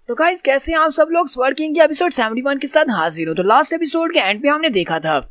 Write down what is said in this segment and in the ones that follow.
तो गाइस कैसे हैं आप सब लोग। स्वर्ड किंग के एपिसोड 71 के साथ हाजिर हो। तो लास्ट एपिसोड के एंड पे हमने देखा था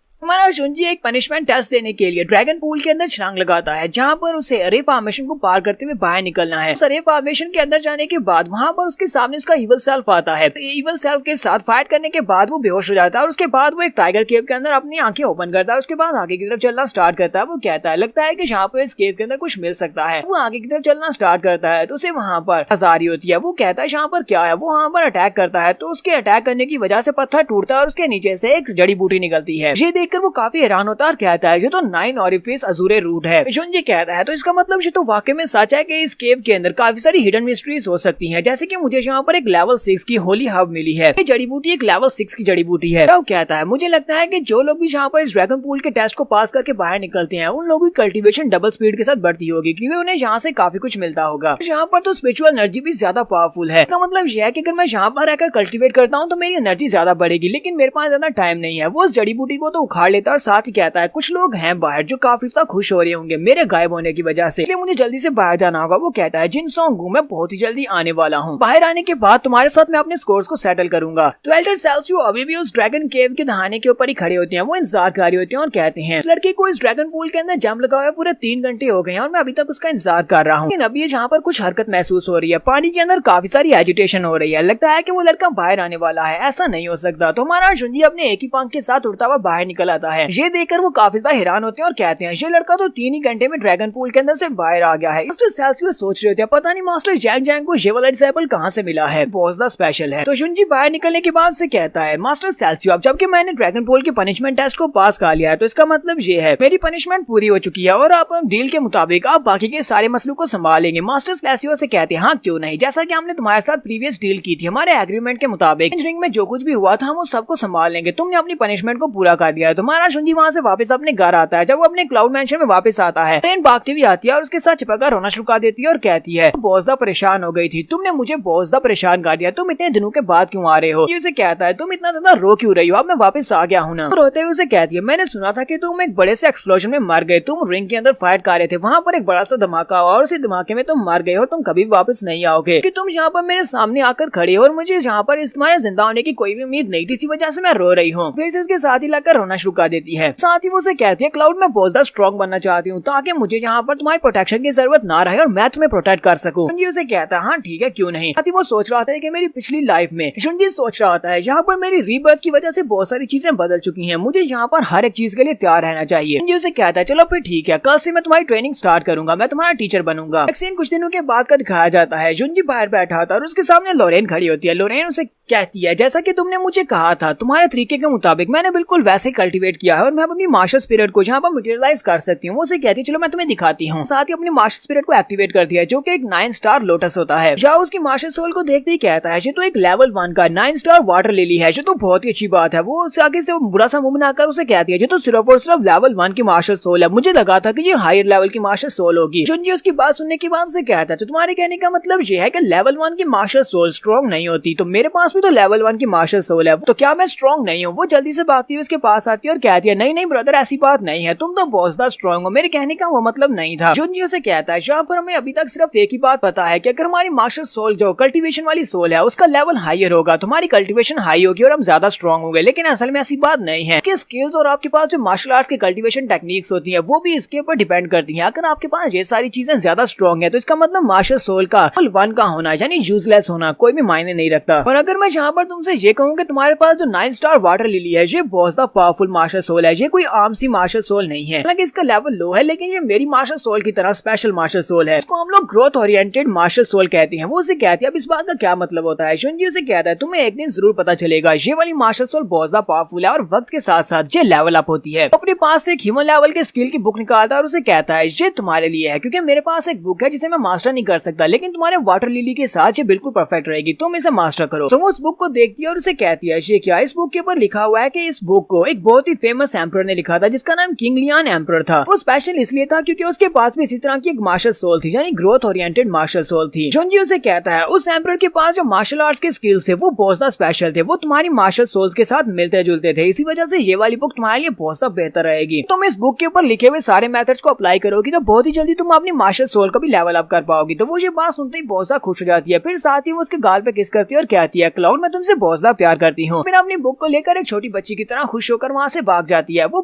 हमारा शुंजी एक पनिशमेंट टेस्ट देने के लिए ड्रैगन पूल के अंदर छलांग लगाता है, जहाँ पर उसे अरे फॉर्मेशन को पार करते हुए बाहर निकलना है। अरे फॉर्मेशन के अंदर जाने के बाद वहाँ पर उसके सामने उसका इवल सेल्फ आता है। तो इवल सेल्फ के साथ फाइट करने के बाद वो बेहोश हो जाता है और उसके बाद वो एक टाइगर केव के अंदर अपनी आंखें ओपन करता है। उसके बाद आगे की तरफ चलना स्टार्ट करता है। वो कहता है लगता है कि यहाँ पर इस केव के अंदर कुछ मिल सकता है। वो आगे की तरफ चलना स्टार्ट करता है तो उसे वहाँ पर आजारी होती है। वो कहता है यहाँ पर क्या है। वो वहाँ पर अटैक करता है तो उसके अटैक करने की वजह से पत्थर टूटता है और उसके नीचे से एक जड़ी बूटी निकलती है। ये देखकर वो काफी हैरान होता है और कहता है ये तो 9 ऑरिफिस अजूरे रूट है। शुंजी कहता है तो इसका मतलब ये तो वाकई में सच है कि इस केव के अंदर काफी सारी हिडन मिस्ट्रीज हो सकती हैं, जैसे कि मुझे यहाँ पर एक लेवल 6 की होली हर्ब मिली है। ये जड़ी बूटी एक लेवल 6 की जड़ी बूटी है। तो कहता है मुझे लगता है कि जो लोग भी यहाँ पर इस ड्रैगन पूल के टेस्ट को पास करके बाहर निकलते हैं उन लोगों की कल्टीवेशन डबल स्पीड के साथ बढ़ती होगी, क्योंकि उन्हें यहाँ से काफी कुछ मिलता होगा। यहाँ पर तो स्पिरिचुअल एनर्जी भी ज्यादा पावरफुल है। इसका मतलब यह है कि अगर मैं यहाँ पर रहकर कल्टीवेट करता हूँ तो मेरी एनर्जी ज्यादा बढ़ेगी, लेकिन मेरे पास ज्यादा टाइम नहीं है। वो उस जड़ी बूटी को तो उखाड़ लेता है और साथ ही कहता है कुछ लोग हैं बाहर जो काफी ज्यादा खुश हो रहे होंगे मेरे गायब होने की वजह से, इसलिए मुझे जल्दी से बाहर जाना होगा। वो कहता है जिन सोंगू मैं बहुत ही जल्दी आने वाला हूँ। बाहर आने के बाद तुम्हारे साथ मैं अपने स्कोर्स को सेटल करूंगा। तो एल्डर सेल्सियो अभी भी उस ड्रैगन केव के दहाने के ऊपर ही खड़े होते हैं। वो इंतजार कर रहे होते हैं और कहते हैं लड़के को इस ड्रैगन पूल के अंदर जम लगा हुआ है, पूरे 3 घंटे हो गए हैं और मैं अभी तक उसका इंतजार कर रहा हूँ। लेकिन अभी यहाँ पर कुछ हरकत महसूस हो रही है। पानी के अंदर काफी सारी एजिटेशन हो रही है। लगता है कि वो लड़का बाहर आने वाला है। ऐसा नहीं हो सकता। तो हमारा शुंजी अपने एक ही पंख के साथ उड़ता हुआ बाहर निकल आता है। ये देखकर वो काफी ज्यादा हैरान होते हैं और कहते हैं ये लड़का तो 3 ही घंटे में ड्रैगन पूल के अंदर से बाहर आ गया है। मास्टर सेल्सियो सोच रहे होते हैं पता नहीं मास्टर जैंग जैंग को ये वाला डिसेबल कहाँ से मिला है, बहुत ज्यादा स्पेशल है। तो शुंजी बाहर निकलने के बाद से कहता है मास्टर सेल्सियो अब जबकि मैंने ड्रैगन पूल के पनिशमेंट टेस्ट को पास कर लिया है तो इसका मतलब ये है मेरी पनिशमेंट पूरी हो चुकी है और आप डील के मुताबिक आप बाकी के सारे मसलों को संभालेंगे। मास्टर सेल्सियो से कहते हैं हाँ क्यों नहीं, जैसा कि हमने तुम्हारे साथ प्रीवियस डील की थी हमारे एग्रीमेंट के मुताबिक रिंग में जो कुछ भी हुआ था हम वो सबको संभाल लेंगे। तुमने अपनी पनिशमेंट को पूरा कर दिया है। तुम्हारा शुंजी वहाँ से वापस अपने घर आता है। जब वो अपने क्लाउड मैंशन में वापस आता है ट्रेन भागती हुई आती है और उसके साथ चिपककर रोना शुरू कर देती है और कहती है बहुत ज्यादा परेशान हो गई थी, तुमने मुझे बहुत ज्यादा परेशान कर दिया, तुम इतने दिनों के बाद क्यों आ रहे हो। ये उसे कहता है तुम इतना ज्यादा रो क्यों रही हो, अब मैं वापस आ गया हूँ ना। तो रोते हुए उसे कहती है मैंने सुना था कि तुम एक बड़े से एक्सप्लोजन में मर गए, तुम रिंग के अंदर फाइट कर रहे थे, वहाँ पर एक बड़ा सा धमाका हुआ और उसी धमाके में तुम मर गए और तुम कभी वापस नहीं आओगे कि तुम यहाँ पर मेरे सामने आकर खड़े हो और मुझे यहाँ पर इस तुम्हारे जिंदा होने की कोई भी उम्मीद नहीं थी, इसी वजह से मैं रो रही हूँ। फिर से उसके साथ ही लगकर रोना शुरू कर देती है। साथ ही वो उसे कहती है क्लाउड मैं बहुत ज्यादा स्ट्रॉन्ग बनना चाहती हूँ ताकि मुझे यहाँ पर तुम्हारी प्रोटेक्शन की जरूरत ना रहे और मैं तुम्हें प्रोटेक्ट कर सकूं। शुंजी उसे कहता है हाँ ठीक है क्यों नहीं। वो सोच रहा था कि मेरी पिछली लाइफ में शुंजी सोच रहा था यहाँ पर मेरी रीबर्थ की वजह से बहुत सारी चीजें बदल चुकी हैं, मुझे यहाँ पर हर एक चीज के लिए तैयार रहना चाहिए। शुंजी उसे कहता है चलो फिर ठीक है, कल से मैं तुम्हारी ट्रेनिंग स्टार्ट करूंगा, मैं तुम्हारा टीचर बनूंगा। सीन कुछ दिनों के बाद का दिखाया जाता है। शुंजी बाहर बैठा था और उसके सामने लोरेन खड़ी होती है। लोरेन उसे कहती है जैसा कि तुमने मुझे कहा था तुम्हारे तरीके के मुताबिक मैंने बिल्कुल वैसे कल्टीवेट किया है और मैं अपनी मार्शल स्पिरिट को यहाँ पर मटेरियलाइज कर सकती हूँ। वो उसे कहती है चलो मैं तुम्हें दिखाती हूँ। साथ ही अपनी मार्शल स्पिरिट को एक्टिवेट कर दिया जो कि एक 9 स्टार लोटस होता है। जाओ उसकी मार्शल सोल को देखते ही कहता है ये तो एक लेवल 1 का 9 स्टार वाटर लिली है, ये तो बहुत ही अच्छी बात है। वो आगे से बुरा सा मुंह बनाकर उसे कहती है ये तो सिर्फ और सिर्फ लेवल 1 की मार्शल सोल है, मुझे लगा था कि ये हायर लेवल की मार्शल सोल होगी। शुंजी उसकी बात सुनने के बाद से कहता है तो तुम्हारे कहने का मतलब ये है कि लेवल 1 की मार्शल सोल स्ट्रॉन्ग नहीं होती, तो मेरे पास भी तो लेवल 1 की मार्शल सोल है, तो क्या मैं स्ट्रॉन्ग नहीं हूँ। वो जल्दी से भागती हुई उसके पास आती है और कहती है नहीं नहीं ब्रदर ऐसी बात नहीं है, तुम तो बहुत ज्यादा स्ट्रॉन्ग हो, मेरे कहने का वो मतलब नहीं था। शुंजी उसे कहता है यहाँ पर हमें अभी तक सिर्फ एक ही बात पता है कि अगर हमारी मार्शल सोल जो कल्टीवेशन वाली सोल है उसका लेवल हायर होगा तो हमारी कल्टीवेशन हाई होगी और हम ज्यादा स्ट्रॉन्ग होंगे, लेकिन असल में ऐसी बात नहीं है कि स्किल्स और आपके पास जो मार्शल आर्ट्स की कल्टीवेशन टेक्निक्स होती है वो भी इसके ऊपर डिपेंड करती है। अगर आपके पास ये सारी चीजें ज्यादा स्ट्रॉन्ग है तो इसका मतलब मार्शल सोल का लेवल 1 का होना यानी यूजलेस होना कोई भी मायने नहीं रखता। और अगर मैं यहाँ पर तुमसे ये कहूँ कि तुम्हारे पास जो 9 स्टार वाटर लिली है ये बहुत ज्यादा पावरफुल मार्शल सोल है, ये कोई आम सी मार्शल सोल नहीं है, हालांकि इसका लेवल लो है लेकिन ये मेरी मार्शल सोल की तरह स्पेशल मार्शल सोल है, इसको हम लोग ग्रोथ ओरिएंटेड मार्शल सोल कहते हैं। वो उसे कहती है अब इस बात का क्या मतलब होता है। शुंजी उसे कहता है तुम्हें एक दिन जरूर पता चलेगा, ये वाली मार्शल सोल बहुत ज्यादा पावरफुल है और वक्त के साथ साथ ये लेवल अप होती है। अपने पास से एक ह्यूमन लेवल के स्किल की बुक निकालता है और उसे कहता है ये तुम्हारे लिए है क्योंकि मेरे पास एक बुक है जिसे मैं मास्टर नहीं कर सकता, लेकिन तुम्हारे वाटर लिली के साथ ये बिल्कुल परफेक्ट रहेगी, तुम इसे मास्टर करो। तो वो उस उस बुक को देखती है और उसे कहती है क्या इस बुक के ऊपर लिखा हुआ है कि इस बुक को एक बहुत ही फेमस एम्परर ने लिखा था जिसका नाम किंग लियान एम्परर था। वो स्पेशल इसलिए था क्योंकि उसके पास भी इसी तरह की एक मार्शल सोल थी, यानी ग्रोथ ओरिएंटेड मार्शल सोल थी। जुनजी उसे कहता है उस एम्परर के पास जो मार्शल आर्ट्स के स्किल्स थे वो बहुत ज्यादा स्पेशल थे, वो तुम्हारी मार्शल सोल्स के साथ मिलते जुलते थे, इसी वजह से ये वाली बुक तुम्हारे लिए बहुत ज्यादा बेहतर रहेगी। तुम इस बुक के ऊपर लिखे हुए सारे मेथड्स को अप्लाई करोगी तो बहुत ही जल्दी तुम अपनी मार्शल सोल को भी लेवल अप कर पाओगी। तो वो ये बात सुनते ही बहुत ज्यादा खुश हो जाती है। फिर साथ ही वो उसके गाल पे किस करती है और कहती है क्लाउड मैं तुमसे बहुत ज्यादा प्यार करती हूँ। फिर अपनी बुक को लेकर एक छोटी बच्ची की तरह खुश होकर वहाँ से भाग जाती है। वो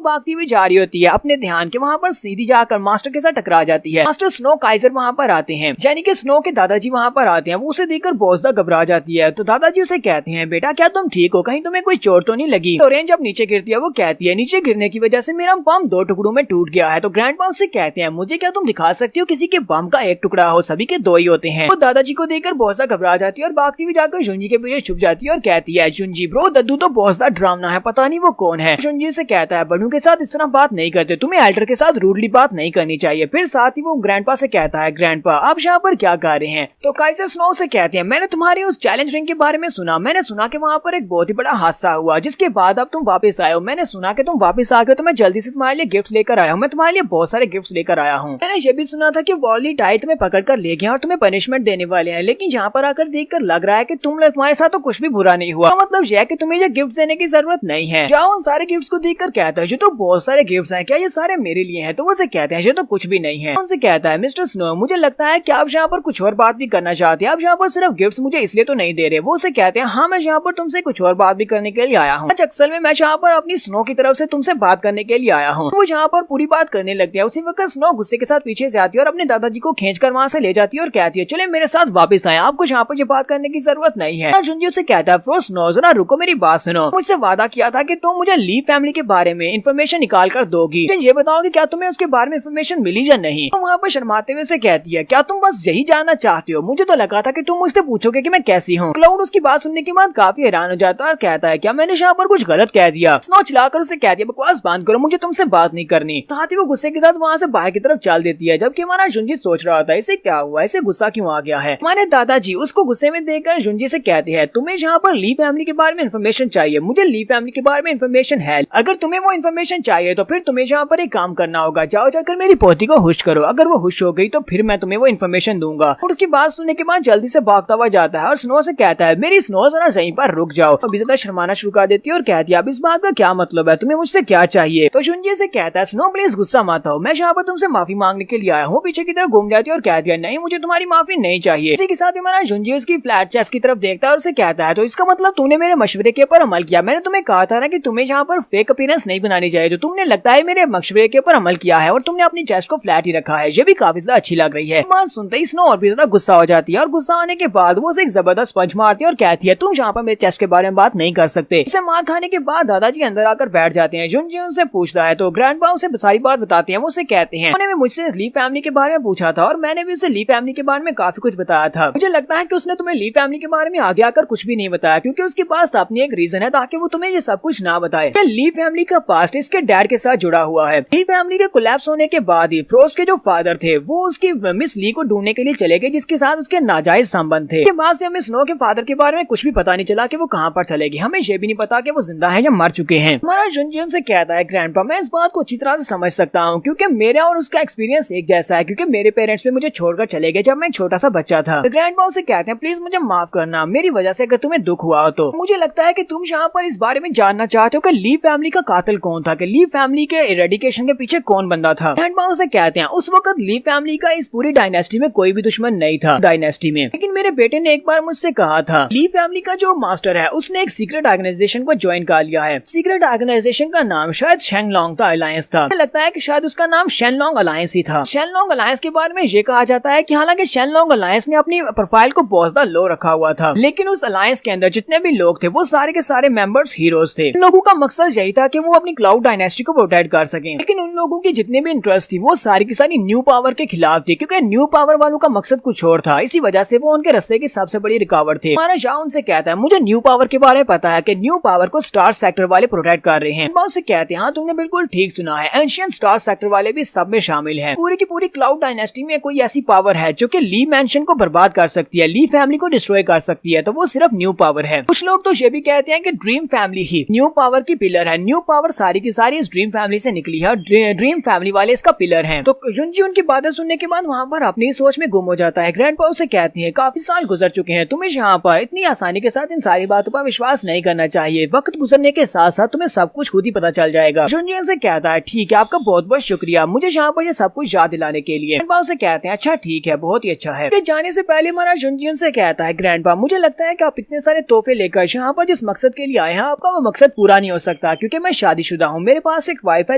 भागती हुई जा रही होती है अपने ध्यान के, वहाँ पर सीधी जाकर मास्टर के साथ टकरा जाती है। मास्टर स्नो काइजर वहाँ पर आते हैं, यानी कि स्नो के दादाजी वहाँ पर आते हैं। वो उसे देखकर बहुत ज्यादा घबरा जाती है। तो दादाजी उसे कहते हैं बेटा क्या तुम ठीक हो, कहीं तुम्हें कोई चोट तो नहीं लगी। तो रेंज जब नीचे गिरती है वो कहती है नीचे गिरने की वजह से मेरा बम 2 टुकड़ों में टूट गया है। तो ग्रैंडपा उससे कहते हैं मुझे क्या तुम दिखा सकती हो किसी के बम का एक टुकड़ा हो, सभी के 2 ही होते हैं। वो दादाजी को देखकर बहुत ज्यादा घबरा जाती है और भागती हुई जाकर जुंजी के पीछे छुप जाती है और कहती है जुंजी ब्रो दद्दू तो बहुत ज्यादा डरावना है, पता नहीं वो कौन है। जुंजी से कहता है बड़ों के साथ इस तरह बात नहीं करते, तुम्हें एल्डर के साथ रूडली बात नहीं करनी चाहिए। फिर साथ ही वो ग्रैंडपा से कहता है ग्रैंडपा आप यहाँ पर क्या कर रहे हैं। तो काइजर स्नो से कहते हैं मैंने तुम्हारी उस चैलेंज रिंग के बारे में सुना, मैंने सुना कि वहाँ पर एक बहुत ही बड़ा हादसा हुआ जिसके बाद अब तुम वापस आए हो। मैंने सुना कि तुम वापस आ गए तो मैं जल्दी से तुम्हारे लिए गिफ्ट्स लेकर आया हूँ, मैं तुम्हारे लिए बहुत सारे गिफ्ट्स लेकर आया हूँ। मैंने ये भी सुना था कि वॉली टाई तुम्हें पकड़ कर ले गया और तुम्हें पनिशमेंट देने वाले हैं, लेकिन यहाँ पर आकर देखकर लग रहा है कि तुम्हारे साथ तो कुछ भी बुरा नहीं हुआ। मतलब यह कि तुम्हें ये गिफ्ट देने की जरूरत नहीं है। जाओ उन सारे गिफ्ट्स को देखकर कहता है ये तो बहुत सारे गिफ्ट्स हैं, क्या ये सारे मेरे लिए हैं। तो वो से कहते हैं ये तो कुछ भी नहीं है। उनसे कहता है मिस्टर स्नो मुझे लगता है कि आप यहाँ पर कुछ और बात भी करना चाहते हैं, आप यहाँ पर सिर्फ गिफ्ट्स मुझे इसलिए तो नहीं दे रहे। वो से कहते हैं हाँ मैं यहाँ पर तुमसे कुछ और बात भी करने के लिए आया हूँ। अक्सर में मैं यहाँ पर अपनी स्नो की तरफ से तुमसे बात करने के लिए आया हूँ। वो यहाँ पर पूरी बात करने लगती है। उसी वक्त स्नो गुस्से के साथ पीछे से आती है और अपने दादाजी को खींचकर वहाँ से ले जाती है और कहती है चले मेरे साथ वापस आए, आपको यहाँ पर ये बात करने की जरूरत नहीं है। जुंजी से कहता है फ्रो स्नो जरा रुको मेरी बात सुनो, मुझसे वादा किया था कि तुम मुझे ली फैमिली के बारे में इन्फॉर्मेशन निकाल कर दोगी, ये बताओ कि क्या तुम्हें उसके बारे में इन्फॉर्मेशन मिली या नहीं। तो वहाँ पर शर्माते हुए से कहती है क्या तुम बस यही जानना चाहते हो, मुझे तो लगा था कि तुम मुझसे पूछोगे कि मैं कैसी हूँ। क्लाउड उसकी बात सुनने के बाद काफी हैरान हो जाता है और कहता है क्या मैंने यहाँ पर कुछ गलत कह दिया। स्नो चिल्लाकर उसे कहती है बकवास बंद करो, मुझे तुमसे बात नहीं करनी। साथ ही वो गुस्से के साथ वहाँ से बाहर की तरफ चल देती है। जबकि हमारा जुंजी सोच रहा था इसे क्या हुआ, इसे गुस्सा क्यों आ गया है। हमारे दादाजी उसको गुस्से में देखकर जुंजी से कहते हैं तुम्हें यहाँ पर ली फैमिली के बारे में इन्फॉर्मेशन चाहिए, मुझे ली फैमिली के बारे में इन्फॉर्मेशन है। अगर तुम्हें वो इन्फॉर्मेशन चाहिए तो फिर तुम्हें यहाँ पर एक काम करना होगा, जाओ जाकर मेरी पोती को हुश करो, अगर वो हुश हो गई तो फिर मैं तुम्हें वो इन्फॉर्मेशन दूंगा। और उसकी बात सुनने के बाद जल्दी से भागता हुआ जाता है और स्नो से कहता है मेरी स्नो जरा यहीं पर रुक जाओ। अभी ज्यादा शर्माना शुरू कर देती है और कहती है अब इस बात का क्या मतलब है, तुम्हें मुझसे क्या चाहिए। तो जुंजी से कहता है स्नो प्लीज गुस्सा मत हो, मैं यहाँ पर तुमसे माफी मांगने के लिए आया हूँ। पीछे की तरफ घूम जाती है और कहती है नहीं मुझे तुम्हारी माफी नहीं चाहिए। इसी के साथ ही हमारा जुंजी उसकी फ्लैट चेस्ट की तरफ देखता है और उसे कहता है तो इसका मतलब तूने मेरे मशवरे के ऊपर अमल किया, मैंने तुम्हें कहा था ना कि तुम्हें यहाँ पर फेक अपीयरेंस नहीं बनानी चाहिए, तो तुमने लगता है मेरे मशवरे के ऊपर अमल किया है और तुमने अपनी चेस्ट को फ्लैट ही रखा है, ये भी काफी ज्यादा अच्छी लग रही है। बात सुनते ही स्नो और भी ज्यादा गुस्सा हो जाती है और गुस्सा आने के बाद वो एक जबरदस्त पंच मारती है और कहती है तुम यहाँ पर मेरे चेस्ट के बारे में बात नहीं कर सकते। इसे मार खाने के बाद दादाजी अंदर आकर बैठ जाते हैं। जुंजी उनसे पूछता है तो ग्रैंडपा उसे सारी बात बताते हैं। वो उसे कहते हैं उन्होंने मुझसे ली फैमिली के बारे में पूछा था और मैंने भी उसे ली फैमिली के बारे में काफी कुछ बताया था। मुझे लगता है कि उसने तुम्हें ली फैमिली के बारे में आगे आकर कुछ भी नहीं बताया क्योंकि उसके पास अपनी एक रीजन है ताकि वो तुम्हें ये सब कुछ ना बताए। ली फैमिली का पास्ट इसके डैड के साथ जुड़ा हुआ है। ली फैमिली के कोलैप्स होने के बाद ही फ्रोस्ट के जो फादर थे वो उसकी मिस ली को ढूंढने के लिए चले गए जिसके साथ उसके नाजायज संबंध थे। बाद से हमें स्नो के फादर के बारे में कुछ भी पता नहीं चला कि वो कहाँ पर चले गए, हमें ये भी नहीं पता कि वो जिंदा है या मर चुके हैं। हमारा जुंजी से कहता है ग्रैंडपा मैं इस बात को अच्छी तरह से समझ सकता हूँ क्योंकि मेरा और उसका एक्सपीरियंस एक जैसा है क्योंकि मेरे पेरेंट्स भी मुझे छोड़कर चले गए जब मैं एक छोटा सा बच्चा था। ग्रैंडपा उसे कहते हैं प्लीज मुझे माफ करना, मेरी वजह से अगर तुम्हें दुख हुआ हो तो। मुझे लगता है कि तुम यहाँ पर इस बारे में जानना चाहते हो कि ली फैमिली का कातिल कौन था, कि ली फैमिली के इरेडिकेशन के पीछे कौन बंदा था। ग्रैंडपा उसे कहते हैं उस वक्त ली फैमिली का इस पूरी डायनेस्टी में कोई भी दुश्मन नहीं था डायनेस्टी में, लेकिन मेरे बेटे ने एक बार मुझसे कहा था ली फैमिली का जो मास्टर है उसने एक सीक्रेट ऑर्गेनाइजेशन को ज्वाइन कर लिया है। सीक्रेट ऑर्गेनाइजेशन का नाम शायद शेनलॉन्ग का अलायंस था। मुझे लगता है कि शायद उसका नाम शेनलॉन्ग अलायंस ही था। शेनलॉन्ग अलायंस के बारे में ये कहा जाता है कि हालांकि शेनलॉन्ग अलायंस ने अपनी प्रोफाइल को बहुत ज्यादा लो रखा हुआ था, लेकिन उस अलायंस के अंदर जितने भी लोग थे वो सारे के सारे मेंबर्स हीरोज थे। उन लोगों का मकसद यही था कि वो अपनी क्लाउड डायनेस्टी को प्रोटेक्ट कर सकें, लेकिन उन लोगों की जितने भी इंटरेस्ट थी वो सारी की सारी न्यू पावर के खिलाफ थी क्योंकि न्यू पावर वालों का मकसद कुछ और था। इसी वजह से वो उनके रास्ते की सबसे बड़ी रुकावट थे। हमारा शाह उनसे कहता है मुझे न्यू पावर के बारे में पता है कि न्यू पावर को स्टार सेक्टर वाले प्रोटेक्ट कर रहे हैं। उससे कहते हैं हाँ तुमने बिल्कुल ठीक सुना है, एंशियंट स्टार सेक्टर वाले भी सब में शामिल हैं। पूरी की पूरी क्लाउड डायनेस्टी में कोई ऐसी पावर है जो कि ली मैंशन को बर्बाद कर सकती है, ली फैमिली को डिस्ट्रॉय कर सकती है। तो वो सिर्फ न्यू पावर है। कुछ लोग तो ये भी कहते हैं कि ड्रीम फैमिली ही न्यू पावर की पिलर है। न्यू पावर सारी की सारी इस ड्रीम फैमिली से निकली है और ड्रीम फैमिली वाले इसका पिलर हैं। तो युनजी उनकी बातें सुनने के बाद वहाँ पर अपनी सोच में गुम हो जाता है। ग्रैंडपा उसे कहती है, काफी साल गुजर चुके हैं, तुम्हें यहाँ पर इतनी आसानी के साथ इन सारी बातों पर विश्वास नहीं करना चाहिए। वक्त गुजरने के साथ साथ तुम्हें सब कुछ खुद ही पता चल जाएगा। युनजी उनसे कहता है, ठीक है, आपका बहुत बहुत शुक्रिया मुझे यहाँ पर ये सब कुछ याद दिलाने के लिए। ग्रैंडपा उसे कहते हैं, अच्छा ठीक है, बहुत ही अच्छा है। जाने से पहले हमारा युनजी उनसे कहता है, ग्रैंडपा मुझे लगता है कि आप इतने सारे तोहफे लेकर यहाँ पर जिस मकसद के लिए आए हैं आपका वो मकसद पूरा नहीं हो सकता, क्योंकि मैं शादीशुदा हूँ, मेरे पास एक वाइफ है,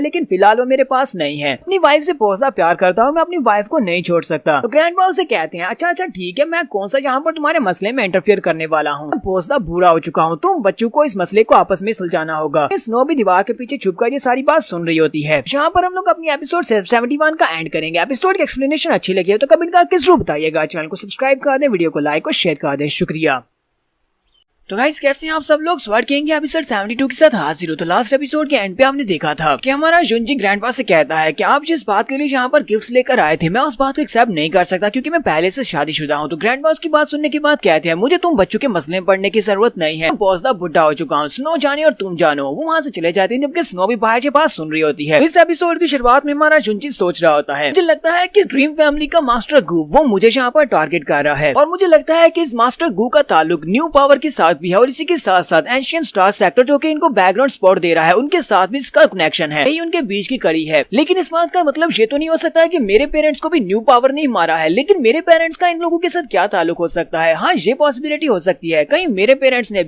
लेकिन फिलहाल वो मेरे पास नहीं है। अपनी वाइफ से बहुत सा प्यार करता हूँ, मैं अपनी वाइफ को नहीं छोड़ सकता। तो ग्रैंडपा उसे कहते हैं, अच्छा अच्छा ठीक है, मैं कौन सा यहाँ पर तुम्हारे मसले में इंटरफेयर करने वाला हूँ, बहुत सा बुरा हो चुका हूँ, तुम बच्चों को इस मसले को आपस में सुलझाना होगा। स्नो भी दीवार के पीछे छुपकर ये सारी बात सुन रही होती है। यहाँ पर हम लोग अपनी एपिसोड 71 का एंड करेंगे। एपिसोड की एक्सप्लेनेशन अच्छी लगी है तो कमेंट करके जरूर बताइएगा। चैनल को सब्सक्राइब कर दे, वीडियो को लाइक और शेयर कर दे। शुक्रिया। तो गाइस कैसे हैं आप सब लोग। स्वर्ड किंग के एपिसोड 72 के साथ हाजिर हो। तो लास्ट एपिसोड के एंड पे हमने देखा था कि हमारा युनजी ग्रैंडपा से कहता है कि आप जिस बात के लिए यहाँ पर गिफ्ट्स लेकर आए थे मैं उस बात को एक्सेप्ट नहीं कर सकता, क्योंकि मैं पहले से शादीशुदा हूँ। तो ग्रैंडपा उसकी बात सुनने के बाद कहते हैं, मुझे तुम बच्चों के मसले में पढ़ने की जरूरत नहीं है, बहुत ज्यादा बुढ़ा हो चुका हूँ, स्नो जाने और तुम जानो। वो वहाँ से चले जाते हैं जबकि स्नो भी बाहर के पास सुन रही होती है। इस एपिसोड की शुरुआत में हमारा युनजी सोच रहा होता है, मुझे लगता है कि ड्रीम फैमिली का मास्टर गू वो मुझे यहाँ पर टारगेट कर रहा है, और मुझे लगता है कि इस मास्टर गू का ताल्लुक न्यू पावर के साथ भी है, और इसी के साथ साथ एंशियंट स्टार सेक्टर जो कि इनको बैकग्राउंड सपोर्ट दे रहा है उनके साथ भी इसका कनेक्शन है। यही उनके बीच की कड़ी है। लेकिन इस बात का मतलब ये तो नहीं हो सकता है कि मेरे पेरेंट्स को भी न्यू पावर नहीं मारा है, लेकिन मेरे पेरेंट्स का इन लोगों के साथ क्या ताल्लुक हो सकता है। हाँ, ये पॉसिबिलिटी हो सकती है, कहीं मेरे पेरेंट्स ने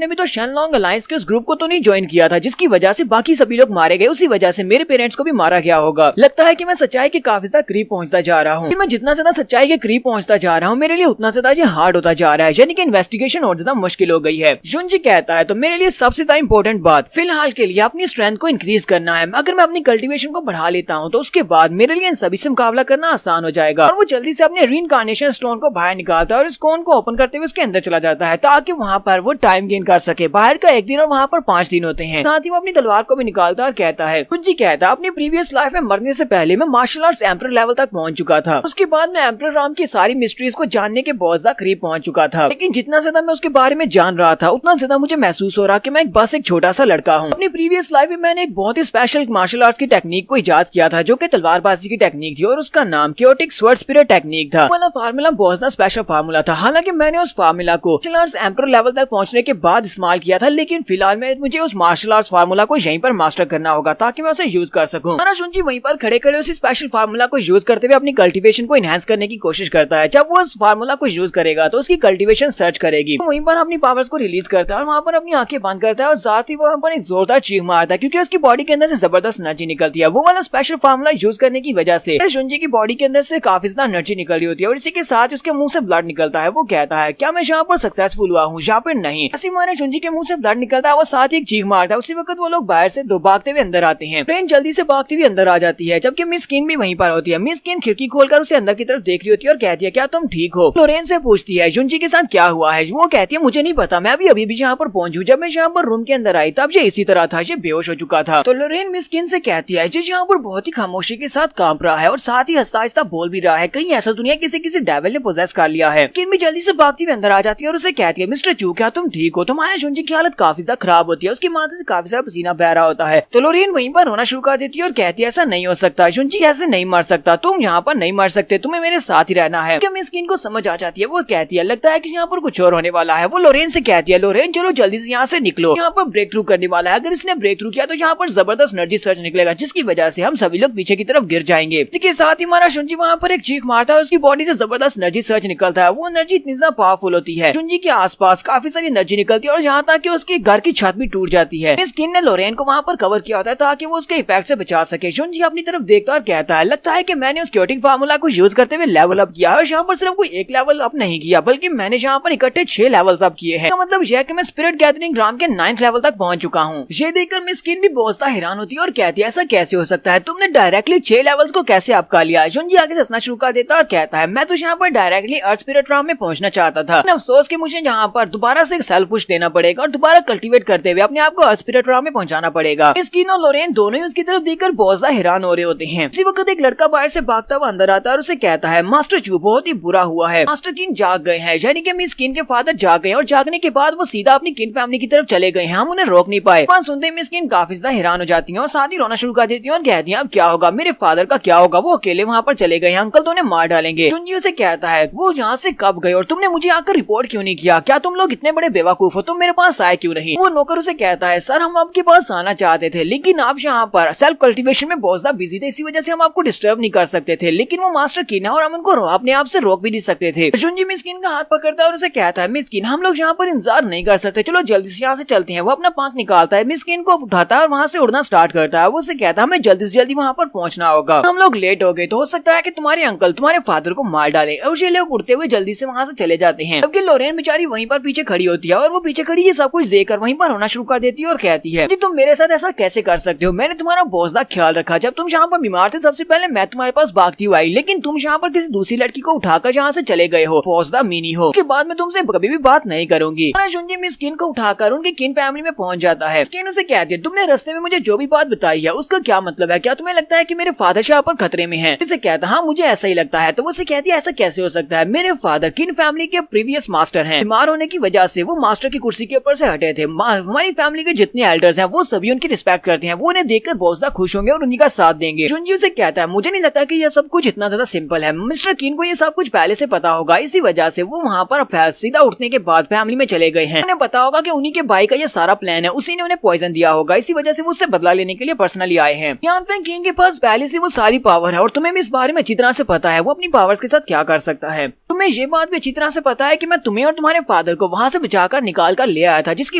भी तो शेनलॉन्ग अलायंस के उस ग्रुप को तो नहीं ज्वाइन किया था जिसकी वजह से बाकी सभी लोग मारे गए, उसी वजह से मेरे पेरेंट्स को भी मारा गया होगा। लगता है कि मैं सच्चाई के काफी ज्यादा करीब पहुंचता जा रहा हूँ। मैं जितना ज्यादा सच्चाई के करीब पहुंचता जा रहा हूँ मेरे लिए उतना ज्यादा ये हार्ड होता जा रहा है, यानी कि इन्वेस्टिगेशन और ज्यादा मुश्किल हो गई है। युनजी कहता है, तो मेरे लिए सबसे ज्यादा इंपॉर्टेंट बात फिलहाल के लिए अपनी स्ट्रेंथ को इंक्रीज करना है। अगर मैं अपनी कल्टीवेशन को बढ़ा लेता हूँ तो उसके बाद मेरे लिए इन सभी से मुकाबला करना आसान हो जाएगा। और वो जल्दी से अपने रीइंकार्नेशन स्टोन को बाहर निकालता है और इस कोन को ओपन करते हुए उसके अंदर चला जाता है, ताकि वहाँ पर वो टाइम गेन कर सके। बाहर का 1 दिन और वहाँ पर 5 दिन होते हैं। साथ ही वो अपनी तलवार को भी निकालता और कहता है, युनजी कहता है, अपनी प्रीवियस लाइफ में मरने से पहले मैं मार्शल आर्ट्स एम्परर लेवल तक पहुंच चुका था। उसके बाद मैं एम्परर राम की सारी मिस्ट्रीज को जानने के बहुत ज्यादा करीब पहुंच चुका था, लेकिन जितना ज्यादा मैं उसके बारे में जान रहा था उतना ज्यादा मुझे महसूस हो रहा कि मैं बस एक छोटा सा लड़का हूँ। अपनी प्रीवियस लाइफ में मैंने एक बहुत ही स्पेशल मार्शल आर्ट्स की टेक्निक को इजाद किया था जो कि तलवारबाजी की टेक्निक थी, और उसका नाम क्योटिक स्वर्ड स्पिरिट टेक्निक था। वाला फार्मूला बहुत ज्यादा स्पेशल फार्मूला था। हालांकि मैंने उस फार्मूला को मार्शल आर्ट्स एम्परर लेवल तक पहुंचने के बाद इस्तेमाल किया था, लेकिन फिलहाल में मुझे उस मार्शल आर्ट्स फार्मूला को यहीं पर मास्टर करना होगा ताकि मैं उसे यूज कर सकूं। हमारा युनजी वहीं पर खड़े खड़े उस स्पेशल फार्मूला को यूज करते हुए अपनी कल्टीवेशन को एनहांस करने की कोशिश करता है। जब वो उस फार्मूला को यूज करेगा तो उसकी कल्टीवेशन सर्च करेगी, वहीं पर अपनी पावर्स को रिलीज करता है और वहाँ पर अपनी आंखें बंद करता है और साथ ही वो पर एक जोरदार चीख मारता है, क्योंकि उसकी बॉडी के अंदर से जबरदस्त एनर्जी निकलती है। वो वाला स्पेशल फार्मूला यूज करने की वजह से युनजी की बॉडी के अंदर से काफी ज्यादा एनर्जी निकल रही होती है और इसी के साथ उसके मुंह से ब्लड निकलता है। वो कहता है, क्या मैं यहाँ पर सक्सेसफुल हुआ हूँ? यहाँ पर नहीं। ऐसे मारे युनजी के मुंह से ब्लड निकलता है, वो साथ ही एक चीख मारता है। उसी वक्त वो लोग बाहर से भागते हुए अंदर आते हैं। ट्रेन जल्दी से भागती हुई अंदर आ जाती है, जबकि मिस किन भी वहीं पर होती है। मिस किन खिड़की खोलकर उसे अंदर की तरफ देख रही होती है और कहती है, क्या तुम ठीक हो? लोरेन से पूछती है युनजी के साथ क्या हुआ है। वो कहती है, मुझे नहीं पता, मैं अभी भी यहाँ पर पहुंचू। जब मैं यहाँ पर रूम के अंदर आई तब ये इसी तरह था, ये बेहोश हो चुका था। तो लोरेन मिस किन से कहती है, जो यहाँ पर बहुत ही खामोशी के साथ कांप रहा है और साथ ही आहिस्ता आहिस्ता बोल भी रहा है, कहीं ऐसा दुनिया किसी डेविल ने पोजेस कर लिया है। किन भी जल्दी से भागती हुई अंदर आ जाती है और उसे कहती है, मिस्टर चू क्या तुम ठीक हो? तुम्हारे युनजी की हालत काफी ज्यादा खराब होती है, उसकी माथे से काफी सारा पसीना बह रहा होता है। तो लोरेन वहीं पर रोना शुरू कर देती है और कहती है, ऐसा नहीं हो सकता, युनजी ऐसे नहीं मर सकता, तुम यहाँ पर नहीं मर सकते, तुम्हें मेरे साथ ही रहना है। मिस किन को समझ आ जाती है, वो कहती है, लगता है कि यहाँ पर कुछ और होने वाला है। वो लोरेन से कहती है, लोरेन चलो जल्दी से यहाँ से निकलो, यहाँ पर ब्रेक थ्रू करने वाला है। अगर इसने ब्रेक थ्रू किया तो यहाँ पर जबरदस्त एनर्जी सर्च निकलेगा, जिसकी वजह से हम सभी लोग पीछे की तरफ गिर जाएंगे। इसके साथ ही हमारा युनजी वहाँ पर एक चीख मारता है, उसकी बॉडी से जबरदस्त एनर्जी सर्च निकलता है। वो एनर्जी इतनी ज्यादा पावरफुल होती है, युनजी के आसपास काफी सारी एनर्जी निकलती है और यहाँ तक कि उसके घर की छत भी टूट जाती है। मिस किन ने लोरेन को वहाँ पर कवर किया होता है ताकि वो उसके इफेक्ट से बचा सके। युनजी अपनी तरफ देखता और कहता है, लगता है कि मैंने उस क्योटिक फार्मूला को यूज करते हुए लेवल अप किया है, और यहाँ पर सिर्फ कोई एक लेवल अप नहीं किया बल्कि मैंने यहाँ पर इकट्ठे 6 लेवल्स अप किए हैं। मतलब यह कि मैं स्पिरिट गैदरिंग ग्राम के 9th लेवल तक पहुंच चुका हूँ। ये देखकर मिस किन भी बहुत हैरान होती है और कहती है, ऐसा कैसे हो सकता है? तुमने डायरेक्टली 6 लेवल्स को कैसे अप कर लिया? युनजी आगे से हंसना शुरू कर देता और कहता है, मैं तो यहाँ पर डायरेक्टली अर्थ स्पिरिट राम में पहुंचना चाहता था। अफसोस कि मुझे यहाँ पर दोबारा से सेल्फ पुश देना पड़ेगा और दोबारा कल्टीवेट करते हुए अपने आप को अर्थ स्पिरिट राम में पहुंचाना पड़ेगा। मिस किन और लोरेन दोनों ही उसकी तरफ देखकर बहुत ज्यादा हैरान हो रहे होते हैं। इसी वक्त एक लड़का बाहर से भागता हुआ अंदर आता है और उसे कहता है, मास्टर चू बहुत ही बुरा हुआ है, मास्टर किन जाग गए हैं, यानी कि मिस किन के फादर जाग गए पे और जागने के बाद वो सीधा अपनी किन फैमिली की तरफ चले गए हैं। हम उन्हें रोक नहीं पाए। बात सुनते ही मिस किन काफी ज्यादा हैरान हो जाती है और साथ ही रोना शुरू कर देती है और कहती है अब क्या होगा, मेरे फादर का क्या होगा, वो अकेले वहाँ पर चले गए हैं, अंकल तो उन्हें मार डालेंगे। जुनजी उसे कहता है वो यहाँ से कब गए और तुमने मुझे आकर रिपोर्ट क्यों नहीं किया, क्या तुम लोग इतने बड़े बेवकूफ हो, तुम मेरे पास आए क्यों नहीं। वो नौकर उसे कहता है सर हम आपके पास आना चाहते थे लेकिन आप यहाँ पर सेल्फ कल्टीवेशन में बहुत ज्यादा बिजी थे, इसी वजह से हम आपको डिस्टर्ब नहीं कर सकते थे, लेकिन वो मास्टर किन है और हम उनको अपने आप से रोक भी नहीं सकते थे। जुनजी मिस्किन का हाथ पकड़ता है और उसे कहता है मिस्किन हम लोग यहाँ पर इंतजार नहीं कर सकते, चलो जल्दी से यहाँ से चलते हैं। वो अपना पंख निकालता है, मिस्किन को उठाता है और वहाँ से उड़ना स्टार्ट करता है। वो उसे कहता है हमें जल्दी से जल्दी वहाँ पर पहुँचना होगा, हम लोग लेट हो गए तो हो सकता है कि तुम्हारे अंकल तुम्हारे फादर को मार डाले। और ये लोग उड़ते हुए जल्दी से वहाँ से चले जाते हैं, जबकि लोरेन बेचारी वहीं पर पीछे खड़ी होती है और वो पीछे खड़ी ये सब कुछ देखकर वहीं पर रोना शुरू कर देती है और कहती है तुम मेरे साथ ऐसा कैसे कर सकते हो, मैंने तुम्हारा बहुत ज्यादा ख्याल रखा, जब तुम यहाँ पर बीमार थे सबसे पहले मैं तुम्हारे पास भागती हुई आई, लेकिन तुम यहाँ पर किसी दूसरी लड़की को उठाकर यहाँ से चले गए हो, बहुत ज्यादा मीनी हो, उसके बाद मैं तुमसे कभी भी बात नहीं करूंगी। जुनजी मिस किन को उठाकर उनकी किन फैमिली में पहुंच जाता है। किन उसे कहती है तुमने रास्ते में मुझे जो भी बात बताई है उसका क्या मतलब है, क्या तुम्हें लगता है कि मेरे फादर यहाँ पर खतरे में हैं? उसे कहता हाँ मुझे ऐसा ही लगता है। तो वो उसे कहती है ऐसा कैसे हो सकता है, मेरे फादर किन फैमिली के प्रीवियस मास्टर हैं, बीमार होने की वजह से वो मास्टर की कुर्सी के ऊपर से हटे थे, हमारी फैमिली के जितने एल्डर्स हैं वो सभी उनकी रिस्पेक्ट करते हैं, वो उन्हें देखकर बहुत ज्यादा खुश होंगे और उन्हीं का साथ देंगे। जुनजी उसे कहता है मुझे नहीं लगता कि यह सब कुछ इतना ज्यादा सिंपल है, मिस्टर किन को ये सब कुछ पहले से पता होगा, इसी वजह से वो वहाँ पर सीधा उठने के बाद फैमिली में चले गए हैं। उन्हें पता होगा कि उन्हीं के भाई का ये सारा प्लान है, उसी ने उन्हें पॉइजन दिया होगा, इसी वजह से वो उससे बदला लेने के लिए पर्सनली आए हैं। यानफेंग किन के पास पहले से वो सारी पावर है और तुम्हें भी इस बारे में अच्छी तरह से पता है वो अपनी पावर्स के साथ क्या कर सकता है। तुम्हें ये बात भी अच्छी तरह से पता है कि मैं तुम्हें और तुम्हारे फादर को वहाँ से बचाकर निकाल कर ले आया था, जिसकी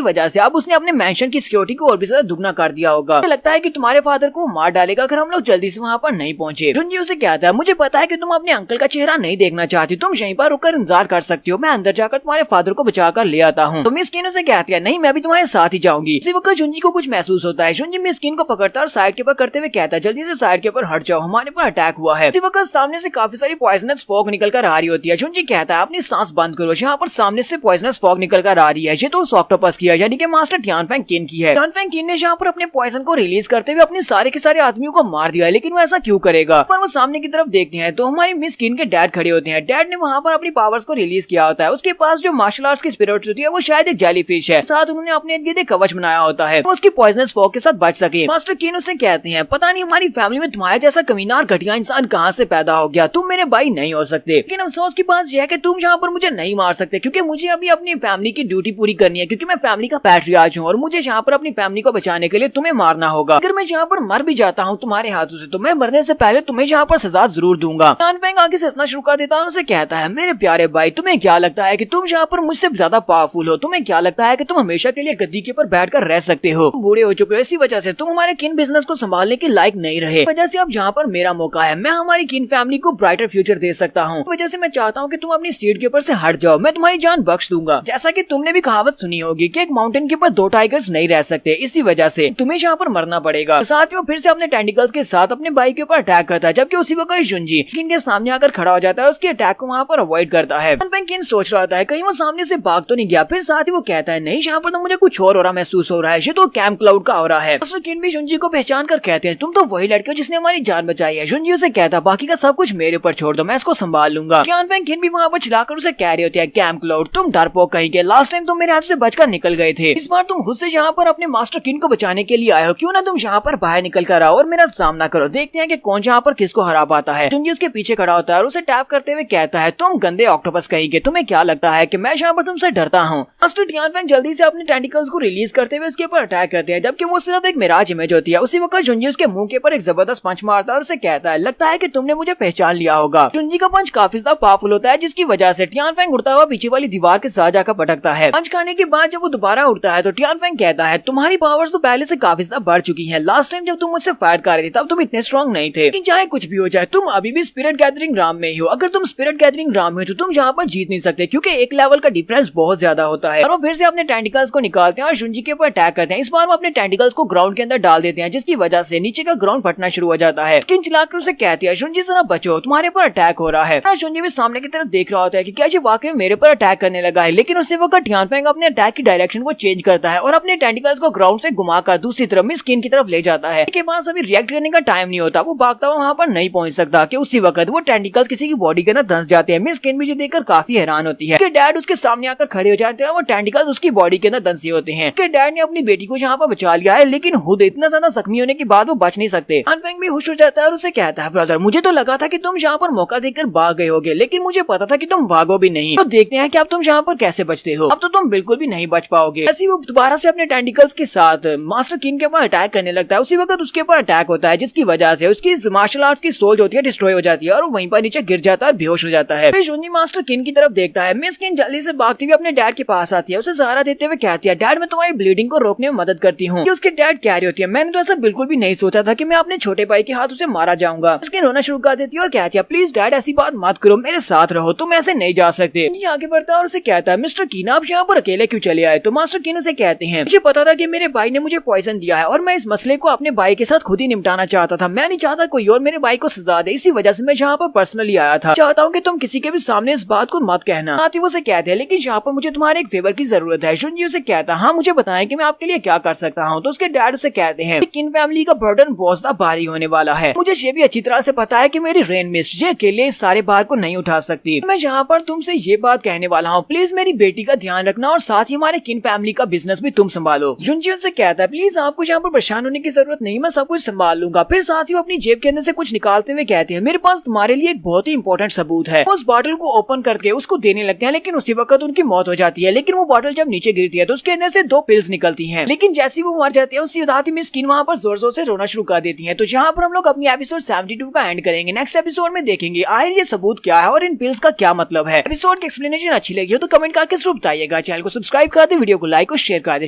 वजह से अब उसने अपने मेंशन की सिक्योरिटी को और भी ज्यादा दुगना कर दिया होगा। मुझे लगता है कि तुम्हारे फादर को मार डालेगा अगर हम लोग जल्दी से वहाँ पर नहीं पहुँचे। जुनजी उसे कहता है मुझे पता है कि तुम अपने अंकल का चेहरा नहीं देखना चाहती, तुम यहीं पर रुककर इंतजार कर सकती हो, मैं अंदर जाकर तुम्हारे फादर को बचाकर ले आता हूँ। तो मिस किन उसे कहती है नहीं मैं भी तुम्हारे साथ ही जाऊंगी। इसी वक्त जुनजी को कुछ महसूस होता है। जुनजी मिस किन को पकड़ता है और साइड के ऊपर करते हुए कहता है जल्दी से साइड के ऊपर हट जाओ, हमारे पर अटैक हुआ है। इसी वक्त सामने से काफी सारी पॉइजनस फॉग निकल कर आ रही होती है। जुनजी कहता है अपनी सांस बंद करो, यहाँ पर सामने से पॉइजनस फॉग निकल कर आ रही है, ये तो उस ऑक्टोपस की है यानी कि मास्टर टियानफेंग किन की है। टियानफेंग किन ने यहाँ पर अपने पॉइजन को रिलीज करते हुए अपने सारे के सारे आदमियों को मार दिया है, लेकिन वो ऐसा क्यों करेगा। पर वो सामने की तरफ देखते हैं तो हमारी मिस किन के डैड खड़े होते हैं। डैड ने वहाँ पर अपनी पावर्स को रिलीज किया होता है, उसके पास जो मार्शल आर्ट्स की स्पिरिट होती है वो शायद एक जेलीफिश है, साथ उन्होंने अपने इर्द गिर्द एक कवच बनाया होता है तो उसकी पॉइजनस फॉग के साथ बच सके। मास्टर किन उससे कहते हैं पता नहीं हमारी फैमिली में तुम्हारे जैसा कमीना और घटिया इंसान कहाँ से पैदा हो गया, तुम मेरे भाई नहीं हो सकते, लेकिन अफसोस की बात यह है कि तुम यहाँ पर मुझे नहीं मार सकते क्योंकि मुझे अभी अपनी फैमिली की ड्यूटी पूरी करनी है, क्योंकि मैं फैमिली का पैट्रियार्च हूँ और मुझे यहाँ पर अपनी फैमिली को बचाने के लिए तुम्हें मारना होगा। अगर मैं यहाँ पर मर भी जाता हूँ तुम्हारे हाथों से तो मैं मरने से पहले तुम्हें यहाँ पर सजा जरूर दूंगा। टियानफेंग आगे से हंसना शुरू कर देता है और उसे कहता है मेरे प्यारे भाई तुम्हें क्या लगता है कि तुम यहाँ पर मुझसे ज्यादा पावरफुल हो, तुम्हें क्या लगता है कि तुम हमेशा के लिए गद्दी के ऊपर बैठकर रह सकते हो, बूढ़े हो चुके हो, इसी वजह से तुम हमारे किन बिजनेस को संभालने के लायक नहीं रहे, वजह से अब यहाँ पर मेरा मौका है, मैं हमारी किन फैमिली को ब्राइटर फ्यूचर दे सकता हूँ, वजह से मैं चाहता हूँ कि तुम अपनी सीट के ऊपर से हट जाओ, मैं तुम्हारी जान बख्श दूंगा। जैसा कि तुमने भी कहावत सुनी होगी कि एक माउंटेन के ऊपर दो टाइगर्स नहीं रह सकते, इसी वजह से तुम्हें यहाँ पर मरना पड़ेगा। साथ ही वो फिर से अपने टेंटिकल्स के साथ अपने भाई के ऊपर अटैक करता है, जबकि उसी वक्त जुनजी किन के सामने आकर खड़ा हो जाता है, उसके अटैक को वहाँ पर अवॉइड करता है। किन सोच रहा था कहीं वो सामने से भाग तो नहीं गया, फिर साथ ही वो कहता है नहीं यहाँ पर तो मुझे कुछ और हो रहा महसूस हो रहा है, ये तो कैंप क्लाउड का हो रहा है। किन भी जुनजी को पहचान कर कहते हैं तुम तो वही लड़के हो जिसने हमारी जान बचाई है। जुनजी उसे कहता है बाकी का सब कुछ मेरे ऊपर छोड़ दो, मैं इसको संभाल लूंगा। किन भी वहाँ पर चिल्लाकर उसे कह रहे होते हैं कैंप क्लाउड तुम डरपोक कहीं के, लास्ट टाइम तुम मेरे हाथ से बचकर निकल गए थे, इस बार तुम खुद से यहाँ पर अपने मास्टर किन को बचाने के लिए आए हो, क्यों ना तुम यहाँ पर बाहर निकल कर आओ और मेरा सामना करो, देखते हैं कि कौन यहाँ पर किसको हरा पाता है। जुनजी उसके पीछे खड़ा होता है और उसे टैप करते हुए कहता है तुम गंदे ऑक्टोपस कहेंगे, तुम्हें क्या लगता है कि मैं यहाँ पर तुमसे डरता हूँ। मास्टर टियानफेंग जल्दी से अपने टेंटिकल्स को रिलीज करते हुए उसके ऊपर अटैक करते हैं, जबकि वो सिर्फ एक मिराज इमेज होती है। उसी वक्त जुनजी उसके मुंह के ऊपर एक जबरदस्त पंच मारता है और उसे कहता है लगता है कि तुमने मुझे पहचान लिया होगा। जुनजी का पंच काफी ज्यादा पावरफुल होता है, जिसकी वजह से टियानफेंग उड़ता हुआ पीछे वाली दीवार के साथ जाकर पटकता है। पंच खाने के बाद जब वो दोबारा उड़ता है तो टियानफेंग कहता है तुम्हारी पावर्स तो पहले से काफी ज्यादा बढ़ चुकी है, लास्ट टाइम जब तुम मुझसे फायर कर रहे थे तब तुम इतने स्ट्रॉन्ग नहीं थे, लेकिन चाहे कुछ भी हो जाए तुम अभी भी स्पिरिट गैदरिंग ग्राम में ही हो, अगर तुम स्पिरिट गैदरिंग ग्राम में तो तुम यहाँ पर जीत नहीं सकते क्योंकि एक लेवल का डिफरेंस बहुत ज्यादा होता है। और वो फिर से अपने टेंटिकल्स को निकालते हैं और जुनजी के ऊपर अटैक करते हैं। इस बार वो अपने टेंटिकल्स को ग्राउंड के अंदर डाल देते हैं, जिसकी वजह से नीचे का ग्राउंड फटना शुरू हो जाता है। स्किन चिल्लाकर उसे कहती है जुनजी जरा बचो, तुम्हारे पर अटैक हो रहा है। जुनजी भी सामने की तरफ देख रहा होता है कि क्या ये वाकई मेरे पर अटैक करने लगा है, लेकिन उसी वक्त टियानफेंग अपने अटैक की डायरेक्शन को चेंज करता है और अपने टेंटिकल्स को ग्राउंड से घुमाकर दूसरी तरफ मिस किन की तरफ ले जाता है। के पास अभी रिएक्ट करने का टाइम नहीं होता, वो भागता हुआ वहाँ पर नहीं पहुंच सकता कि उसी वक्त वो टेंटिकल्स किसी की बॉडी के अंदर धंस जाते हैं। मिस किन भी देखकर काफी हैरान होती है कि डैड उसके सामने सामने आकर खड़े हो जाते हैं। वो टेंटिकल्स उसकी बॉडी के अंदर दंसे होते हैं। उसके डैड ने अपनी बेटी को यहाँ पर बचा लिया है, लेकिन खुद इतना ज्यादा जख्मी होने के बाद वो बच नहीं सकते। अनफेंग भी खुश हो जाता है और उसे कहता है, ब्रदर मुझे तो लगा था कि तुम यहाँ पर मौका देकर भाग गए होगे, लेकिन मुझे पता था कि तुम भागो भी नहीं। तो देखते हैं कि अब तुम यहाँ पर कैसे बचते हो। अब तो तुम बिल्कुल भी नहीं बच पाओगे। ऐसे वो दोबारा से अपने टेंटिकल्स के साथ मास्टर किन के ऊपर अटैक करने लगता है। उसी वक्त उसके ऊपर अटैक होता है, जिसकी वजह से उसकी मार्शल आर्ट्स की सोल होती है डिस्ट्रॉय हो जाती है और वहीं पर नीचे गिर जाता है, बेहोश हो जाता है। फिर जुंजी मास्टर किन की तरफ देखता है। मिस किन जल्दी से भागती हुई अपने डैड के पास आती है, उसे सहारा देते हुए कहती है, डैड मैं तुम्हारी ब्लीडिंग को रोकने में मदद करती हूँ। उसके डैड कह रही होती है, मैंने तो ऐसा बिल्कुल भी नहीं सोचा था कि मैं अपने छोटे भाई के हाथ उसे मारा जाऊंगा। उसके रोना शुरू कर देती है और कहती है, प्लीज डैड ऐसी बात मत करो, मेरे साथ रहो, तुम ऐसे नहीं जा सकते। ये आगे बढ़ता है और उसे कहता है, मिस्टर कीन आप यहाँ पर अकेले क्यों चले आए। तो मास्टर कीन उसे कहते हैं, मुझे पता था कि मेरे भाई ने मुझे पॉइजन दिया है और मैं इस मसले को अपने भाई के साथ खुद ही निपटाना चाहता था। मैं नहीं चाहता कोई और मेरे भाई को सजा दे, इसी वजह से मैं यहाँ पर पर्सनली आया था। चाहता हूँ कि तुम किसी के भी सामने इस बात को मत कहना। साथ ही वो उसे कहते हैं, लेकिन यहाँ पर मुझे तुम्हारे एक फेवर की जरूरत है। जुंजी उसे कहता है, हाँ मुझे बताएं कि मैं आपके लिए क्या कर सकता हूँ। तो उसके डैड उसे कहते हैं, किन फैमिली का बर्डन बहुत ज्यादा भारी होने वाला है। मुझे ये भी अच्छी तरह से पता है कि मेरी रेन मिस्ट ये अकेले इस सारे भार को नहीं उठा सकती। मैं यहाँ पर तुमसे ये बात कहने वाला हूँ, प्लीज मेरी बेटी का ध्यान रखना और साथ ही हमारे किन फैमिली का बिजनेस भी तुम संभालो। जुंजी उसे कहता है, प्लीज आपको यहाँ पर परेशान होने की जरूरत नहीं, मैं सब कुछ संभाल लूंगा। फिर साथ ही वो अपनी जेब के अंदर से कुछ निकालते हुए कहते हैं, मेरे पास तुम्हारे लिए एक बहुत ही इंपॉर्टेंट सबूत है। उस बॉटल को ओपन करके उसको देने लगते हैं, लेकिन उसी वक्त उनकी मौत हो जाती है। लेकिन वो बॉटल जब नीचे गिरती है तो उसके अंदर से 2 पिल्स निकलती हैं। लेकिन जैसी वो मर जाती है उसी रात ही मिस किन वहाँ पर जोर जोर से रोना शुरू कर देती है। तो यहाँ पर हम लोग अपनी एपिसोड 72 का एंड करेंगे। नेक्स्ट एपिसोड में देखेंगे आखिर ये सबूत क्या है और इन पिल्स का क्या मतलब है। एपिसोड की एक्सप्लेनेशन अच्छी लगी हो तो कमेंट करके जरूर बताइएगा। चैनल को सब्सक्राइब कर दे, वीडियो को लाइक और शेयर कर दे।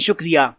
शुक्रिया।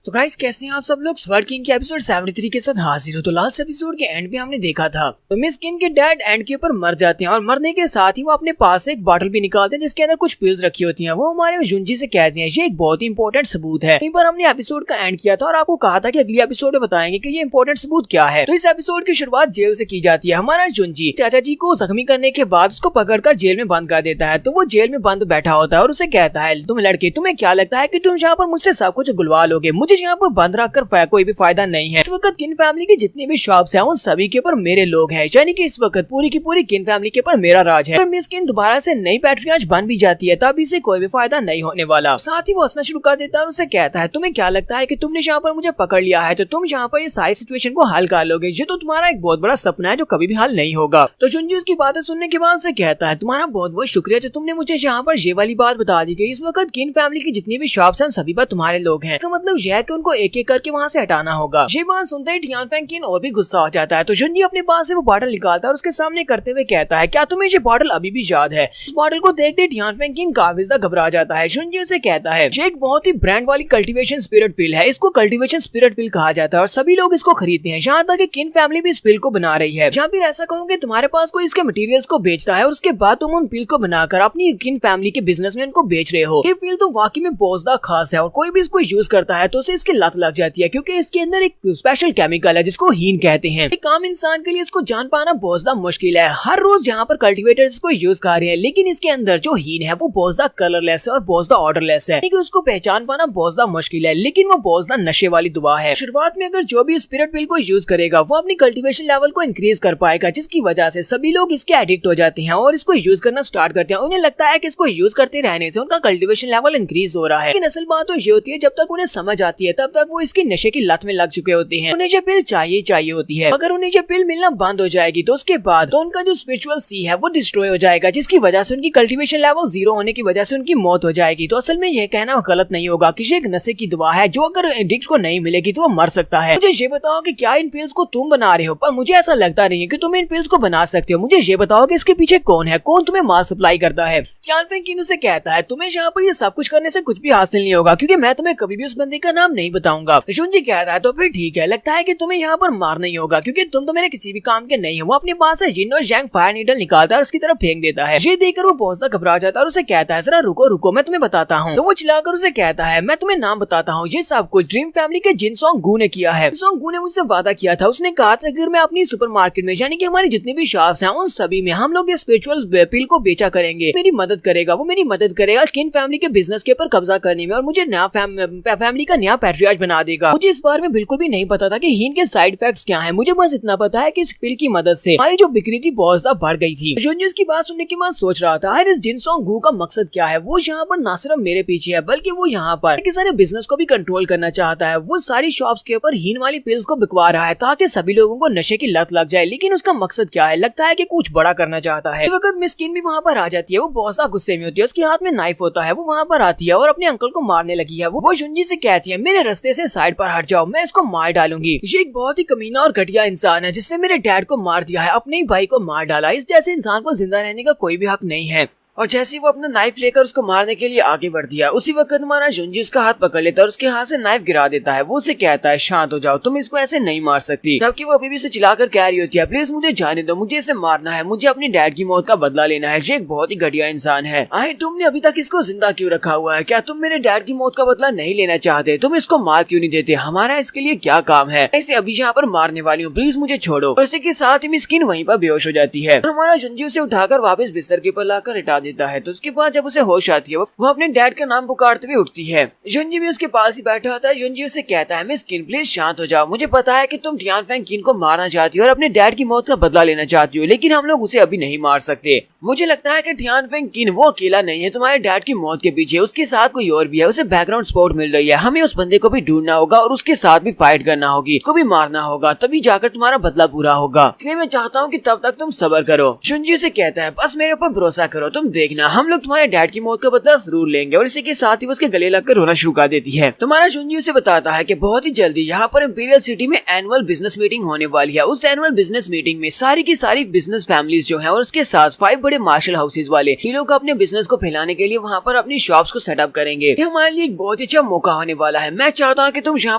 तो गाइस कैसे हैं आप सब लोग। स्वर्ड किंग के एपिसोड 73 के साथ हाजिर हो। तो लास्ट एपिसोड के एंड पे हमने देखा था तो मिस किन के डैड एंड के ऊपर मर जाते हैं और मरने के साथ ही वो अपने पास से एक बॉटल भी निकालते हैं जिसके अंदर कुछ पिल्स रखी होती हैं। वो हमारे जुंजी से कहते हैं ये एक बहुत ही इंपॉर्टेंट सबूत है। यहीं पर हमने एपिसोड का एंड किया था और आपको कहा था कि अगली एपिसोड में बताएंगे कि ये इंपॉर्टेंट सबूत क्या है। तो इस एपिसोड की शुरुआत जेल से की जाती है। हमारा जुंजी चाचा जी को जख्मी करने के बाद उसको पकड़कर जेल में बंद कर देता है। तो वो जेल में बंद बैठा होता है और उसे कहता है, तुम लड़के तुम्हें क्या लगता है कि तुम यहाँ पर मुझसे सब कुछ गुलवा लोगे, मुझे यहाँ पर बंद कर कोई भी फायदा नहीं है। इस वक्त किन फैमिली की जितनी भी शॉप्स हैं उन सभी के ऊपर मेरे लोग हैं, यानी कि इस वक्त पूरी की पूरी किन फैमिली के ऊपर मेरा राज है। मिस किन दोबारा से नई पैट्रियार्च बन भी जाती है तब इसे कोई भी फायदा नहीं होने वाला। साथ ही वो हंसना शुरू कर देता है और उसे कहता है, तुम्हें क्या लगता है कि तुमने यहाँ पर मुझे पकड़ लिया है तो तुम यहाँ पर ये सारी सिचुएशन को हल कर लोगे। ये तो तुम्हारा एक बहुत बड़ा सपना है जो कभी भी हल नहीं होगा। तो जुंजी उसकी बातें सुनने के बाद से कहता है, तुम्हारा बहुत बहुत शुक्रिया जो तुमने मुझे यहाँ पर ये वाली बात बता दी गई। इस वक्त किन फैमिली की जितनी भी शॉप्स हैं सभी पर तुम्हारे लोग हैं। इसका मतलब यह है कि उनको एक एक करके वहाँ से हटाना होगा। ये बात सुनते ही टियानफेंग किन और भी गुस्सा हो जाता है। तो जुंजी अपने पास से वो बॉटल निकालता है और उसके सामने करते हुए कहता है, क्या तुम्हें ये बॉटल अभी भी याद है। इस बॉटल को देखते टियानफेंग किन काफी ज्यादा घबरा जाता है। जुंजी उसे कहता है, ये एक बहुत ही ब्रांड वाली कल्टीवेशन स्पिरिट पिल है, इसको कल्टीवेशन स्पिरिट पिल कहा जाता है और सभी लोग इसको खरीदते हैं। यहाँ तक कि किन फैमिली भी इस पिल को बना रही है। या फिर ऐसा कहूँ कि तुम्हारे पास कोई इसके मटेरियल्स को बेचता है और उसके बाद तुम उन पिल को बनाकर अपनी किन फैमिली के बिजनेस में उनको बेच रहे हो। ये पिल तो वाकई में बहुत ज्यादा खास है और कोई भी इसको यूज करता है तो उसे इसकी लत लग जाती है, क्योंकि इसके अंदर एक स्पेशल केमिकल है जिसको हीन कहते हैं। एक आम इंसान के लिए इसको जान पाना बहुत ज्यादा मुश्किल है। हर रोज यहाँ पर कल्टीवेटर्स इसको यूज कर रहे हैं, लेकिन इसके अंदर जो हीन है वो बहुत ज्यादा कलरलेस है और बहुत ज्यादा ऑर्डरलेस है, लेकिन उसको पहचान पाना बहुत ज्यादा मुश्किल है। लेकिन वो बहुत ज्यादा नशे वाली दुआ है। शुरुआत में अगर जो भी स्पिरिट पिल को यूज करेगा वो अपनी कल्टीवेशन लेवल को इंक्रीज कर पाएगा, जिसकी वजह से सभी लोग इसके एडिक्ट हो जाते हैं और इसको यूज करना स्टार्ट करते हैं। उन्हें लगता है कि इसको यूज करते रहने से उनका कल्टीवेशन लेवल इंक्रीज हो रहा है। लेकिन असल बात तो ये होती है, जब तक उन्हें समझ आती है तब तक वो इसकी नशे की लत में लग चुके होते हैं। उन्हें ये पिल चाहिए होती है। अगर उन्हें ये पिल मिलना बंद हो जाएगी तो उसके बाद तो उनका जो स्पिरिचुअल सी है वो डिस्ट्रॉय हो जाएगा, जिसकी वजह से उनकी कल्टीवेशन लेवल 0 होने की वजह से उनकी मौत हो जाएगी। तो असल में यह कहना गलत नहीं होगा कि ये एक नशे की दवा है जो अगर एडिक्ट को नहीं मिलेगी तो वो मर सकता है। मुझे ये बताओ कि क्या इन पिल्स को तुम बना रहे हो, पर मुझे ऐसा लगता नहीं है कि तुम इन पिल्स को बना सकते हो। मुझे ये बताओ कि इसके पीछे कौन है, कौन तुम्हें माल सप्लाई करता है। टियानफेंग किन उसे कहता है, तुम्हें यहाँ पर ये सब कुछ करने से कुछ भी हासिल नहीं होगा, क्योंकि मैं तुम्हें कभी भी उस बंदे का नाम नहीं बताऊंगा। जुंजी कहता है, तो फिर ठीक है, लगता है कि तुम्हें यहाँ पर मार नहीं होगा क्योंकि तुम तो मेरे किसी भी काम के नहीं हो। वो अपने पास से जिन और जैंग फायर नीडल निकालता है और उसकी तरफ फेंक देता है। ये देखकर वो बहुत ज्यादा घबरा जाता है और उसे कहता है, जरा रुको रुको मैं तुम्हें बताता हूँ। तो वो चिल्लाकर उसे कहता है, मैं तुम्हें नाम बताता हूँ, ये सब कुछ ड्रीम फैमिली के जिन सॉन्ग गू ने किया है। सॉन्ग गू ने मुझसे वादा किया था, उसने कहा था अगर मैं अपनी सुपरमार्केट में यानी कि हमारी जितनी भी शॉप्स हैं उन सभी में हम लोग ये स्पिरिचुअल पिल को बेचा करेंगे, मेरी मदद करेगा, वो मेरी मदद करेगा किन फैमिली के बिजनेस के ऊपर कब्जा करने में और मुझे नया फैमिली का नया पैट्रियार्च बना देगा। मुझे इस बारे में बिल्कुल भी नहीं पता था कि हीन के साइड इफेक्ट्स क्या हैं। मुझे बस इतना पता है कि इस पिल की मदद से हमारी जो बिक्री थी बहुत ज्यादा बढ़ गई थी। जुनजी इसकी बात सुनने के बाद सोच रहा था इस जिनसोंग गू का मकसद क्या है। वो यहाँ पर न सिर्फ मेरे पीछे है बल्कि वो यहाँ पर सारे बिजनेस को भी कंट्रोल करना चाहता है। वो सारी शॉप्स के ऊपर हीन वाली पिल्स को बिकवा रहा है ताकि सभी लोगों को नशे की लत लग जाए। लेकिन उसका मकसद क्या है? लगता है कि कुछ बड़ा करना चाहता है। इस वक्त मिस्किन भी वहाँ पर आ जाती है। वो बहुत ज्यादा गुस्से में होती है। उसके हाथ में नाइफ होता है। वो वहाँ पर आती है और अपने अंकल को मारने लगी है। वो जुनजी से कहती है मेरे रास्ते से साइड पर हट जाओ, मैं इसको मार डालूंगी। ये एक बहुत ही कमीना और घटिया इंसान है जिसने मेरे डैड को मार दिया है, अपने ही भाई को मार डाला। इस जैसे इंसान को जिंदा रहने का कोई भी हक नहीं है। और जैसे वो अपना नाइफ लेकर उसको मारने के लिए आगे बढ़ दिया, उसी वक्त हमारा जुनजी उसका हाथ पकड़ लेता है और उसके हाथ से नाइफ गिरा देता है। वो उसे कहता है शांत हो जाओ, तुम इसको ऐसे नहीं मार सकती। जबकि वो अभी भी उसे चिल्लाकर कह रही होती है प्लीज मुझे जाने दो, मुझे इसे मारना है, मुझे अपनी डैड की मौत का बदला लेना है। ये एक बहुत ही घटिया इंसान है। आए तुमने अभी तक इसको जिंदा क्यों रखा हुआ है? क्या तुम मेरे डैड की मौत का बदला नहीं लेना चाहते? तुम इसको मार क्यों नहीं देते? हमारा इसके लिए क्या काम है? ऐसे अभी यहाँ पर मारने वाली हूँ, प्लीज मुझे छोड़ो। और इसी के साथ ही मिस्किन वहीं पर बेहोश हो जाती है। हमारा जुनजी उसे उठाकर वापस बिस्तर के ऊपर लाकर लिटा देता है। तो उसके जब उसे होश आती है वो अपने डैड का नाम पुकारते हुए उठती है। जुनजी भी उसके पास ही बैठा होता है। जुनजी उसे कहता है मिस किन प्लीज शांत हो जाओ, मुझे पता है कि तुम टियान फेंग किन को मारना चाहती हो और अपने डैड की मौत का बदला लेना चाहती हो, लेकिन हम लोग उसे अभी नहीं मार सकते। मुझे लगता है कि टियान फेंग किन वो अकेला नहीं है तुम्हारे डैड की मौत के पीछे, उसके साथ कोई और भी है। उसे बैकग्राउंड सपोर्ट मिल रही है। हमें उस बंदे को भी ढूंढना होगा और उसके साथ भी फाइट करना होगी, उसको भी मारना होगा, तभी जाकर तुम्हारा बदला पूरा होगा। इसलिए मैं चाहता हूँ कि तब तक तुम सब्र करो। जुनजी से कहता है बस मेरे ऊपर भरोसा करो, तुम देखना हम लोग तुम्हारे डैड की मौत का बदला जरूर लेंगे। और इसी के साथ ही उसके गले लगकर रोना शुरू कर देती है। तुम्हारा जुनजी उसे बताता है कि बहुत ही जल्दी यहाँ पर इंपीरियल सिटी में एनुअल बिजनेस मीटिंग होने वाली है। उस एनुअल बिजनेस मीटिंग में सारी की सारी बिजनेस फैमिलीज जो है और उसके साथ 5 बड़े मार्शल हाउसेज वाले ये लोग अपने बिजनेस को फैलाने के लिए वहाँ पर अपनी शॉप्स को सेटअप करेंगे। ये हमारे लिए एक बहुत ही अच्छा मौका होने वाला है। मैं चाहता हूँ कि तुम यहाँ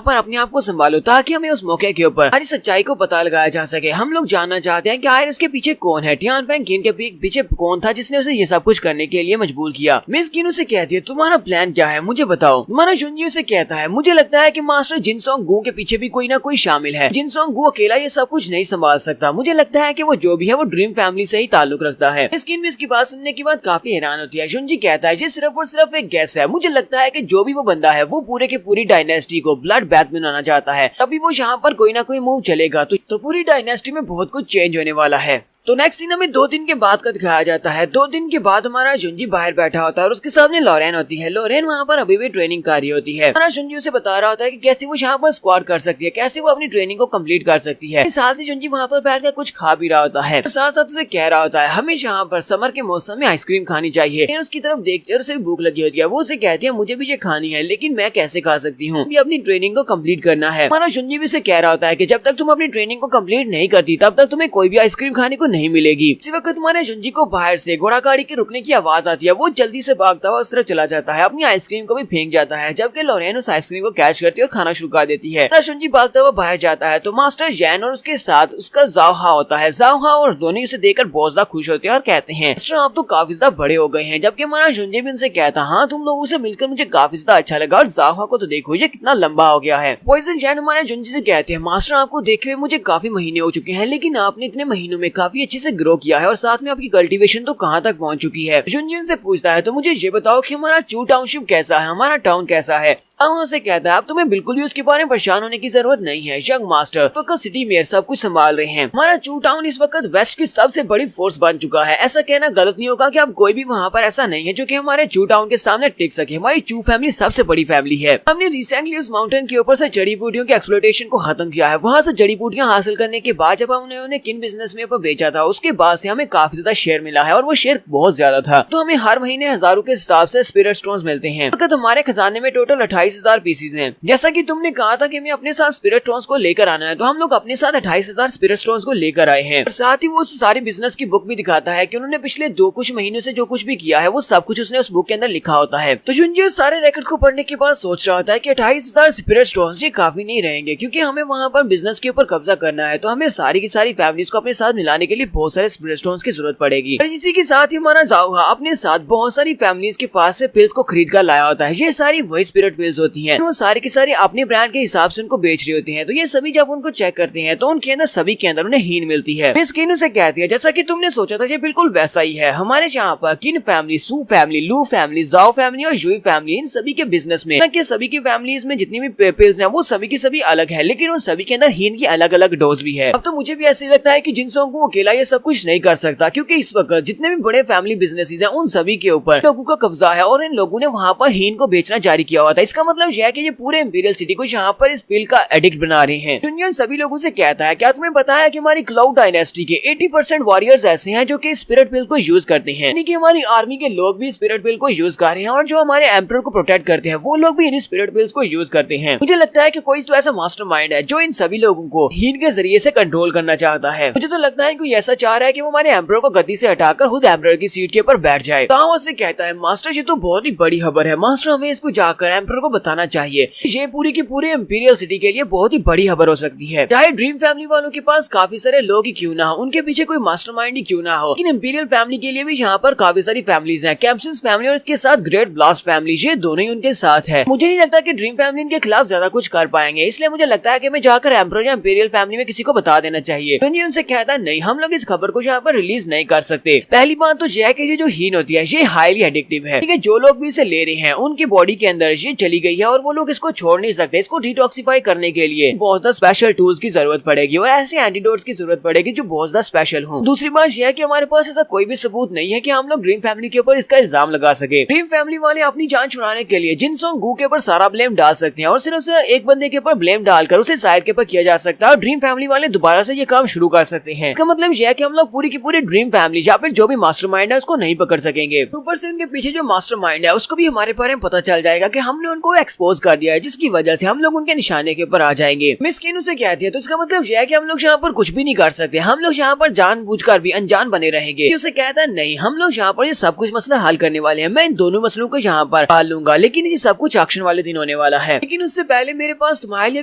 पर अपने आप को संभालो ताकि हमें उस मौके के ऊपर हमारी सच्चाई को पता लगाया जा सके। हम लोग जानना चाहते हैं कि आखिर इसके पीछे कौन है, टियान फेंग किन के पीछे कौन था जिसने उसे ये सब कुछ करने के लिए मजबूर किया। मिस किन उसे कहती है तुम्हारा प्लान क्या है, मुझे बताओ। तुम्हारा जुनजी से कहता है मुझे लगता है कि मास्टर जिनसोंग गू के पीछे भी कोई ना कोई शामिल है। जिनसोंग गू अकेला ये सब कुछ नहीं संभाल सकता। मुझे लगता है कि वो जो भी है वो ड्रीम फैमिली से ही ताल्लुक रखता है। मिस्किन भी इसकी बात सुनने के बाद काफी हैरान होती है। जुनजी कहता है ये सिर्फ और सिर्फ एक गैस है। मुझे लगता है कि जो भी वो बंदा है वो पूरे के पूरी डायनेस्टी को ब्लड बैथ बनाना चाहता है, तभी वो यहाँ पर कोई ना कोई मूव चलेगा तो पूरी डायनेस्टी में बहुत कुछ चेंज होने वाला है। तो नेक्स्ट सीन हमें 2 दिन के बाद का दिखाया जाता है। 2 दिन के बाद हमारा जुनजी बाहर बैठा होता है और उसके सामने लॉरेन होती है। लॉरेन वहाँ पर अभी भी ट्रेनिंग कर रही होती है। हमारा जुनजी उसे बता रहा होता है कि कैसे वो यहाँ पर स्क्वाड कर सकती है, कैसे वो अपनी ट्रेनिंग को कंप्लीट कर सकती है। साथ ही जुनजी वहाँ पर बैठकर कुछ खा भी रहा होता है। साथ साथ उसे कह रहा होता है हमें यहाँ पर समर के मौसम में आइसक्रीम खानी चाहिए। उसकी तरफ देखते हैं और उसे भूख लगी होती है। वो उसे कहती है मुझे भी ये खानी है, लेकिन मैं कैसे खा सकती हूँ, अपनी ट्रेनिंग को कम्प्लीट करना है। हमारा जुनजी भी उसे कह रहा होता है कि जब तक तुम अपनी ट्रेनिंग को कम्प्लीट नहीं करती तब तक तुम्हें कोई भी आइसक्रीम खाने को नहीं मिलेगी। वक्त तुम्हारे जुनजी को बाहर से घोड़ा गाड़ी के रुकने की आवाज आती है। वो जल्दी से भागता हुआ उस तरफ चला जाता है, अपनी आइसक्रीम को भी फेंक जाता है, जबकि लॉरेन उस आइसक्रीम को कैच करती है और खाना शुरू कर देती है। जुनजी भागता हुआ बाहर जाता है तो मास्टर जैन और उसके साथ उसका जाओहा होता है। जाओहा और दोनों उसे देखकर बहुत ज्यादा खुश होते हैं और कहते हैं मास्टर आप तो काफी ज्यादा बड़े हो गए हैं। जबकि हमारा जुनजी भी उनसे कहता हाँ तुम लोगों से मिलकर मुझे काफी ज्यादा अच्छा लगा और जाओहा को तो देखो ये कितना लंबा हो गया है। पॉइजन जैन हमारे जुनजी से कहते हैं मास्टर आपको देखे हुए मुझे काफी महीने हो चुके हैं, लेकिन आपने इतने महीनों में काफी अच्छे से ग्रो किया है और साथ में आपकी कल्टीवेशन तो कहाँ तक पहुँच चुकी है। जुनजी से पूछता है तो मुझे ये बताओ कि हमारा चू टाउनशिप कैसा है, हमारा टाउन कैसा है। से कहता है अब तुम्हें बिल्कुल भी उसके बारे में परेशान होने की जरूरत नहीं है। यंग मास्टर वक्त सिटी मेयर सब कुछ संभाल रहे हैं। हमारा चू टाउन इस वक्त वेस्ट की सबसे बड़ी फोर्स बन चुका है। ऐसा कहना गलत नहीं होगा कि अब कोई भी वहाँ पर ऐसा नहीं है जो कि हमारे चू टाउन के सामने टिक सके। हमारी चू फैमिली सबसे बड़ी फैमिली है। हमने रिसेंटली उस माउंटेन के ऊपर से जड़ी बूटियों के एक्सप्लोटेशन को खत्म किया है। वहाँ से जड़ी बूटियां हासिल करने के बाद जब हमने उन्हें किन बिजनेस में बेचा था उसके बाद से हमें काफी ज्यादा शेयर मिला है और वो शेयर बहुत ज्यादा था। तो हमें हर महीने हजारों के हिसाब से स्पिरिट स्टोन्स मिलते हैं। हमारे खजाने में टोटल 28,000 पीसीज हैं। जैसा कि तुमने कहा था कि हमें अपने साथ स्पिरिट स्टोन्स को लेकर आना है, तो हम लोग अपने साथ 28,000 स्पिरिट स्टोन्स को लेकर आए हैं। और साथ ही वो उस सारी बिजनेस की बुक भी दिखाता है कि उन्होंने पिछले कुछ महीनों से जो कुछ भी किया है वो सब कुछ उसने उस बुक के अंदर लिखा होता है। तो जुनजी सारे रिकॉर्ड को पढ़ने के बाद सोच रहा होता है कि 28,000 स्पिरिट स्टोन्स ये काफी नहीं रहेंगे, क्योंकि हमें वहाँ पर बिजनेस के ऊपर कब्जा करना है। तो हमें सारी की सारी फैमिलीज को अपने साथ मिलाने के लिए लिए बहुत सारे स्पिरिट स्टोन्स की जरूरत पड़ेगी। इसी के साथ ही हमारा जाओहा अपने साथ बहुत सारी फैमिलीज के पास से पिल्स को खरीद कर लाया होता है। ये सारी वही स्पिरिट पिल्स होती हैं। वो सारी की सारी अपने ब्रांड के हिसाब से उनको बेच रही होती हैं। तो ये सभी जब उनको चेक करते हैं तो उनके अंदर सभी के अंदर उन्हें हीन मिलती है। मिस किन उसे कहती है जैसा कि तुमने सोचा था ये बिल्कुल वैसा ही है। हमारे यहाँ पर किन फैमिली, सू फैमिली, लू फैमिली, जाओ फैमिली और युई फैमिली, इन सभी के बिजनेस में सभी की फैमिलीज में जितनी भी पिल्स हैं वो सभी की सभी अलग है, लेकिन उन सभी के अंदर हीन की अलग अलग डोज भी है। अब तो मुझे भी ऐसे लगता है कि जिनसों को अकेला ये सब कुछ नहीं कर सकता, क्योंकि इस वक्त जितने भी बड़े फैमिली बिजनेसेस हैं उन सभी के ऊपर लोगों का कब्जा है और इन लोगों ने वहाँ पर हीन को बेचना जारी किया हुआ था। इसका मतलब यह है कि ये पूरे इंपीरियल सिटी को यहाँ पर इस पिल का एडिक्ट बना रहे हैं। जुनियन सभी लोगों से कहता है क्या तुम्हें पता है कि हमारी क्लाउड डायनेस्टी के 80% वॉरियर्स ऐसे हैं जो कि स्पिरिट पिल को यूज करते हैं, यानी कि हमारी आर्मी के लोग भी स्पिरिट पिल को यूज कर रहे हैं और जो हमारे एम्परर को प्रोटेक्ट करते हैं वो लोग भी इन स्पिरिट पिल्स को यूज करते हैं। मुझे लगता है कि कोई तो ऐसा मास्टरमाइंड है जो इन सभी लोगों को हीन के जरिए से कंट्रोल करना चाहता है। मुझे तो लगता है कोई ऐसा चाह रहा है कि वो हमारे एम्परर को गद्दी से हटाकर खुद एम्परर की सीट के ऊपर बैठ जाए। ताओ से कहता है मास्टर ये तो बहुत ही बड़ी खबर है, मास्टर हमें इसको जाकर एम्परर को बताना चाहिए। ये पूरी की पूरी इंपीरियल सिटी के लिए बहुत ही बड़ी खबर हो सकती है। चाहे ड्रीम फैमिली वालों के पास काफी सारे लोग ही क्यों ना हो, उनके पीछे कोई मास्टरमाइंड ही क्यों ना हो, लेकिन इंपीरियल फैमिली के लिए भी यहाँ पर काफी सारी फैमिलीज हैं। कैप्सिस फैमिली और इसके साथ ग्रेट ब्लास्ट फैमिली, ये दोनों ही उनके साथ है। मुझे नहीं लगता कि ड्रीम फैमिली इनके खिलाफ ज्यादा कुछ कर पाएंगे, इसलिए मुझे लगता है कि मैं जाकर एम्परर या इंपीरियल फैमिली में किसी को बता देना चाहिए। तो उनसे कहता है नहीं, हम लोग इस खबर को यहाँ पर रिलीज नहीं कर सकते। पहली बात तो यह है कि ये जो हीन होती है ये हाईली एडिक्टिव है, ठीक है। जो लोग भी इसे ले रहे हैं उनकी बॉडी के अंदर ये चली गई है और वो लोग इसको छोड़ नहीं सकते। इसको डिटॉक्सिफाई करने के लिए बहुत ज्यादा स्पेशल टूल्स की जरूरत पड़ेगी और ऐसे एंटीडोट्स की जरूरत पड़ेगी जो बहुत ज्यादा स्पेशल हो। दूसरी बात यह है कि हमारे पास ऐसा कोई भी सबूत नहीं है कि हम लोग ड्रीम फैमिली के ऊपर इसका इल्जाम लगा सके। ड्रीम फैमिली वाले अपनी जान छुड़ाने के लिए जिनसोंग गू के ऊपर सारा ब्लेम डाल सकते हैं और सिर्फ उसे एक बंदे के ऊपर ब्लेम डालकर उसे साइड के ऊपर किया जा सकता है और ड्रीम फैमिली वाले दोबारा से ये काम शुरू कर सकते हैं। इसका मतलब यह है कि हम लोग पूरी की पूरी ड्रीम फैमिली या फिर जो भी मास्टरमाइंड है उसको नहीं पकड़ सकेंगे। ऊपर से उनके पीछे जो मास्टरमाइंड है उसको भी हमारे बारे में पता चल जाएगा कि हमने उनको एक्सपोज कर दिया है, जिसकी वजह से हम लोग उनके निशाने के ऊपर आ जाएंगे। मिस किन उसे कहती है तो इसका मतलब यह है कि हम लोग यहाँ पर कुछ भी नहीं कर सकते, हम लोग यहाँ पर जानबूझकर भी अनजान बने रहेंगे। उसे कहता है नहीं, हम लोग यहाँ पर ये सब कुछ मसला हल करने वाले हैं, मैं इन दोनों मसलों को यहाँ पर हल लूंगा, लेकिन ये सब कुछ एक्शन वाले दिन होने वाला है। लेकिन उससे पहले मेरे पास तुम्हारे लिए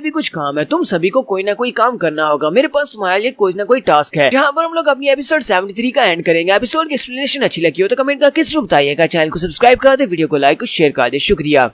भी कुछ काम है, तुम सभी को कोई ना कोई काम करना होगा। मेरे पास तुम्हारे लिए कोई ना कोई टास्क है, जहाँ पर हम लोग अपनी एपिसोड 73 का एंड करेंगे। एपिसोड की एक्सप्लेनेशन अच्छी लगी हो तो कमेंट करके जरूर बताइएगा। चैनल को सब्सक्राइब कर दे, वीडियो को लाइक और शेयर कर दे। शुक्रिया।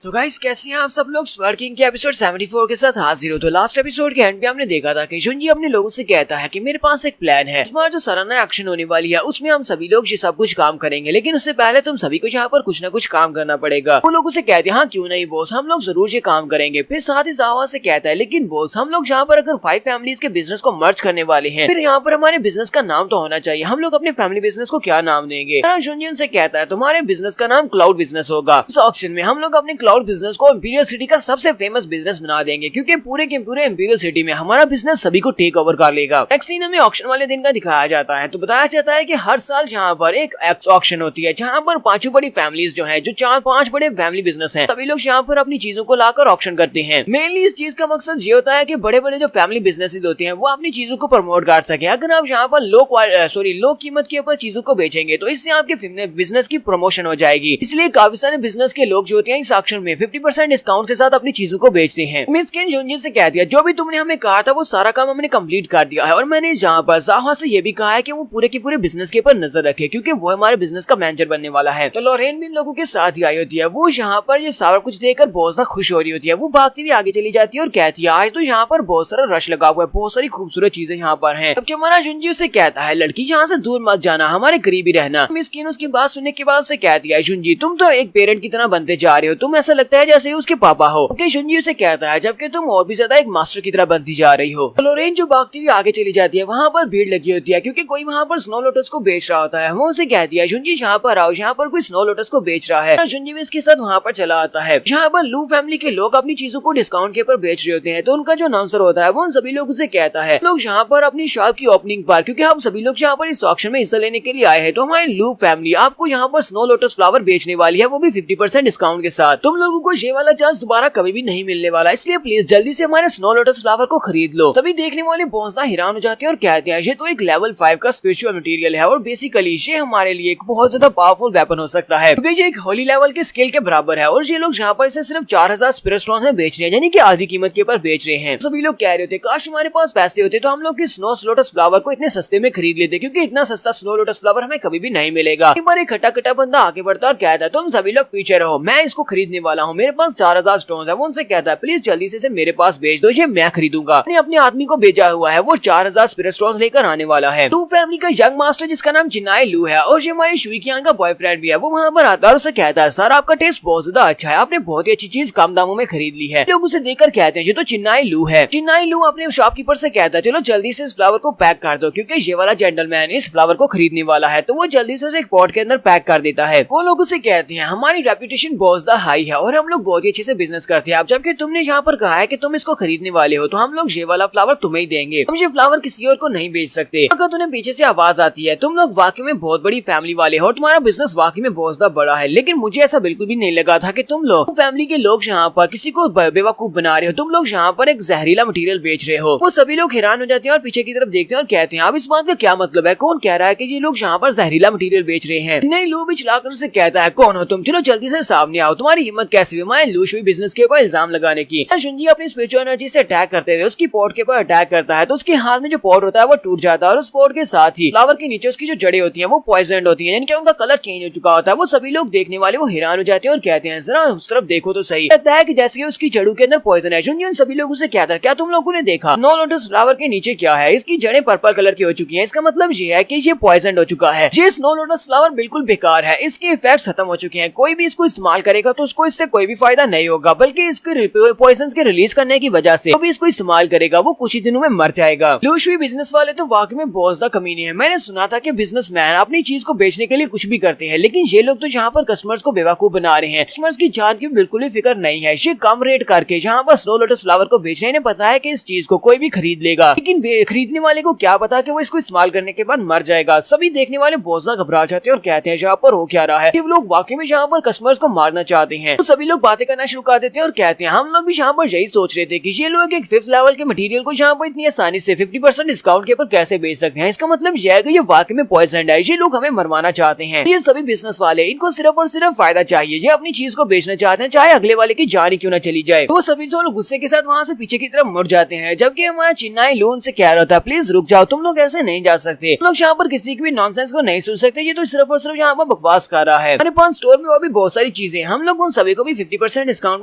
तो गाइस कैसे हैं आप सब लोग। स्वर्ड किंग के एपिसोड 74 के साथ हाजिर हो। तो लास्ट एपिसोड के एंड पे हमने देखा था कि जुनजी अपने लोगों से कहता है कि मेरे पास एक प्लान है, इस बार जो सराहना एक्शन होने वाली है उसमें हम सभी लोग ये सब कुछ काम करेंगे, लेकिन उससे पहले तुम सभी को यहाँ पर कुछ ना कुछ काम करना पड़ेगा। वो लोग उसे कहते हैं हाँ क्यों नहीं बॉस, हम लोग जरूर ये काम करेंगे। फिर साथ ही जावा से कहता है लेकिन बॉस हम लोग यहाँ पर अगर 5 फैमिलीज के बिजनेस को मर्ज करने वाले हैं, फिर यहाँ पर हमारे बिजनेस का नाम तो होना चाहिए। हम लोग अपने फैमिली बिजनेस को क्या नाम देंगे। जुनजी से कहता है तुम्हारे बिजनेस का नाम क्लाउड बिजनेस होगा। इस ऑक्शन में हम लोग अपने क्लाउड बिजनेस को इंपीरियल सिटी का सबसे फेमस बिजनेस बना देंगे, क्योंकि पूरे के पूरे इंपीरियल सिटी में हमारा बिजनेस सभी को टेक ओवर कर लेगा। नेक्स्ट सीन हमें ऑक्शन वाले दिन का दिखाया जाता है। तो बताया जाता है कि हर साल यहाँ पर एक ऑक्शन होती है, जहाँ पर 5 बड़ी फैमिलीज जो है, जो 4-5 बड़े फैमिली बिजनेस हैं, सभी लोग यहाँ पर अपनी चीजों को लाकर ऑक्शन करते हैं। मेनली इस चीज का मकसद ये होता है कि बड़े बड़े जो फैमिली बिजनेसेस होते हैं वो अपनी चीजों को प्रमोट कर सके। अगर आप यहाँ पर लो कीमत के ऊपर चीजों को बेचेंगे तो इससे आपके बिजनेस की प्रमोशन हो जाएगी। इसलिए काफी सारे बिजनेस के लोग जो होते हैं इस ऑक्शन में 50% डिस्काउंट के साथ अपनी चीजों को बेचते हैं। मिस किन जुनजी से कहती है जो भी तुमने हमें कहा था वो सारा काम हमने कंप्लीट कर दिया है और मैंने जहाँ पर जाहा से ये भी कहा है कि वो पूरे के पूरे बिजनेस के ऊपर नजर रखे, क्योंकि वो हमारे बिजनेस का मैनेजर बनने वाला है। तो लॉरेन भी इन लोगों के साथ ही आई होती है। वो यहाँ पर ये सारा कुछ देखकर बहुत ज्यादा खुश हो रही होती है। वो भागती हुई आगे चली जाती है और कहती है आज तो यहाँ पर बहुत सारा रश लगा हुआ है, बहुत सारी खूबसूरत चीजें यहाँ पर है। अब हमारा जुनजी उसे कहता है लड़की यहाँ से दूर मत जाना, हमारे करीब ही रहना। मिस किन उसकी बात सुनने के बाद से कहती है जुनजी तुम तो एक पेरेंट की तरह बनते जा रहे हो, तुम ऐसा लगता है जैसे उसके पापा हो। जुनजी उसे कहता है जबकि तुम और भी ज्यादा एक मास्टर की तरह बनती जा रही हो। लॉरेन जो भागती हुई आगे चली जाती है, वहाँ पर भीड़ लगी होती है क्योंकि कोई वहाँ पर स्नो लोटस को बेच रहा होता है। वो उसे कहती है जुनजी यहाँ पर आओ, यहाँ पर कोई स्नो लोटस को बेच रहा है। जुनजी भी इसके साथ वहाँ पर चला आता है। यहाँ पर लू फैमिली के लोग अपनी चीजों को डिस्काउंट के ऊपर बेच रहे होते हैं। तो उनका जो अनाउंसर होता है वो उन सभी लोगों से कहता है लोग यहाँ पर अपनी शॉप की ओपनिंग पर, क्योंकि हम सभी लोग यहाँ पर इस ऑक्शन में हिस्सा लेने के लिए आए हैं, तो हमारी लू फैमिली आपको यहाँ पर स्नो लोटस फ्लावर बेचने वाली है, वो भी 50% डिस्काउंट के साथ। तुम लोगों को ये वाला चांस दोबारा कभी भी नहीं मिलने वाला, इसलिए प्लीज जल्दी से हमारे स्नो लोटस फ्लावर को खरीद लो। सभी देखने वाले पहुंचना हैरान हो जाते हैं और कहते हैं ये तो एक लेवल 5 का स्पेशल मटेरियल है और बेसिकली ये हमारे लिए एक बहुत ज्यादा पावरफुल वेपन हो सकता है, क्योंकि ये एक होली लेवल के स्केल के बराबर है और ये लोग यहाँ पर इसे सिर्फ 4000 स्पिरिट स्टोन में बेच रहे हैं, यानी कि आधी कीमत के ऊपर बेच रहे हैं। सभी लोग कह रहे होते काश हमारे पास पैसे होते तो हम लोग इस स्नो लोटस फ्लावर को इतने सस्ते में खरीद लेते, क्योंकि इतना सस्ता स्नो लोटस फ्लावर हमें कभी भी नहीं मिलेगा। एक बार एक खट्टा खट्टा बंदा आगे बढ़ता और कहता है तुम सभी लोग पीछे रहो, मैं इसको खरीदने वाला हूँ, मेरे पास 4000 स्टोन है। वो उनसे कहता है प्लीज जल्दी से इसे मेरे पास भेज दो, ये मैं खरीदूंगा। अपने आदमी को भेजा हुआ है, वो 4000 स्पिरिट स्टोन लेकर आने वाला है। लू फैमिली का यंग मास्टर जिसका नाम चिनाई लू है और ये हमारी शुइकियांग का बॉयफ्रेंड भी है, वो वहाँ पर आता है और उसे कहता है सर आपका टेस्ट बहुत ज्यादा अच्छा है, आपने बहुत ही अच्छी चीज कम दामों में खरीद ली है। लोग उसे देखकर कहते हैं ये तो चिनाई लू है। चिनाई लू अपने शॉपकीपर से कहता है चलो जल्दी से इस फ्लावर को पैक कर दो, क्योंकि ये वाला जेंटलमैन इस फ्लावर को खरीदने वाला है। तो वो जल्दी से एक पॉट के अंदर पैक कर देता है। वो लोग उसे कहते हैं हमारी रेपुटेशन बहुत ज्यादा हाई है और हम लोग बहुत ही अच्छे से बिजनेस करते हैं, अब जबकि तुमने यहाँ पर कहा है कि तुम इसको खरीदने वाले हो तो हम लोग ये वाला फ्लावर तुम्हें ही देंगे, हम ये फ्लावर किसी और को नहीं बेच सकते। अगर तुम्हें पीछे से आवाज आती है तुम लोग वाकई में बहुत बड़ी फैमिली वाले हो, तुम्हारा बिजनेस वाकई में बहुत ज्यादा बड़ा है, लेकिन मुझे ऐसा बिल्कुल भी नहीं लगा था कि तुम लोग फैमिली के लोग यहाँ पर किसी को बेवकूफ बना रहे हो, तुम लोग यहाँ पर एक जहरीला मटेरियल बेच रहे हो। वो सभी लोग हैरान हो जाते हैं और पीछे की तरफ देखते हैं और कहते हैं अब इस बात का क्या मतलब है, कौन कह रहा है कि ये लोग यहाँ पर जहरीला मटेरियल बेच रहे हैं। नहीं लू भी चलाकर उसे कहता है कौन हो तुम, चलो जल्दी से सामने आओ, तुम्हारी हिम्मत कैसे हुई हमारे लूश हुई बिजनेस के ऊपर इल्जाम लगाने की। शुंजी अपनी स्पिरिचुअल एनर्जी से अटैक करते हुए उसकी पॉट के ऊपर अटैक करता है, तो उसके हाथ में जो पॉट होता है वो टूट जाता है और उस पॉट के साथ ही फ्लावर के नीचे उसकी जो जड़ें होती हैं वो पॉइजन्ड होती हैं, यानी कि उनका कलर चेंज हो चुका होता है। वो सभी लोग देखने वाले वो हैरान हो जाते हैं और कहते हैं जरा उस तरफ देखो तो सही, लगता है कि जैसे उसकी जड़ों के अंदर पॉइजन है। शुंजी उन सभी लोगों से कहता है क्या तुम लोगों ने देखा स्नो लोटस फ्लावर के नीचे क्या है, इसकी जड़ें पर्पल कलर की हो चुकी हैं, इसका मतलब ये है कि ये पॉइजन हो चुका है। ये स्नो लोटस फ्लावर बिल्कुल बेकार है, इसके इफेक्ट्स खत्म हो चुके हैं, कोई भी इसको इस्तेमाल करेगा तो उसको इससे कोई भी फायदा नहीं होगा, बल्कि इसके पॉइजन के रिलीज करने की वजह से अभी इसको इस्तेमाल करेगा वो कुछ ही दिनों में मर जाएगा। लूशवी बिजनेस वाले तो वाकई में बहुत ज्यादा कमीने हैं। मैंने सुना था कि बिजनेसमैन अपनी चीज को बेचने के लिए कुछ भी करते हैं, लेकिन ये लोग तो यहाँ पर कस्टमर्स को बेवकूफ बना रहे हैं, कस्टमर्स की जान की बिल्कुल भी फिक्र नहीं है। ये कम रेट करके यहाँ पर स्नो लोटस फ्लावर को बेच रहे हैं, पता है कि इस चीज को कोई भी खरीद लेगा, लेकिन खरीदने वाले को क्या पता कि वो इसको इस्तेमाल करने के बाद मर जाएगा। सभी देखने वाले बहुत ज्यादा घबरा जाते हैं और कहते हैं यहाँ पर हो क्या रहा है, कि वो लोग वाकई में यहाँ पर कस्टमर्स को मारना चाहते हैं। तो सभी लोग बातें करना शुरू कर देते हैं और कहते हैं हम लोग भी यहाँ पर यही सोच रहे थे कि ये लोग एक 5th लेवल के मटेरियल को यहाँ पर इतनी आसानी से 50% डिस्काउंट के ऊपर कैसे बेच सकते हैं, इसका मतलब यह है कि ये वाकई में पॉइजन है, ये लोग हमें मरवाना चाहते हैं। ये सभी बिजनेस वाले इनको सिर्फ और सिर्फ फायदा चाहिए, ये अपनी चीज को बेचना चाहते हैं चाहे अगले वाले की जान ही क्यों ना चली जाए। तो सभी लोग गुस्से के साथ वहाँ से पीछे की तरफ मुड़ जाते हैं, जबकि हमारा चिन्नाई लोन से कह रहा था प्लीज रुक जाओ, तुम लोग ऐसे नहीं जा सकते, तुम लोग यहाँ पर किसी की भी नॉनसेंस को नहीं सुन सकते, ये तो सिर्फ और सिर्फ यहाँ पर बकवास कर रहा है। हमारे पास स्टोर में और भी बहुत सारी चीजें, हम लोग उन सभी को भी 50% डिस्काउंट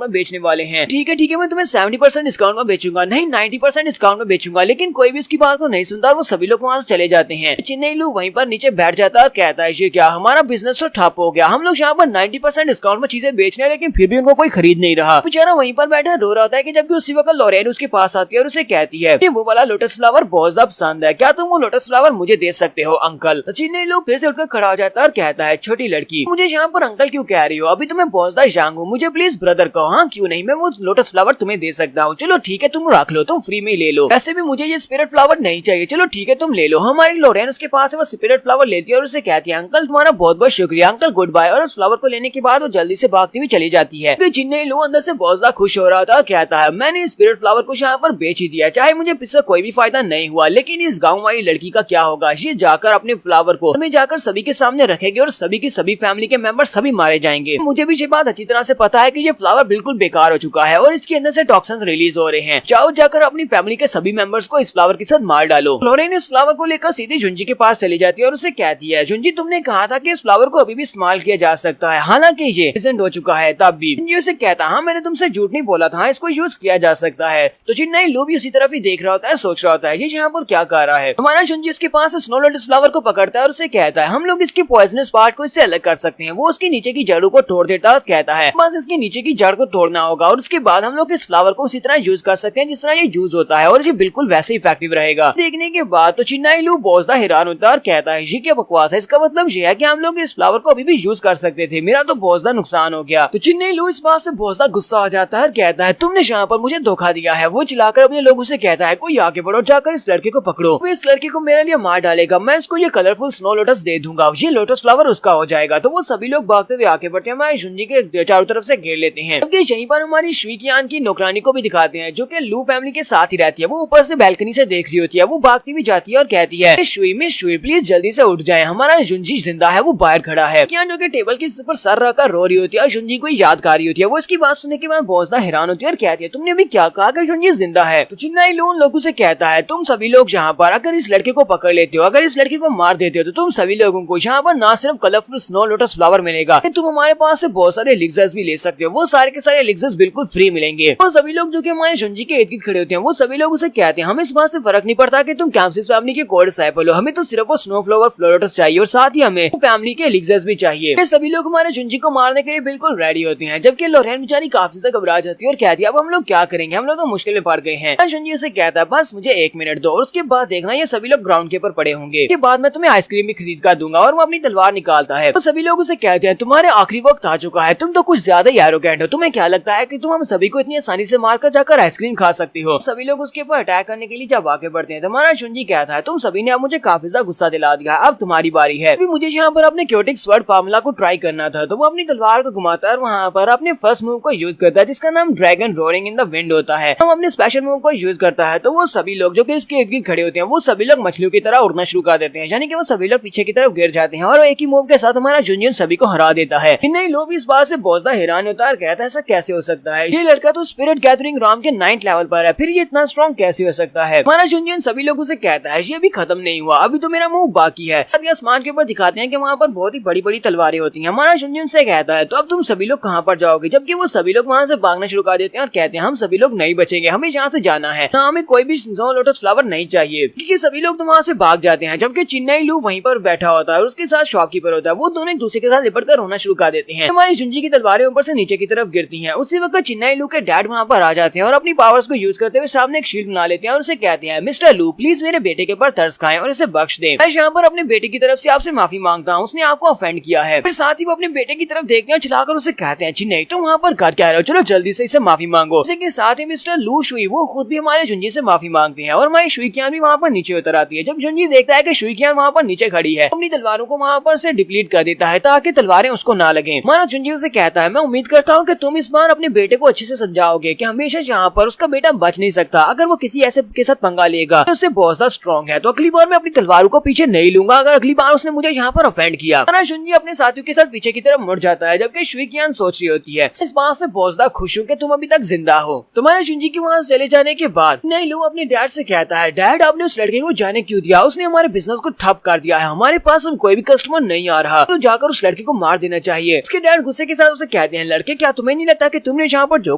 में बेचने वाले हैं। ठीक है मैं तुम्हें 70% डिस्काउंट में बेचूंगा, नहीं 90% डिस्काउंट में बेचूंगा, लेकिन कोई भी उसकी बात को नहीं सुनता और वो सभी लोग वहाँ से चले जाते हैं। चिन्नाई लू वहीं पर नीचे बैठ जाता है और कहता है ये क्या हमारा बिजनेस तो ठप हो गया, हम लोग यहाँ पर 90% डिस्काउंट में चीजें बेच रहे हैं लेकिन फिर भी उनको कोई खरीद नहीं रहा। बेचारा वहीं पर बैठा रो रहा होता है कि जबकि उसी वक्त लॉरेन उसके पास आती है और उसे कहती है कि वो वाला लोटस फ्लावर बहुत ज्यादा पसंद है, क्या तुम वो लोटस फ्लावर मुझे दे सकते हो अंकल। तो चिन्नाई लू फिर से उठकर खड़ा हो जाता है और कहता है छोटी लड़की मुझे यहाँ पर अंकल क्यों कह रही हो, अभी तुम्हें बहुत ज्यादा यंग हूँ, मुझे प्लीज ब्रदर कहो। हाँ क्यों नहीं, मैं वो लोटस फ्लावर तुम्हें दे सकता हूँ, चलो ठीक है तुम रख लो, तुम फ्री में ले लो, वैसे भी मुझे ये स्पिरिट फ्लावर नहीं चाहिए, चलो ठीक है तुम ले लो। हमारी लॉरेन उसके पास है वो स्पिरिट फ्लावर लेती है और उसे कहती है अंकल तुम्हारा बहुत बहुत शुक्रिया अंकल, गुड बाय। और उस फ्लावर को लेने के बाद वो जल्दी से भागती हुई चली जाती है। चिन्नाई लू अंदर से बहुत ज्यादा खुश हो रहा था और कहता है मैंने स्पिरिट फ्लावर को यहाँ पर बेच ही दिया, चाहे मुझे इससे कोई भी फायदा नहीं हुआ, लेकिन इस गाँव वाली लड़की का क्या होगा, ये जाकर अपने फ्लावर को हमें जाकर सभी के सामने रखेगी और सभी की सभी फैमिली के मेंबर सभी मारे जाएंगे। मुझे भी ये बात अच्छी तरह से पता है कि ये फ्लावर बिल्कुल बेकार हो चुका है और इसके अंदर से टॉक्सिन्स रिलीज हो रहे हैं, जाओ जाकर अपनी फैमिली के सभी मेंबर्स को इस फ्लावर के साथ मार डालो। लॉरेन इस फ्लावर को लेकर सीधे जुंजी के पास चली जाती है और उसे कहती है जुंजी तुमने कहा था कि इस फ्लावर को अभी भी इस्तेमाल किया जा सकता है, हालांकि ये प्रेजेंट हो चुका है, तब भी जुंजी उसे कहता हाँ मैंने तुमसे झूठ नहीं बोला था, इसको यूज किया जा सकता है। तो चिन्नाई लू भी उसी तरफ ही देख रहा होता है, सोच रहा होता है ये यहाँ पर क्या कर रहा है। हमारा जुंजी उसके पास स्नो लोटस फ्लावर को पकड़ता है और उसे कहता है हम लोग इसके पॉइजनस पार्ट को इससे अलग कर सकते हैं। वो उसके नीचे की जड़ों को तोड़ देता है, कहता है बस इसके नीचे की जड़ को तोड़ना होगा और उसके बाद हम लोग इस फ्लावर को उसी तरह यूज कर सकते हैं जिस तरह ये यूज होता है और ये बिल्कुल वैसे इफेक्टिव रहेगा। देखने के बाद तो चिन्नाई लू बहुत ज्यादा हैरान होता है और कहता है ये क्या बकवास है, इसका मतलब ये है कि हम लोग इस फ्लावर को अभी भी यूज कर सकते थे, मेरा तो बहुत ज्यादा नुकसान हो गया। तो चिन्नाई लू इस बात से बहुत ज्यादा गुस्सा आ जाता है और कहता है तुमने यहाँ पर मुझे धोखा दिया है। वो चिल्लाकर अपने लोगों से कहता है कोई आगे बढ़ो, जाकर इस लड़के को पकड़ो, वो इस लड़के को मेरे लिए मार डालेगा, मैं इसको ये कलरफुल स्नो लोटस दे दूंगा, ये लोटस फ्लावर उसका हो जाएगा। तो वो सभी लोग भागते हुए आगे बढ़ते हैं, हमारे जुंजी के चारों तरफ से घेर लेते हैं। जबकि यहीं पर हमारी शुइकियान की नौकरानी को भी दिखाते हैं जो कि लू फैमिली के साथ ही रहती है। वो ऊपर से बैल्कनी से देख रही होती है, वो भागती भी जाती है और कहती है मिस शुई प्लीज जल्दी से उठ जाए, हमारा जुंजी जिंदा है, वो बाहर खड़ा है। कियान जो कि टेबल के ऊपर सर रखकर रो रही होती है और जुंजी को याद कर रही होती है। वो इसकी बात सुनने के बाद बहुत ज्यादा हैरान होती है और कहती है तुमने अभी क्या कहा कि जुंजी जिंदा है। तो चिन्नाई लू उन लोगों से कहता है तुम सभी लोग यहाँ पर अगर इस लड़के को पकड़ लेते हो, अगर इस लड़के को मार देते हो तो तुम सभी लोगों को यहाँ पर ना सिर्फ कलरफुल स्नो लोटस फ्लावर मिलेगा, तुम हमारे पास से बहुत सारे एलिक्सर्स भी ले सकते हो। वो सारे के सारे एलिक्सर्स बिल्कुल फ्री मिलेंगे। वो सभी लोग जो कि हमारे जुंजी के इर्द गिर्द खड़े होते हैं वो सभी लोग उसे कहते हैं हमें इस बात से फर्क नहीं पड़ता कि तुम कैम्सिस फैमिली के कोर डिसाइपल हो, हमें तो सिर्फ वो स्नो फ्लावर फ्लोटस चाहिए और साथ ही हमें फैमिली के एलिक्सर्स भी चाहिए। ये सभी लोग हमारे जुंजी को मारने के लिए बिल्कुल रेडी होते हैं। जबकि लोरेन बेचारी काफी ज्यादा घबरा जाती है और कहती है अब हम लोग क्या करेंगे, हम लोग तो मुश्किल में पड़ गए हैं। जुंजी उसे कहता है बस मुझे 1 मिनट दो और उसके बाद देखना ये सभी लोग ग्राउंड के ऊपर पड़े होंगे, उसके बाद मैं तुम्हें आइसक्रीम भी खरीद कर दूंगा। और वो अपनी तलवार निकालता है तो सभी लोग उसे कहते हैं तुम्हारे आखिरी वक्त आ चुका है, तुम तो कुछ ज्यादा ही एरोगेंट हो, तुम्हें क्या लगता है कि तुम हम सभी को इतनी आसानी से मारकर जाकर आइसक्रीम खा सकती हो। सभी लोग उसके ऊपर अटैक करने के लिए जब आगे बढ़ते हैं तो हमारा जुंजी कहता है तुम सभी ने अब मुझे काफी ज्यादा गुस्सा दिला दिया, अब तुम्हारी बारी है। मुझे यहाँ पर अपने क्योटिक स्वर्ड फार्मूला को ट्राई करना था। तो वो अपनी तलवार को घुमाता है और वहाँ पर अपने फर्स्ट मूव को यूज करता है जिसका नाम dragon roaring in the wind होता है। हम अपने स्पेशल मूव को यूज करता है तो वो सभी लोग जो कि इसके इर्द गिर्द खड़े होते हैं वो सभी लोग मछलियों की तरह उड़ना शुरू कर देते हैं, यानी कि वो सभी लोग पीछे की तरफ गिर जाते हैं और एक ही मूव के साथ हमारा जुंजी सभी को हरा देता है। नहीं लोग इस बात से बहुत ज्यादा हैरान होता है और कहता है ऐसा कैसे हो सकता है, ये लड़का तो स्पिरिट गैदरिंग राम के 9th लेवल पर है, फिर ये इतना स्ट्रॉन्ग कैसे हो सकता है। हमारा जुंजी सभी लोगों से कहता है ये अभी खत्म नहीं हुआ, अभी तो मेरा मूव बाकी है। आसमान के ऊपर दिखाते हैं कि वहाँ पर बहुत ही बड़ी बड़ी तलवारें होती हैं। हमारा जुंजी से कहता है तो अब तुम सभी लोग कहाँ पर जाओगे, जबकि वो सभी लोग वहाँ से भागना शुरू कर देते हैं और कहते हैं हम सभी लोग नहीं बचेंगे, हमें यहाँ से जाना है, हमें कोई भी स्नो लोटस फ्लावर नहीं चाहिए। क्योंकि सभी लोग तो वहाँ से भाग जाते हैं। जबकि चिन्नाई लू वहीं पर बैठा होता है और उसके साथ शॉपकीपर होता है, वो दोनों एक दूसरे के साथ लिपट कर रोना शुरू कर देते हैं। हमारी जुंजी की तलवारें ऊपर से नीचे की तरफ गिरती हैं। उसी वक्त चिन्नाई लू के डैड वहाँ पर आ जाते हैं और अपनी पावर्स को यूज करते हुए सामने एक शील्ड बना लेते हैं और उसे कहते हैं मिस्टर लू प्लीज मेरे बेटे के ऊपर तरस खाएं और इसे बख्श दें। मैं यहाँ पर अपने बेटे की तरफ से आपसे माफी मांगता हूँ, उसने आपको ऑफेंड किया है। फिर साथ ही वो अपने बेटे की तरफ देखते हैं, चलाकर उसे कहते हैं चिन्नाई तुम वहाँ पर कर क्या रहे हो, चलो जल्दी से इसे माफी मांगो। इसी के साथ ही मिस्टर लू शुई वो खुद भी हमारे जुंजी से माफी मांगते हैं और हमारी शुइकियान भी वहाँ पर नीचे उतर आती है। जब जुंजी देखता है कि शुइकियान वहाँ पर नीचे खड़ी है, अपनी तलवारों को वहाँ पर से डिप्लीट कर देता है ताकि तलवारें उसको ना लगे। हमारा जुंजी उसे कहता है मैं उम्मीद करता हूँ कि तुम इस बार अपने बेटे को अच्छे से समझाओगे कि हमेशा यहाँ पर उसका बेटा बच नहीं सकता, अगर वो किसी ऐसे के साथ पंगा लेगा तो उससे बहुत ज्यादा स्ट्रॉन्ग है, तो अगली बार मैं अपनी तलवारों को पीछे नहीं लूंगा अगर अगली बार उसने मुझे यहाँ पर ऑफेंड किया। हमारा जुंजी अपने साथियों के साथ पीछे की तरफ मुड़ जाता है जबकि शुइकियान सोच रही होती है इस बात से बहुत ज्यादा खुश हूँ कि तुम अभी तक जिंदा हो। तुम्हारे जुंजी के वहाँ चले जाने के बाद नहीं लू अपने डैड से कहता है डैड आपने उस लड़के को जाने क्यों दिया, उसने हमारे बिजनेस को ठप कर दिया है, हमारे पास अब कोई भी कस्टमर नहीं आ रहा, तो जाकर उस लड़के को मार देना चाहिए। उसके डैड गुस्से के साथ उसे कहते हैं लड़के क्या तुम्हें नहीं लगता कि तुमने यहाँ पर जो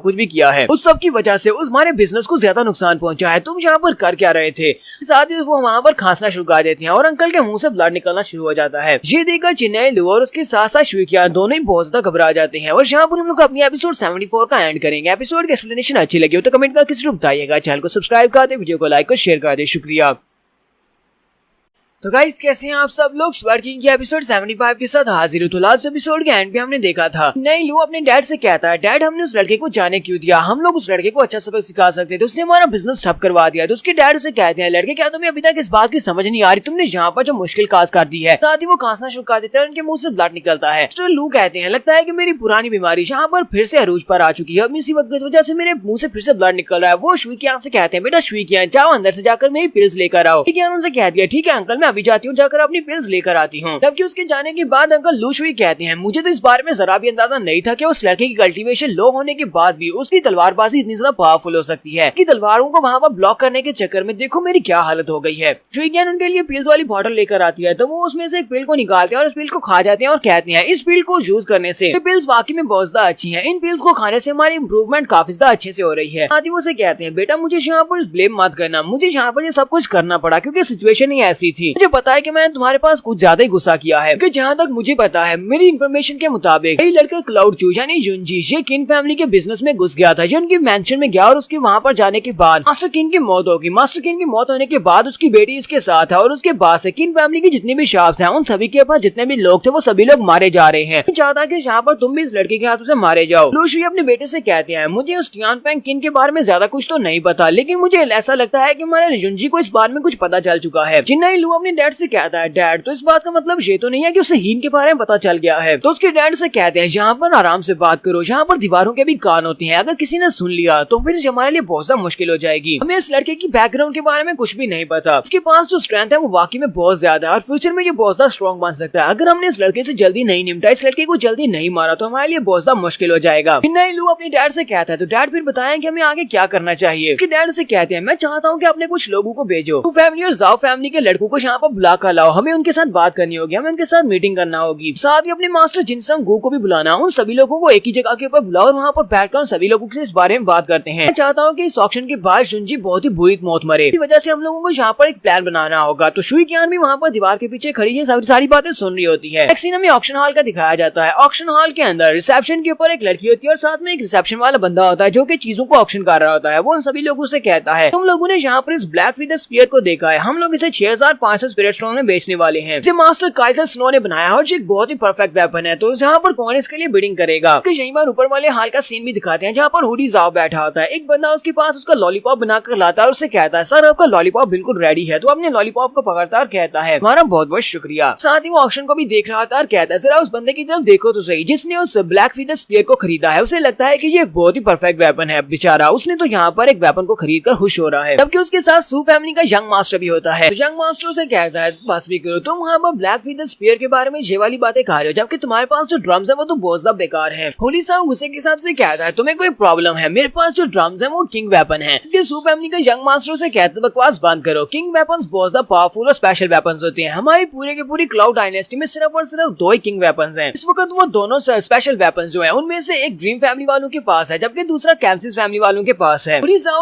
कुछ भी किया है उस सब की वजह से उस हमारे बिजनेस को ज्यादा नुकसान पहुंचा है, तुम यहाँ पर कर क्या रहे थे। साथ ही वो वहाँ पर खांसना शुरू कर देती हैं और अंकल के मुंह से ब्लड निकलना शुरू हो जाता है। ये देखकर चिन्नाई लू और उसके साथ साथ शुइकियान दोनों ही बहुत ज्यादा घबरा जाते हैं और यहाँ पर हम लोग अपनी एपिसोड 74 का एंड करेंगे। एपिसोड की एक्सप्लेनेशन अच्छी लगी हो तो कमेंट करके जरूर बताइएगा, चैनल को सब्सक्राइब कर दे, वीडियो को लाइक और शेयर कर दे, शुक्रिया। तो गाइस कैसे हैं आप सब लोग, स्वर्ड किंग की एपिसोड 75 के साथ हाजिर हूँ। तो लास्ट एपिसोड के एंड पे हमने देखा था नहीं लू अपने डैड से कहता है डैड हमने उस लड़के को जाने क्यों दिया, हम लोग उस लड़के को अच्छा सबक सिखा सकते थे, उसने हमारा बिजनेस ठप करवा दिया। तो उसके डैड उसे कहते हैं लड़के क्या तुम्हें अभी तक इस बात की समझ नहीं आ रही, तुमने यहाँ पर जो मुश्किल काज कर दी है। साथ ही वो खांसना शुरू कर देते हैं, उनके मुंह से ब्लड निकलता है। मिस्टर लू कहते हैं लगता है कि मेरी पुरानी बीमारी यहाँ पर फिर से अरूज पर आ चुकी है, अब इसी वजह से मेरे मुंह से फिर से ब्लड निकल रहा है। वो शुइकियान से कहते हैं बेटा शुइकियान जाओ अंदर से जाकर मेरी पिल्स लेकर आओ। शुइकियान उनसे कहती है ठीक है अंकल मैं अभी जाती हूँ, जाकर अपनी पिल्स लेकर आती हूँ। जबकि उसके जाने के बाद अंकल लू शुई कहते हैं मुझे तो इस बारे में जरा भी अंदाजा नहीं था कि उस लड़के की कल्टीवेशन लो होने के बाद भी उसकी तलवारबाजी इतनी ज्यादा पावरफुल हो सकती है कि तलवारों को वहाँ पर ब्लॉक करने के चक्कर में देखो मेरी क्या हालत हो गई है। शुइकियान उनके लिए पिल्स वाली बॉटल लेकर आती है तो वो उसमें से एक पिल को निकालते हैं और उस पिल को खा जाते हैं और कहते हैं इस पिल को यूज करने से पिल्स वाकई में बहुत ज्यादा अच्छी है, इन पिल्स को खाने से हमारी इम्प्रूवमेंट काफी ज्यादा अच्छे से हो रही है। साथ ही वो उसे कहते हैं बेटा मुझे यहाँ पर ब्लेम मत करना, मुझे यहाँ पर ये सब कुछ करना पड़ा क्योंकि सिचुएशन ही ऐसी थी, मुझे पता है कि मैंने तुम्हारे पास कुछ ज्यादा ही गुस्सा किया है। जहाँ तक मुझे पता है मेरी इन्फॉर्मेशन के मुताबिक यही लड़का क्लाउड चू यानी जुंजी ये किन फैमिली के बिजनेस में घुस गया था, जो उनके मेंशन में गया और उसके वहाँ पर जाने के बाद मास्टर किन की मौत होगी। मास्टर किन की मौत होने के बाद उसकी बेटी इसके साथ है और उसके बाद से किन फैमिली की जितनी भी शॉप्स हैं उन सभी के पास जितने भी लोग थे वो सभी लोग मारे जा रहे हैं। चाहता कि यहाँ पर तुम भी इस लड़के के हाथों से मारे जाओ। लूशुई अपने बेटे से कहते हैं मुझे उस टियान फैंग किन के बारे में ज्यादा कुछ तो नहीं पता, लेकिन मुझे ऐसा लगता है कि हमारे जुंजी को इस बारे में कुछ पता चल चुका है। चिन्नाई लू अपने अपने डैड से कहता है, डैड तो इस बात का मतलब ये तो नहीं है कि उसे हीन के बारे में पता चल गया है। तो उसके डैड से कहते हैं, यहाँ पर आराम से बात करो, यहाँ पर दीवारों के भी कान होते हैं, अगर किसी ने सुन लिया तो फिर हमारे लिए बहुत ज्यादा मुश्किल हो जाएगी। हमें इस लड़के की बैकग्राउंड के बारे में कुछ भी नहीं पता, उसके पास जो स्ट्रेंथ है वो वाकई में बहुत ज्यादा है और फ्यूचर में ये बहुत ज्यादा स्ट्रॉन्ग बन सकता है। अगर हमने इस लड़के से जल्दी नहीं निपटा, इस लड़के को जल्दी नहीं मारा तो हमारे लिए बहुत ज्यादा मुश्किल हो जाएगा। फिर नई लू अपने डैड से कहता है, तो डैड फिर बताया कि हमें आगे क्या करना चाहिए। डैड से कहते हैं, मैं चाहता हूँ कि अपने कुछ लोगों को भेजो, तो फैमिली और जाओ फैमिली के लड़कों को यहाँ पर बुला कर लाओ, हमें उनके साथ बात करनी होगी, हमें उनके साथ मीटिंग करना होगी। साथ ही अपने मास्टर जिनसंग गो को भी बुलाना, उन सभी लोगों को एक ही जगह के ऊपर बुलाओ और वहाँ पर बैठकर सभी लोगों से इस बारे में बात करते हैं। मैं चाहता हूँ कि इस ऑक्शन के बाद शुनजी बहुत ही बुरी मौत मरे, इस वजह से हम लोगों को यहाँ पर एक प्लान बनाना होगा। तो शुई क्यान भी वहाँ पर दीवार के पीछे खड़ी है, सारी बातें सुन रही होती है। एक सीन हमें ऑक्शन हॉल का दिखाया जाता है। ऑक्शन हॉल के अंदर रिसेप्शन के ऊपर एक लड़की होती है और साथ में एक रिसेप्शन वाला बंदा होता है जो कि चीजों को ऑक्शन कर रहा होता है। वो उन सभी लोगों से कहता है, तुम लोगों ने यहाँ पर इस ब्लैक विद स्पीयर को देखा है, हम लोग इसे 6500 स्पिरिट स्टोन में बेचने वाले हैं। इसे मास्टर काइजर स्नो ने बनाया और एक बहुत ही परफेक्ट वेपन है। तो यहाँ पर कौन इसके लिए बिडिंग करेगा। यहीं पर ऊपर वाले हाल का सीन भी दिखाते हैं जहाँ पर हुडी जाओ बैठा होता है। एक बंदा उसके पास उसका लॉलीपॉप बनाकर लाता है और उससे कहता है, सर आपका लॉलीपॉप बिल्कुल रेडी है। तो अपने लॉलीपॉप को पकड़ता है और कहता है, हमारा बहुत बहुत शुक्रिया। साथ ही वो ऑक्शन को भी देख रहा था और कहता है, जरा उस बंदे की तरफ देखो तो सही जिसने उस ब्लैक विद स्पीयर को खरीदा है। उसे लगता है कि ये एक बहुत ही परफेक्ट वेपन है, बेचारा उसने तो यहाँ पर एक वेपन को खरीद कर खुश हो रहा है। जबकि उसके साथ सू फैमिली का यंग मास्टर भी होता है। तो यंग मास्टर से कहता है, बस भी करो, तुम वहाँ पर ब्लैक विद स्पीयर के बारे में ये वाली बातें कह रहे हो, जबकि तुम्हारे पास जो ड्रम्स है वो तो बहुत ज्यादा बेकार है। होली साहब गुस्से के हिसाब से कहता है, तुम्हें कोई प्रॉब्लम है, मेरे पास जो ड्रम्स है वो किंग वेपन है। सू फैमिली का यंग मास्टर से कहता है, बकवास बंद करो, किंग वेपन्स बहुत ज्यादा पावरफुल और स्पेशल वेपन्स होते हैं। हमारी पूरे के पूरी क्लाउड डायनेस्टी में सिर्फ और सिर्फ 2 ही किंग वेपन्स हैं। इस वक्त वो दोनों स्पेशल वेपन्स जो हैं उनमें से एक ड्रीम फैमिली वालों के पास है, जबकि दूसरा कैम्सिस फैमिली वालों के पास है।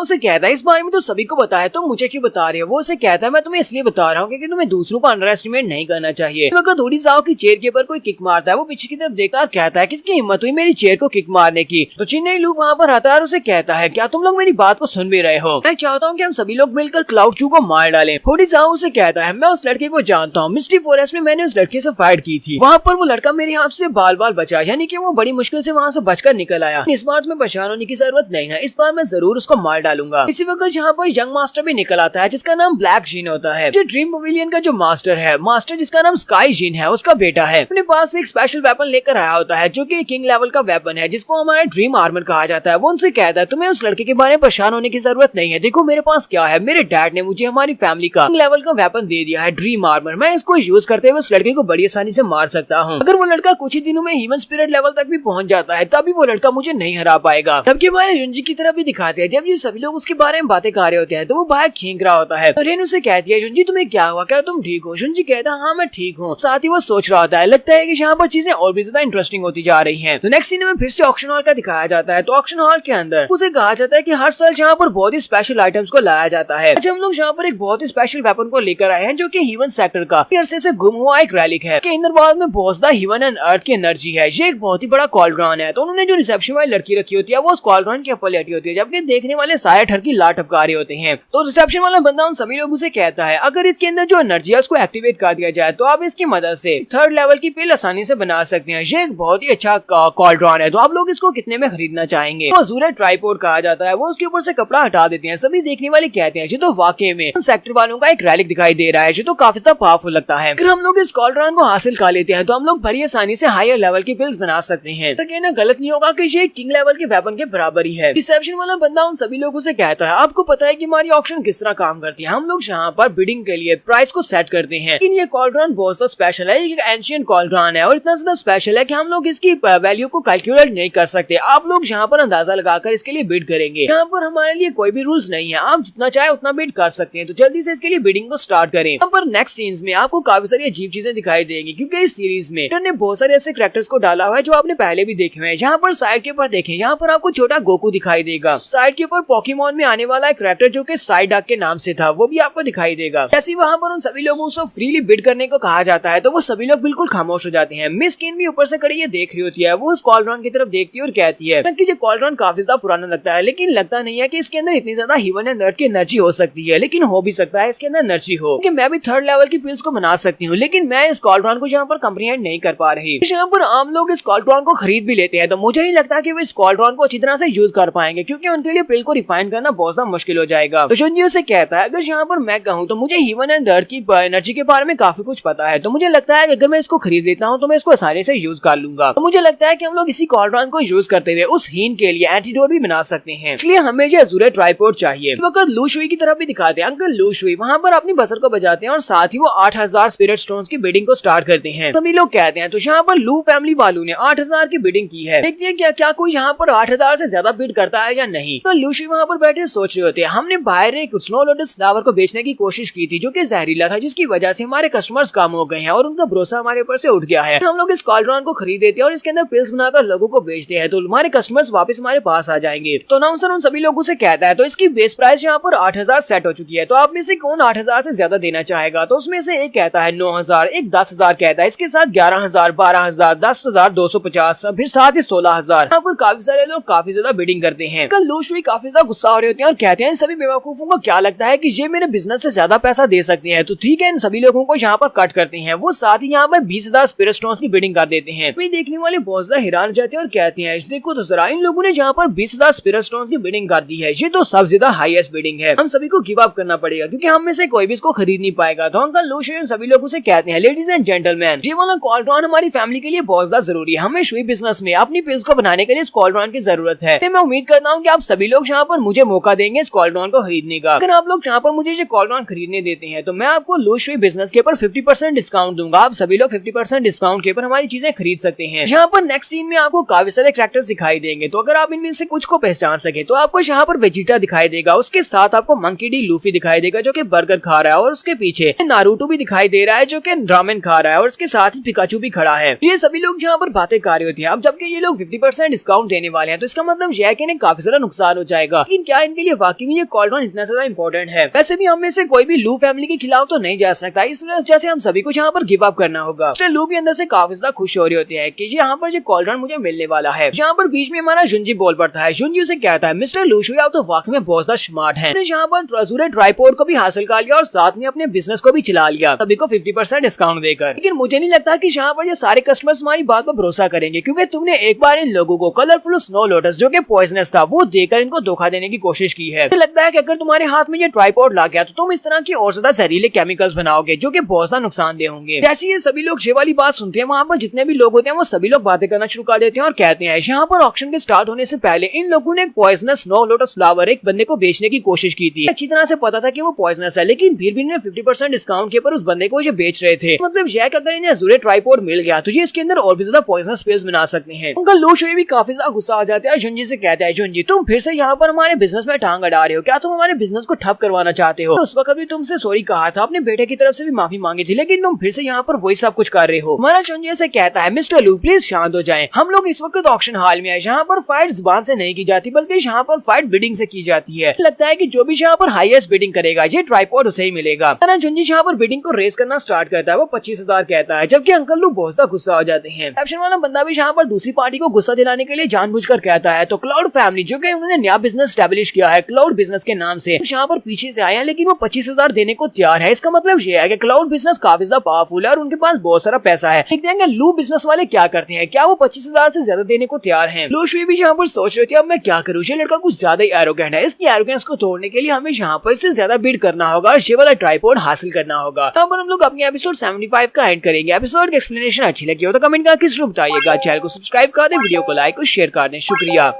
से कहता है, इस बारे में तो सभी को पता है, तुम मुझे क्यों बता रहे हो। वो उसे कहता है, मैं तुम्हें इसलिए बता रहा हूँ क्योंकि तुम्हें दूसरों को अंडर एस्टिमेट नहीं करना चाहिए। इस वक्त हुडी जाओ की चेयर के ऊपर कोई किक मारता है। वो पीछे की तरफ देखता है और कहता है, किसकी हिम्मत हुई मेरी चेयर को किक मारने की। तो चिन्नई लू वहाँ पर आता है और उसे कहता है, क्या तुम लोग मेरी बात को सुन भी रहे हो। मैं चाहता हूँ कि हम सभी लोग मिलकर क्लाउड चू को मार डालें। हुडी जाओ उसे कहता है, मैं उस लड़के को जानता हूँ, मिस्ट्री फॉरेस्ट में मैंने उस लड़के से फाइट की थी, वहाँ पर वो लड़का मेरे हाथ से बाल बाल बचा, यानी कि वो बड़ी मुश्किल से वहाँ से बचकर निकल आया। इस बात में परेशान होने की जरूरत नहीं है, इस बार मैं जरूर उसको मार डालूंगा। इसी वक्त यहाँ पर यंग मास्टर भी निकल आता है जिसका नाम ब्लैक जीन होता है। जो ड्रीम पवेलियन का जो मास्टर है, मास्टर जिसका नाम स्काई जीन है, उसका बेटा है। अपने पास एक स्पेशल वेपन लेकर आया होता है जो कि किंग लेवल का वेपन है, जिसको हमारा ड्रीम आर्मर कहा जाता है। वो उनसे कहता है, तुम्हें उस लड़के के बारे में परेशान होने की जरूरत नहीं है, देखो मेरे पास क्या है, मेरे डैड ने मुझे हमारी फैमिली का किंग लेवल का वेपन दे दिया है, ड्रीम आर्मर। मैं इसको यूज करते हुए उस लड़के को बड़ी आसानी से मार सकता हूँ। अगर वो लड़का कुछ ही दिनों में ह्यूमन स्पिरिट लेवल तक भी पहुंच जाता है, तभी वो लड़का मुझे नहीं हरा पाएगा। तब के हमारे युंजी की तरफ भी दिखाते हैं, जब ये सभी लोग उसके बारे में बातें कर रहे होते हैं तो वो बाहर खींच रहा होता है। रेन उसे कहती है, युंजी तुम्हें क्या हुआ, क्या तुम ठीक हो। युंजी कहता है, हाँ मैं ठीक हूँ। साथ ही वो सोच रहा होता है, लगता है कि यहाँ पर चीजें और भी ज्यादा इंटरेस्टिंग होती जा रही हैं। तो नेक्स्ट सीन में फिर से ऑक्शन हॉल का दिखाया जाता है। तो ऑक्शन हॉल के अंदर उसे कहा जाता है कि हर साल यहाँ पर बहुत ही स्पेशल आइटम्स को लाया जाता है। आज हम लोग यहाँ पर एक बहुत ही स्पेशल वेपन को लेकर आए हैं जो कि ह्यूमन सेक्टर का अरसे से गुम हुआ एक रैलिक है। के अंदर बाद में बहुत ज्यादा ह्यूमन एंड अर्थ की एनर्जी है। ये एक बहुत ही बड़ा कॉलड्रॉन है। तो उन्होंने जो रिसेप्शन वाली लड़की रखी होती है वो उस कॉलड्रॉन के ऊपर लेटी होती है, जबकि देखने वाले सारे ठर की लाट टपका रहे होते हैं। तो रिसेप्शन वाला बंदा उन सभी लोगों से कहता है, अगर इसके अंदर जो एनर्जी है उसको एक्टिवेट कर दिया जाए तो आप इसकी मदद से 3rd लेवल की पिल आसानी से बना सकते हैं। ये एक बहुत ही अच्छा कॉलड्रॉन है, तो आप लोग इसको कितने में खरीदना चाहेंगे। तो अजूरा ट्राइपॉड कहा जाता है। वो उसके ऊपर से कपड़ा हटा देते हैं। सभी देखने वाले कहते हैं, ये तो वाकई में सेक्टर वालों का एक रैलिक दिखाई दे रहा है, जो तो काफी ज्यादा पावरफुल लगता है। अगर हम लोग इस कॉलड्रॉन को हासिल कर लेते हैं तो हम लोग बड़ी आसानी से हायर लेवल की पिल्स बना सकते हैं। तो कहना गलत नहीं होगा कि ये किंग लेवल के वेपन के बराबर ही है। रिसेप्शन वाला बंदा उन सभी लोगों से कहता है, आपको पता है कि हमारी ऑक्शन किस तरह काम करती है। हम लोग यहाँ पर बिडिंग के लिए प्राइस को सेट करते हैं, लेकिन ये कॉलड्रॉन बहुत ज्यादा स्पेशल है। ये एंशियंट कॉलड्रॉन है और इतना ज्यादा स्पेशल है कि हम लोग इसकी वैल्यू को कैलकुलेट नहीं कर सकते। आप लोग यहाँ पर अंदाजा लगाकर इसके लिए बिड करेंगे। यहाँ पर हमारे लिए कोई भी रूल्स नहीं है, आप जितना चाहे उतना बिड कर सकते हैं। तो जल्दी से इसके लिए बिडिंग को स्टार्ट करें। यहाँ पर नेक्स्ट सीन्स में आपको काफी सारी अजीब चीजें दिखाई देंगी, क्योंकि इस सीरीज में ने बहुत सारे ऐसे कैरेक्टर्स को डाला हुआ है जो आपने पहले भी देखे हुए हैं। यहाँ पर साइड के ऊपर देखें, यहाँ पर आपको छोटा गोकू दिखाई देगा। साइड के ऊपर पोकेमॉन में आने वाला एक कैरेक्टर जो कि साइडाक के नाम से था, वो भी आपको दिखाई देगा। जैसे वहाँ पर उन सभी लोगों को फ्रीली बिड करने को कहा जाता है तो वो सभी लोग बिल्कुल खामोश हो जाते हैं। मिस किन भी ऊपर से खड़ी ये देख रही होती है। वो उस कॉलड्रॉन की तरफ देखती है और कहती है कि ये कॉलड्रॉन काफी ज्यादा पुराना लगता है, लेकिन लगता नहीं है कि इसके अंदर इतनी ज्यादा ह्यूमन एंड अर्थ की एनर्जी हो सकती है। लेकिन हो भी सकता है इसके अंदर एनर्जी हो, क्योंकि मैं भी 3rd लेवल की पिल्स को बना सकती हूँ, लेकिन मैं इस कॉलड्रॉन को यहाँ पर कंप्रीहेंड नहीं कर पा रही। यहाँ पर आम लोग इस कॉलड्रॉन को खरीद भी लेते हैं, तो मुझे नहीं लगता कि वो इस कॉलड्रॉन को अच्छी तरह से यूज कर पाएंगे, क्योंकि उनके लिए पिल को रिफाइन करना बहुत ज्यादा मुश्किल हो जाएगा। तो शुंजी से कहता है, अगर यहाँ पर मैं कहूँ तो मुझे ह्यूमन एंड अंदर की एनर्जी के बारे में काफी कुछ पता है, तो मुझे लगता है कि अगर मैं इसको खरीद लेता हूँ तो मैं इसको आसानी से यूज कर लूंगा। तो मुझे लगता है कि हम लोग इसी कॉल्ड्रॉन को यूज करते हुए उस हीन के लिए एंटीडोट भी बना सकते हैं। इसलिए हमें ये अज़ूरे ट्राइपॉड चाहिए। इस वक्त लू शुई की तरफ भी दिखाते हैं। अंकल लू शुई वहाँ पर अपनी बसर को बजाते हैं और साथ ही वो 8000 स्पिरिट स्टोन्स की बिडिंग को स्टार्ट करते हैं। सभी लोग कहते हैं तो यहाँ पर लू फैमिली वालों ने 8000 की बिडिंग की है। देखते हैं क्या कोई यहाँ पर 8000 से ज्यादा बिड करता है या नहीं। तो लू शुई वहाँ पर बैठे सोच रहे होते हैं। हमने बाहर एक स्नो लोटस फ्लावर को बेचने की कोशिश की थी जो कि जहरीला था, जिसकी वजह से हमारे कस्टमर्स कम हो गए हैं और उनका भरोसा हमारे ऊपर से उठ गया है। हम लोग इस कॉल्ड्रॉन को खरीद देते हैं और इसके अंदर पिल्स बनाकर लोगों को बेचते हैं, तो हमारे कस्टमर्स वापस हमारे पास आ जाएंगे। तो अनाउंसर उन सभी लोगों से कहता है तो इसकी बेस प्राइस यहाँ पर 8000 सेट हो चुकी है, तो आप में से कौन 8000 से ज्यादा देना चाहेगा। तो उसमें से एक कहता है 9000, एक 10000 कहता है, इसके साथ 11000, 12000, 10250, फिर साथ ही 16000। यहाँ पर काफी सारे लोग काफी ज्यादा बिडिंग करते हैं। कल लू शुई काफी ज्यादा गुस्सा हो रहे होते हैं और कहते हैं सभी बेवकूफों को क्या लगता है कि ये मेरे बिजनेस से ज्यादा पैसा दे सकते हैं, तो ठीक है इन सभी लोगों को यहाँ पर कट करते हैं। वो साथ ही यहाँ पर 20000 स्पिरिट स्टोन्स की बिडिंग कर देते हैं। तो देखने वाले बहुत ज्यादा हैरान जाते हैं और कहते हैं देखो तो जरा इन लोगों ने यहाँ पर 20000 स्पिरिट स्टोन्स की बिडिंग कर दी है, ये तो सबसे ज्यादा हाईएस्ट बिडिंग है। हम सभी को गिव अप करना पड़ेगा क्योंकि हम में से कोई भी इसको खरीद नहीं पाएगा। तो अंकल लू शुई सभी लोगों से कहते हैं लेडीज एंड जेंटलमैन, ये वाला कॉल्ड्रॉन हमारी फैमिली के लिए बहुत ज्यादा जरूरी है। हमें शुई बिजनेस में अपनी पिल्स को बनाने के लिए इस कॉल्ड्रॉन की जरूरत है। मैं उम्मीद करता हूँ कि आप सभी लोग यहाँ पर मुझे मौका देंगे इस कॉल्ड्रॉन को खरीदने का। अगर आप लोग यहाँ पर मुझे ये कॉल्ड्रॉन खरीदने देते हैं तो मैं आपको लू शुई बिजनेस के ऊपर 50% डिस्काउंट दूंगा। आप सभी लोग 50% डिस्काउंट के ऊपर हमारी चीजें खरीद सकते हैं। यहाँ पर नेक्स्ट सीन में आपको काफी सारे कैरेक्टर्स दिखाई देंगे, तो अगर आप इनमें से कुछ को पहचान सके तो आपको यहाँ पर वेजिटा दिखाई देगा, उसके साथ आपको मंकी डी लूफी दिखाई देगा जो कि बर्गर खा रहा है और उसके पीछे नारुतो भी दिखाई दे रहा है जो कि रामेन खा रहा है और उसके साथ ही पिकाचू भी खड़ा है। ये सभी लोग यहाँ पर बातें कर रहे होते हैं। अब जबकि ये लोग 50% डिस्काउंट देने वाले हैं तो इसका मतलब यह है कि इन्हें काफी ज्यादा नुकसान हो जाएगा। लेकिन क्या इनके लिए वाकई में ये कॉल्ड्रॉन इतना ज्यादा इंपॉर्टेंट है? वैसे भी हम में से कोई भी लू फैमिली के खिलाफ तो नहीं जा सकता, इस वजह से हम सभी को यहाँ पर गिव अप करना होगा। मिस्टर लू भी अंदर से काफी ज्यादा खुश हो रहे होते हैं कि यहाँ पर ये कॉल्ड्रॉन मुझे मिलने वाला है। यहाँ पर बीच में हमारा जुंजी बोल पड़ता है। जुंजी उसे कहता है मिस्टर लू शुई आप तो वाकई में बहुत ज्यादा स्मार्ट हैं। यहाँ पर अज़ूरे ट्राइपॉड को भी हासिल कर लिया और साथ में अपने बिजनेस को भी चला लिया, सभी को 50% डिस्काउंट देकर। लेकिन मुझे नहीं लगता कि यहाँ पर ये सारे कस्टमर्स हमारी बात पर भरोसा करेंगे, क्योंकि तुमने एक बार इन लोगों को कलरफुल स्नो लोटस जो कि पॉइजनस था वो देकर इनको धोखा देने की कोशिश की है। मुझे लगता है कि अगर तुम्हारे हाथ में ये ट्राइपॉड ला गया तो तुम इस तरह की और ज्यादा जहरीले केमिकल्स बनाओगे जो कि बहुत ज्यादा नुकसानदेह होंगे। जैसे ये सभी लोग ये वाली बात सुनते हैं, वहाँ पर जितने भी लोग होते हैं वो सभी लोग बातें करना शुरू कर देते हैं और कहते हैं यहाँ पर ऑक्शन के स्टार्ट होने से पहले इन लोगों ने एक पॉइजनस स्नो लोटस फ्लावर एक बंदे को बेचने की कोशिश की थी। अच्छी तरह से पता था कि वो पॉइजनस है, लेकिन फिर भी इन्हें 50% डिस्काउंट के ऊपर उस बंदे को ये बेच रहे थे। मतलब यह अगर इन्हें अज़ूरे ट्राइपॉड मिल गया तो ये इसके अंदर और भी ज्यादा पॉइजनस पिल्स बना सकते हैं। उनका लू शुई भी काफी ज्यादा गुस्सा आ जाता है। जुंजी से कहता है जुंजी तुम फिर से यहाँ पर हमारे बिजनेस में टांग अड़ा रहे हो, क्या तुम हमारे बिजनेस को ठप करवाना चाहते हो? तो उस वक्त भी तुमसे सॉरी कहा था, अपने बेटे की तरफ से भी माफी मांगी थी, लेकिन तुम फिर से यहाँ पर वही सब कुछ कर रहे हो। हमारा जुंजी से कहता है मिस्टर लू प्लीज शांत हो जाएं। हम लोग इस वक्त ऑक्शन हॉल में है, यहाँ पर फाइट जुबान से नहीं की जाती बल्कि यहाँ पर फाइट बिडिंग से की जाती है। लगता है कि जो भी यहाँ पर हाईएस्ट बिडिंग करेगा ये ट्राइपॉड उसे ही मिलेगा। जुंजी यहाँ पर बिडिंग को रेस करना स्टार्ट करता है। वो 25000 कहता है, जबकि अंकल लू बहुत ज्यादा गुस्सा हो जाते हैं। कैप्शन वाला बंदा भी यहाँ पर दूसरी पार्टी को गुस्सा दिलाने के लिए जानबूझकर कहता है। तो क्लाउड फैमिली जो कि उन्होंने नया बिजनेस स्टैब्लिश किया है क्लाउड बिजनेस के नाम से, यहाँ पर पीछे से आए हैं, लेकिन वो 25000 देने को तैयार है। इसका मतलब ये है कि क्लाउड बिजनेस काफी ज्यादा पावरफुल है और उनके पास बहुत सारा पैसा है। देखते हैं लू बिजनेस वाले क्या करते हैं, क्या वो 25000 से ज्यादा देने को तैयार है। लू शुई भी यहाँ पर सोच रहे थे अब मैं क्या करूँ, ये लड़का कुछ ज्यादा ही एरोगेंट है। इसकी एरोगेंस को तोड़ने के लिए हमें यहाँ पर इससे ज्यादा बिड करना होगा और ये वाला ट्राइपॉड हासिल करना होगा। यहाँ पर हम लोग अपनी एपिसोड 75 का एंड करेंगे। एपिसोड की एक्सप्लेनेशन अच्छी लगी हो तो कमेंट करके जरूर बताइएगा। चैनल को सब्सक्राइब कर दें, वीडियो को लाइक और शेयर कर दें। शुक्रिया।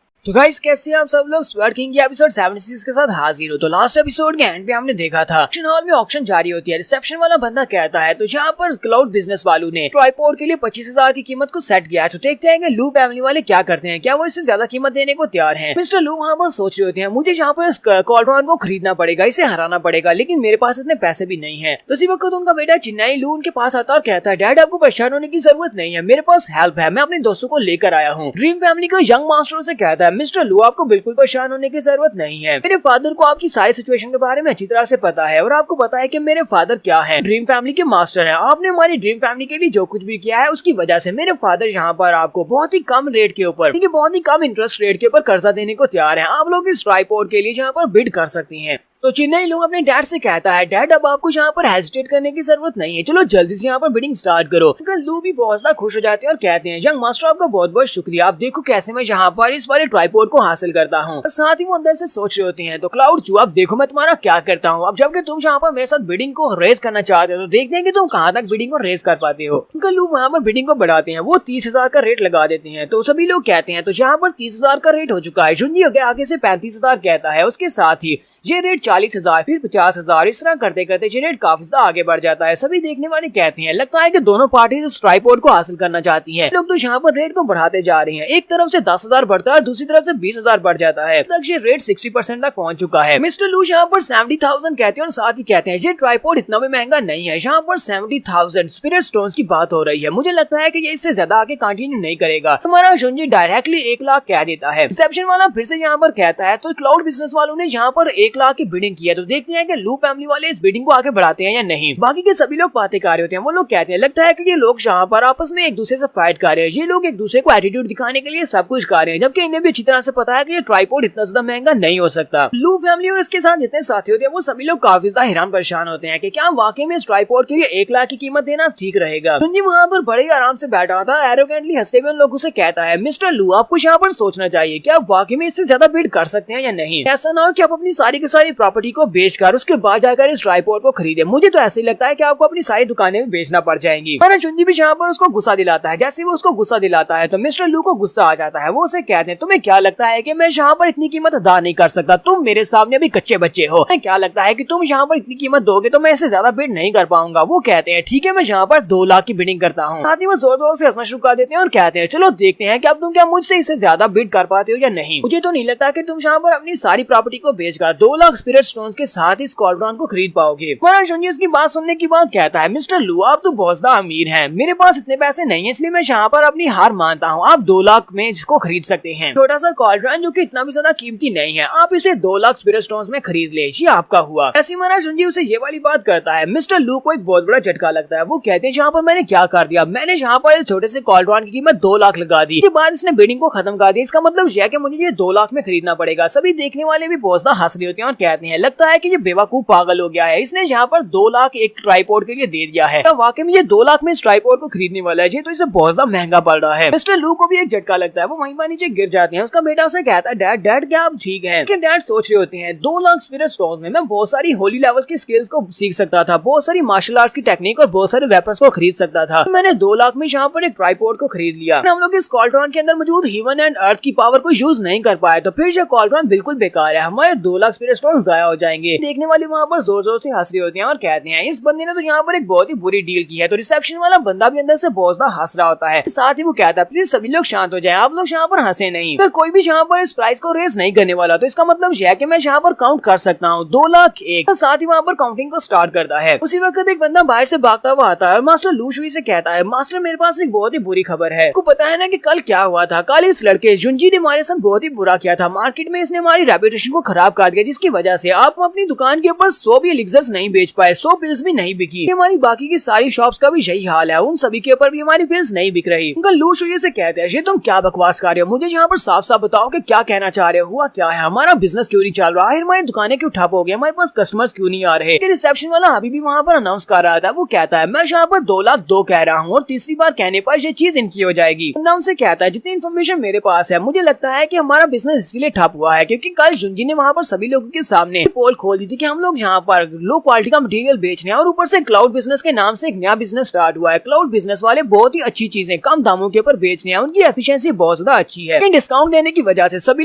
तो गाइस कैसे हैं आप सब लोग? स्वर्ड किंग की एपिसोड 76 के साथ हाजिर हो। तो लास्ट एपिसोड के एंड पे हमने देखा था ऑक्शन हॉल में ऑक्शन जारी होती है। रिसेप्शन वाला बंदा कहता है तो यहाँ पर क्लाउड बिजनेस वालों ने ट्राइपॉड के लिए 25000 की कीमत को सेट किया है। तो देखते हैं कि लू फैमिली वाले क्या करते हैं, क्या वो इससे ज्यादा कीमत देने को तैयार हैं। मिस्टर लू वहाँ पर सोच रहे होते हैं मुझे यहाँ पर इस कॉल्ड्रॉन को खरीदना पड़ेगा, इसे हराना पड़ेगा, लेकिन मेरे पास इतने पैसे भी नहीं है। तो इसी वक्त उनका बेटा चिन्नाई लू उनके पास आता और कहता है डैड आपको परेशान होने की जरूरत नहीं है, मेरे पास हेल्प है, मैं अपने दोस्तों को लेकर आया हूँ। ड्रीम फैमिली का यंग मास्टर से कहता है मिस्टर लू आपको बिल्कुल परेशान होने की जरूरत नहीं है, मेरे फादर को आपकी सारी सिचुएशन के बारे में अच्छी तरह से पता है और आपको पता है कि मेरे फादर क्या है, ड्रीम फैमिली के मास्टर हैं। आपने हमारी ड्रीम फैमिली के लिए जो कुछ भी किया है उसकी वजह से मेरे फादर यहाँ पर आपको बहुत ही कम रेट के ऊपर, बहुत ही कम इंटरेस्ट रेट के ऊपर कर्जा देने को तैयार है। आप लोग इस ट्राइपॉड के लिए यहाँ पर बिड कर सकती हैं। तो चिन्नई लोग अपने डैड से कहता है, डैड अब आपको यहाँ पर हेजिटेट करने की जरूरत नहीं है, चलो जल्दी से यहाँ पर बिडिंग स्टार्ट करो। अंकल लू भी बहुत ज्यादा खुश हो जाते हैं और कहते हैं, यंग मास्टर आपका बहुत बहुत शुक्रिया, आप देखो कैसे मैं यहाँ पर इस वाले ट्राइपॉड को हासिल करता हूँ। और साथ ही वो अंदर से सोच रहे होते हैं, तो क्लाउड चू अब देखो मैं तुम्हारा क्या करता हूँ, अब जबकि तुम यहाँ पर मेरे साथ बिडिंग को रेस करना चाहते हो तो देखते हैं कि तुम कहाँ तक बिडिंग को रेस कर पाते हो। अंकल लू वहाँ पर बिडिंग को बढ़ाते हैं, वो 30,000 का रेट लगा देते हैं। तो सभी लोग कहते हैं, तो यहाँ पर 30,000 का रेट हो चुका है। जुंजी आगे से 35,000 कहता है, उसके साथ ही ये रेट 40,000 फिर 50,000 इस तरह करते करते ये रेट काफी ज्यादा आगे बढ़ जाता है। सभी देखने वाले कहते हैं, लगता है कि दोनों पार्टी इस ट्राइपॉड को हासिल करना चाहती हैं। लोग तो यहाँ पर रेट को बढ़ाते जा रहे हैं, एक तरफ से 10,000 बढ़ता है, दूसरी तरफ से 20,000 बढ़ जाता है, तक ये रेट 60% तक पहुंच चुका है। मिस्टर लू यहाँ पर 70,000 कहते हैं और साथ ही कहते हैं, ये ट्राइपॉड इतना भी महंगा नहीं है। यहाँ पर 70,000 स्पिरिट स्टोन्स की बात हो रही है, मुझे लगता है कि ये इससे ज्यादा आगे कंटिन्यू नहीं करेगा। हमारा जुंजी डायरेक्टली 1 लाख कह देता है। रिसेप्शन वाला फिर से यहाँ पर कहता है, तो क्लाउड बिजनेस वालों ने यहाँ पर 1 लाख की बिडिंग की है, तो देखते हैं कि लू फैमिली वाले इस बिडिंग को आगे बढ़ाते हैं या नहीं। बाकी के सभी लोग बातें कर रहे होते हैं, वो लोग कहते हैं, लगता है कि ये लोग यहाँ पर आपस में एक दूसरे से फाइट कर रहे हैं, ये लोग एक दूसरे को एटीट्यूड दिखाने के लिए सब कुछ कर रहे हैं, जबकि इन्हें भी अच्छी तरह से पता है कि ये ट्राइपॉड इतना ज्यादा महंगा नहीं हो सकता। लू फैमिली और इसके साथ जितने साथी होते हैं वो सभी लोग काफी ज्यादा हैरान परेशान होते हैं कि क्या वाकई में इस ट्राइपॉड के लिए 1 लाख की कीमत देना ठीक रहेगा। जुंजी वहाँ पर बड़े आराम से बैठा था, एरोगेंटली हंसते हुए उन लोगों से कहता है, मिस्टर लू आपको यहाँ पर सोचना चाहिए कि आप वाकई में इससे ज्यादा बिड कर सकते हैं या नहीं। ऐसा ना हो कि आप अपनी सारी की सारी प्रॉपर्टी को बेचकर उसके बाद जाकर इस ट्राइपॉड को खरीदे। मुझे तो ऐसे ही लगता है कि आपको अपनी सारी दुकानें भी बेचना पड़ जाएंगी। पर जुंजी भी यहाँ पर उसको गुस्सा दिलाता है। जैसे वो उसको गुस्सा दिलाता है तो मिस्टर लू को गुस्सा आ जाता है। वो उसे कहते हैं, तुम्हें क्या लगता है कि मैं यहाँ पर इतनी कीमत अदा नहीं कर सकता? तुम मेरे सामने अभी कच्चे बच्चे हो, क्या लगता है कि तुम यहाँ पर इतनी कीमत दोगे तो मैं इससे ज्यादा बिड नहीं कर पाऊंगा। वो कहते हैं, ठीक है मैं यहाँ पर 2 लाख की बिडिंग करता हूँ। साथ ही वो जोर जोर से हंसना शुरू कर देते हैं और कहते हैं, चलो देखते हैं कि अब तुम क्या मुझसे इससे ज्यादा बिड कर पाते हो या नहीं। मुझे तो नहीं लगता कि तुम यहाँ पर अपनी सारी प्रॉपर्टी को बेचकर 2 लाख स्पिरिट स्टोन्स के साथ इस कॉर्डरॉन को खरीद पाओगे। जुंजी उसकी बात सुनने की बात कहता है, मिस्टर लू आप तो बहुत ज्यादा अमीर हैं, मेरे पास इतने पैसे नहीं है, इसलिए मैं यहाँ पर अपनी हार मानता हूँ। आप 2 लाख में इसको खरीद सकते हैं। छोटा सा कॉर्डरॉन जो कि इतना भी ज्यादा कीमती नहीं है, आप इसे 2 लाख स्पिरिट स्टोन्स में खरीद ले, ये आपका हुआ। ऐसी महाराज जुंजी उसे ये वाली बात करता है। मिस्टर लू को एक बहुत बड़ा झटका लगता है। वो कहते हैं, यहाँ पर मैंने क्या कर दिया? मैंने यहाँ पर इस छोटे से कॉर्डरॉन की कीमत 2 लाख लगा दी, उसके बाद इसने बिडिंग को खत्म कर दिया। इसका मतलब यह है कि मुझे ये 2 लाख में खरीदना पड़ेगा। सभी देखने वाले भी बहुत ज्यादा हंस रहे होते हैं और कहते हैं, लगता है कि ये बेवकूफ पागल हो गया है, इसने यहाँ पर 2 लाख एक ट्राइपॉड के लिए दे दिया है। तो वाकई में ये 2 लाख में इस ट्राइपॉड को खरीदने वाला है, ये तो इसे बहुत ज्यादा महंगा पड़ रहा है। मिस्टर लू को भी एक झटका लगता है। वो वहीं पर नीचे गिर जाते हैं। उसका बेटा उसे कहता है, डैड डैड क्या आप ठीक है? डैड सोच रहे होते हैं, 2 लाख स्पिरिट स्टोन्स में मैं बहुत सारी होली लेवल की स्किल्स को सीख सकता था, बहुत सारी मार्शल आर्ट्स की टेक्निक और बहुत सारे वेपन्स को खरीद सकता था। तो मैंने 2 लाख में यहाँ पर एक ट्राइपॉड को खरीद लिया। हम लोग इस कॉल्ड्रॉन के अंदर मौजूद हेवन एंड अर्थ की पावर को यूज नहीं कर पाए, तो फिर ये कॉल्ड्रॉन बिल्कुल बेकार है, हमारे 2 लाख स्पिरिट स्टोन्स जाया हो जाएंगे। देखने वाले वहाँ पर जोर जोर से हंस रहे होते हैं और कहते हैं, इस बंदे ने तो यहाँ पर एक बहुत ही बुरी डील की है। तो रिसेप्शन वाला बंदा भी अंदर से बहुत ज्यादा हंस रहा होता है। साथ ही वो कहता है, प्लीज सभी लोग शांत हो जाएं, आप लोग यहाँ पर हंसे नहीं। अगर कोई भी यहाँ पर इस प्राइस को रेस नहीं करने वाला तो इसका मतलब यह है कि मैं यहाँ पर काउंट कर सकता हूँ 2 लाख 1। तो साथ ही वहाँ पर काउंटिंग को स्टार्ट करता है। उसी वक्त एक बंदा बाहर से भागता हुआ आता है और मास्टर लू शुई से कहता है, मास्टर मेरे पास एक बहुत ही बुरी खबर है। आपको पता है ना कि कल क्या हुआ था? कल इस लड़के जुंजी ने हमारे साथ बहुत ही बुरा किया था। मार्केट में इसने हमारी रेपुटेशन को खराब कर दिया, जिसकी वजह से आप अपनी दुकान के ऊपर 100 भी एलिक्सर्स नहीं बेच पाए, 100 पिल्स भी नहीं बिकी। हमारी बाकी की सारी शॉप्स का भी यही हाल है, उन सभी के ऊपर भी हमारी पिल्स नहीं बिक रही। उनका लू शुई से कहते हैं, ये तुम क्या बकवास कर रहे हो? मुझे यहाँ पर साफ साफ बताओ कि क्या कहना चाह रहे हो, हुआ क्या है? हमारा बिजनेस क्यों नहीं चल रहा है? हमारी दुकानें क्यों ठप हो गई? हमारे पास कस्टमर्स क्यों नहीं आ रहे? रिसेप्शन वाला अभी भी वहाँ पर अनाउंस कर रहा था। वो कहता है, मैं यहाँ पर 2 लाख 2 कह रहा हूँ और तीसरी बार कहने पर ये चीज इनकी हो जाएगी। उनसे कहता है, जितनी इन्फॉर्मेशन मेरे पास है, मुझे लगता है कि हमारा बिजनेस इसीलिए ठप हुआ है क्योंकि कल जुंजी ने वहाँ पर सभी लोगों के सामने पोल खोल दी थी कि हम लोग यहाँ पर लो क्वालिटी का मटेरियल बेच रहे हैं और ऊपर से क्लाउड बिजनेस के नाम से एक नया बिजनेस स्टार्ट हुआ है। क्लाउड बिजनेस वाले बहुत ही अच्छी चीजें कम दामों के ऊपर बेच रहे हैं, उनकी एफिशिएंसी बहुत ज्यादा अच्छी है। डिस्काउंट देने की वजह से सभी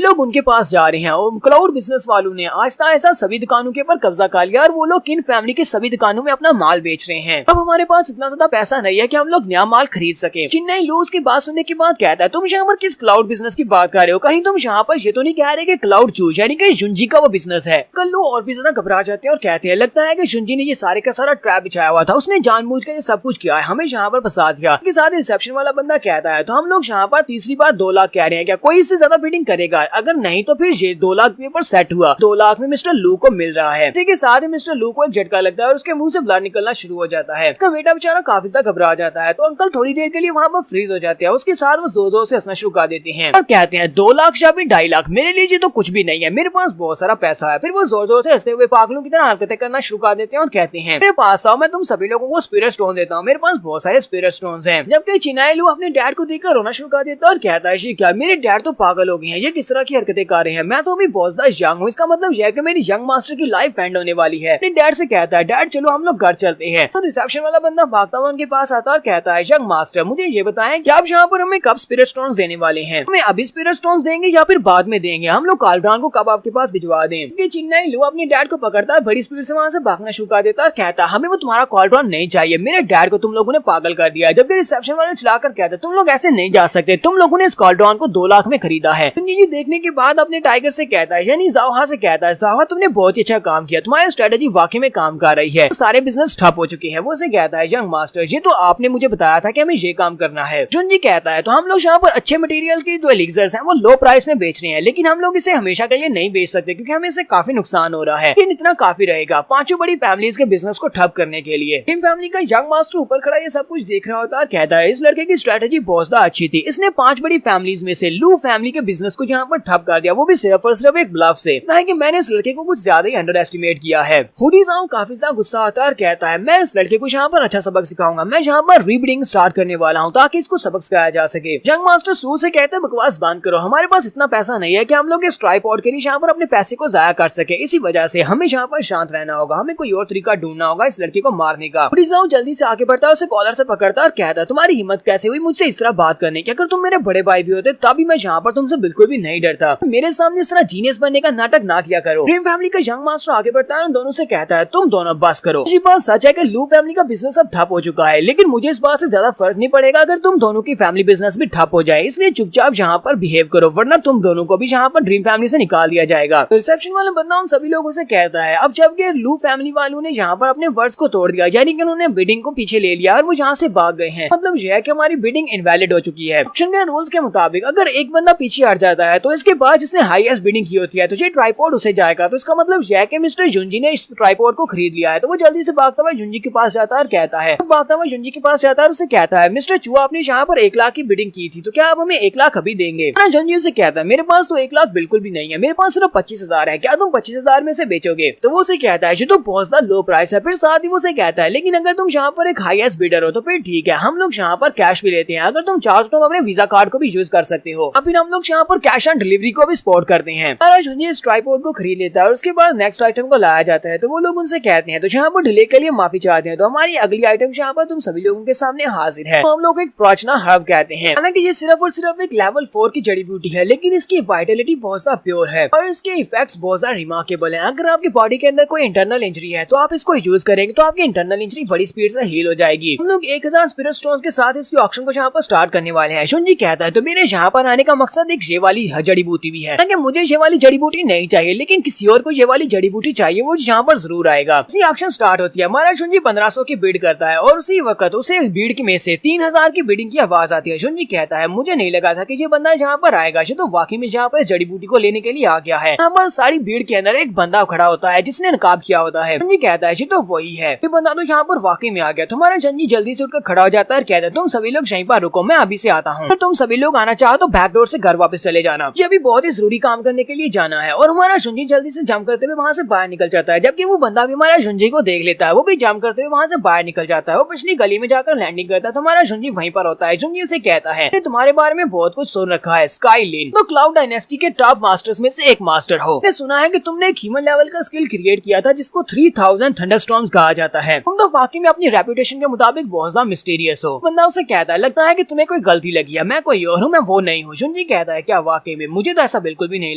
लोग उनके पास जा रहे हैं और क्लाउड बिजनेस वालों ने आहिस्ता आहिस्ता सभी दुकानों के ऊपर कब्जा कर लिया और वो लोग किन फैमिली की सभी दुकानों में अपना माल बेच रहे हैं। अब हमारे पास इतना ज्यादा पैसा नहीं है कि हम लोग नया माल खरीद सके। चिन्नई लूज की बात सुनने की बात कहता है, तुम यहाँ पर किस क्लाउड बिजनेस की बात कर रहे हो? कहीं तुम यहाँ पर ये तो नहीं कह रहे कि क्लाउड चूज यानी कि जुंजी का वो बिजनेस है? कल्लू और भी ज्यादा घबरा जाते हैं और कहते हैं, लगता है कि जुंजी ने ये सारे का सारा ट्रैप बिछाया हुआ था, उसने जानबूझकर ये सब कुछ किया है, हमें यहाँ पर फंसा दिया। के साथ रिसेप्शन वाला बंदा कहता है, तो हम लोग यहाँ पर तीसरी बार 2 लाख कह रहे हैं, क्या कोई इससे ज्यादा बिडिंग करेगा? अगर नहीं तो फिर ये 2 लाख के ऊपर सेट हुआ, 2 लाख में मिस्टर लू को मिल रहा है। इसी के साथ ही मिस्टर लू को एक झटका लगता है और उसके मुंह से ब्लड निकलना शुरू हो जाता है। उसका बेटा बेचारा काफी ज्यादा घबरा जाता है, तो अंकल थोड़ी देर के लिए वहाँ पर फ्रीज हो जाते हैं। उसके साथ वो जोर जोर से हंसना शुरू कर देते हैं और कहते हैं, 2 लाख या फिर 2.5 लाख मेरे लिए तो कुछ भी नहीं है, मेरे पास बहुत सारा पैसा है। फिर वो वो जोर जोर से हंसते हुए पागलों की तरह हरकतें करना शुरू कर देते हैं और कहते हैं, मेरे पास आओ, मैं तुम सभी लोगों को स्पिरिट स्टोन देता हूँ, मेरे पास बहुत सारे स्पिरिट स्टोन्स हैं। जबकि चिनाई लू अपने डैड को देखकर रोना शुरू कर देता है और कहता है, जी क्या मेरे डैड तो पागल हो गए हैं, ये किस तरह की हरकतें कर रहे हैं, मैं तो अभी बहुत ज्यादा यंग हूँ, इसका मतलब यह है कि मेरी यंग मास्टर की लाइफ एंड होने वाली है। अपने डैड से कहता है, डैड चलो हम लोग घर चलते हैं। तो रिसेप्शन वाला बंदा भागता हुआ उनके पास आता है और कहता है, यंग मास्टर मुझे ये बताएं कि आप यहाँ पर हमें कब स्पिरिट स्टोन्स देने वाले हैं, हमें अभी स्पिरिट स्टोन्स देंगे या फिर बाद में देंगे, हम लोग कालब्रान को कब आपके पास भिजवा दें। कि चिन्नाई लू अपने डैड को पकड़ता है, बड़ी स्पीड से वहाँ से भागना शुरू कर देता है और कहता है, हमें वो तुम्हारा कालब्रान नहीं चाहिए, मेरे डैड को तुम लोगों ने पागल कर दिया है। जबकि रिसेप्शन वाले चिल्लाकर कहता है, तुम लोग ऐसे नहीं जा सकते, तुम लोगों ने इस कालब्रान को 2 लाख में खरीदा है। जी देखने के बाद अपने टाइगर से कहता है, यानी जाहा से कहता है, जाहा तुमने बहुत ही अच्छा काम किया, तुम्हारी स्ट्रेटेजी वाकई में काम कर रही है, सारे बिजनेस ठप हो चुके हैं। वो से कहता है, यंग मास्टर ये तो आपने मुझे बताया था कि हमें ये काम करना है। जुनजी कहता है, तो हम लोग यहाँ पर अच्छे मटेरियल के जो एलिक्सर्स हैं वो लो प्राइस में बेच रहे हैं, लेकिन हम लोग इसे हमेशा के लिए नहीं बेच सकते क्योंकि हमें इससे काफी नुकसान हो रहा है, लेकिन इतना काफी रहेगा 5 बड़ी फैमिलीज के बिजनेस को ठप करने के लिए। टीम फैमिली का यंग मास्टर ऊपर खड़ा ये सब कुछ देख रहा होता है, कहता है, इस लड़के की स्ट्रेटेजी बहुत ज्यादा अच्छी थी, इसने 5 बड़ी फैमिलीज में से लू फैमिली के बिजनेस को यहाँ पर ठप कर दिया, वो भी सिर्फ और सिर्फ एक ब्लफ से। कि मैंने इस लड़के को कुछ ज्यादा ही अंडर एस्टिमेट किया है। हुडी जाओ काफी ज्यादा गुस्सा आता है और कहता है, मैं इस लड़के को यहाँ पर अच्छा सबक सिखाऊंगा, मैं यहाँ पर रीब्रीडिंग स्टार्ट करने वाला हूँ ताकि इसको सबक सिखाया जा सके। यंग मास्टर सू से कहता है, बकवास बंद करो, हमारे पास इतना पैसा नहीं है कि हम लोग इस ट्राइपॉड के लिए यहाँ पर अपने पैसे को जाया कर सके, इसी वजह से हमें यहाँ पर शांत रहना होगा, हमें कोई और तरीका ढूंढना होगा इस लड़के को मारने का। हुडी जाओ जल्दी से आगे बढ़ता है, उसे कॉलर से पकड़ता है और कहता है, तुम्हारी हिम्मत कैसे हुई मुझसे इस तरह बात करने की, अगर तुम मेरे बड़े भाई भी होते तभी मैं यहाँ पर तुमसे बिल्कुल भी नहीं डरता, मेरे सामने इस तरह जीनियस बनने का नाटक ना किया करो। ड्रीम फैमिली का यंग मास्टर आगे बढ़ता है और दोनों से कहता है, तुम दोनों बस करो, ये बात सच है कि लू फैमिली का बिजनेस अब ठप हो चुका है, लेकिन मुझे इस बात से ज्यादा फर्क नहीं पड़ेगा अगर तुम दोनों की फैमिली बिजनेस भी ठप हो जाए, इसलिए चुपचाप यहाँ पर बिहेव करो, वरना तुम दोनों को भी यहाँ पर ड्रीम फैमिली से निकाल दिया जाएगा। रिसेप्शन वाला बंदा उन सभी लोगों से कहता है, अब जब के लू फैमिली वालों ने यहाँ पर अपने वर्ड्स को तोड़ दिया, यानी कि उन्होंने बिडिंग को पीछे ले लिया और वो यहाँ से भाग गए हैं, मतलब यह है कि हमारी बिडिंग इनवैलिड हो चुकी है। ऑप्शन के रूल्स के मुताबिक अगर एक बंदा पीछे हट जाता है तो इसके बाद जिसने हाईएस्ट बिडिंग की होती है तो ये ट्राइपॉड उसे जाएगा, तो इसका मतलब यह है कि मिस्टर जुंजी ने इस ट्राइपॉड को खरीद लिया है। तो वो जल्दी से भागता हुआ जुंजी के पास जाता है और कहता है, भागता हुआ जुंजी के पास जाता है और उसे कहता है, मिस्टर चूहा आपने यहाँ पर 1 लाख की बिडिंग की थी, तो क्या आप हमें 1 लाख अभी देंगे? जुंजी उसे कहता है, मेरे पास तो 1 लाख बिल्कुल भी नहीं है, मेरे पास सिर्फ 25,000 है, क्या तुम 25,000 में से बेचोगे? तो वो उसे कहता है, ये तो बहुत ज्यादा लो प्राइस है। फिर साथ ही वो उसे कहता है, लेकिन अगर तुम यहाँ पर एक हाईएस्ट बिडर हो तो फिर ठीक है, हम लोग यहाँ पर कैश भी लेते हैं, अगर तुम चाहो तो अपने वीजा कार्ड को भी यूज कर सकते हो, अब फिर हम लोग यहाँ पर कैश ऑन डिलीवरी को भी सपोर्ट करते हैं। जुंजी इस ट्राइपॉड को खरीद लेता है और उसके बाद नेक्स्ट आइटम को लाया जाता है, तो वो लोग उनसे कहते हैं, तो यहाँ पर डिले के लिए माफी चाहते हैं, तो हमारी अगली आइटम यहाँ पर तुम सभी लोगों के सामने हाजिर है, तो हम लोग एक प्राचना हर्ब कहते हैं। हालांकि ये सिर्फ और सिर्फ एक लेवल 4 की जड़ी बूटी है, लेकिन इसकी वाइटलिटी बहुत ज्यादा प्योर है और इसके इफेक्ट्स बहुत ज्यादा रिमार्केबल है। अगर आपकी बॉडी के अंदर कोई इंटरनल इंजरी है तो आप इसको यूज करेंगे तो आपकी इंटरनल इंजरी बड़ी स्पीड से हील हो जाएगी। हम लोग 1000 स्पिरिट स्टोन्स के साथ इसकी ऑक्शन को यहाँ पर स्टार्ट करने वाले हैं। शुंजी कहता है, तो मेरे यहाँ पर आने का मकसद एक ये वाली जड़ी बूटी भी है, कि मुझे ये वाली जड़ी बूटी नहीं चाहिए, लेकिन किसी और को ये वाली जड़ी बूटी चाहिए, वो यहाँ पर जरूर आएगा। इसी ऑक्शन स्टार्ट होती है। हमारा शुंजी 1500 की बिड करता है और उसी वक्त उसे बिड में से 3000 की बिडिंग की आवाज आती है। शुंजी कहता है, मुझे नहीं लगा था कि ये बंदा यहाँ पर आएगा, ये तो वाकई में यहाँ पर जड़ी बूटी को लेने के लिए आ गया है। यहाँ पर सारी भीड़ के अंदर एक बंदा खड़ा होता है जिसने नकाब किया होता है। शुंजी कहता है, ये तो वही है, ये बंदा तो यहाँ पर वाकई में आ गया। तुम्हारा शुंजी जल्दी से उठकर खड़ा हो जाता है और कहता है, तुम सभी लोग यहीं पर रुको, मैं अभी से आता हूँ, तुम सभी लोग आना चाहो तो बैक डोर से घर वापस चले जाना, ये अभी बहुत ही जरूरी काम करने के लिए जाना है। और हमारा शुंजी जल्दी से जंप करते हुए वहाँ से बाहर निकल जाता है, जबकि वो बंदा भी हमारा शुंजी को देख लेता है, वो भी जंप करते हुए वहाँ से बाहर निकल जाता है। वो पिछली गली में जाकर लैंडिंग करता है, तुम्हारा शुंजी वहीं पर होता है। शुंजी उसे कहता है, तुम्हारे बारे में बहुत कुछ सुन रखा है, स्काईलिन तो क्लाउड डायनेस्टी के टॉप मास्टर्स में से एक मास्टर हो, मैंने सुना है कि तुमने एक ह्यूमन लेवल का स्किल क्रिएट किया था जिसको 3000 थंडरस्टॉर्म्स कहा जाता है, तुम तो वाकई में अपनी रेपुटेशन के मुताबिक बहुत ज्यादा मिस्टीरियस हो। बंदा उसे कहता है, लगता है कि तुम्हें कोई गलती लगी है, मैं कोई और हूँ, मैं वो नहीं हूँ। शुंजी कहता है, क्या वाकई में? मुझे तो ऐसा बिल्कुल भी नहीं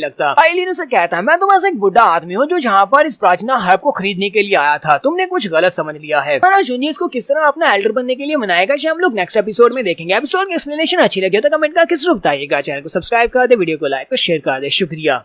लगता। आइलिन उसे कहता है, मैं तो बस एक बुढ़ा आदमी हूँ जो यहाँ पर इस प्राचना हर्ब को खरीदने के लिए आया था, तुमने कुछ गलत समझ लिया है। शुंजी इसको किस तरह अपना एल्डर बनने के लिए मनाएगा ये हम लोग नेक्स्ट एपिसोड में देखेंगे। एपिसोड की एक्सप्लेनेशन अच्छी लगी तो कमेंट करके जरूर बताइएगा, चैनल को सब्सक्राइब कर दे, वीडियो को लाइक और शेयर कर दे। शुक्रिया।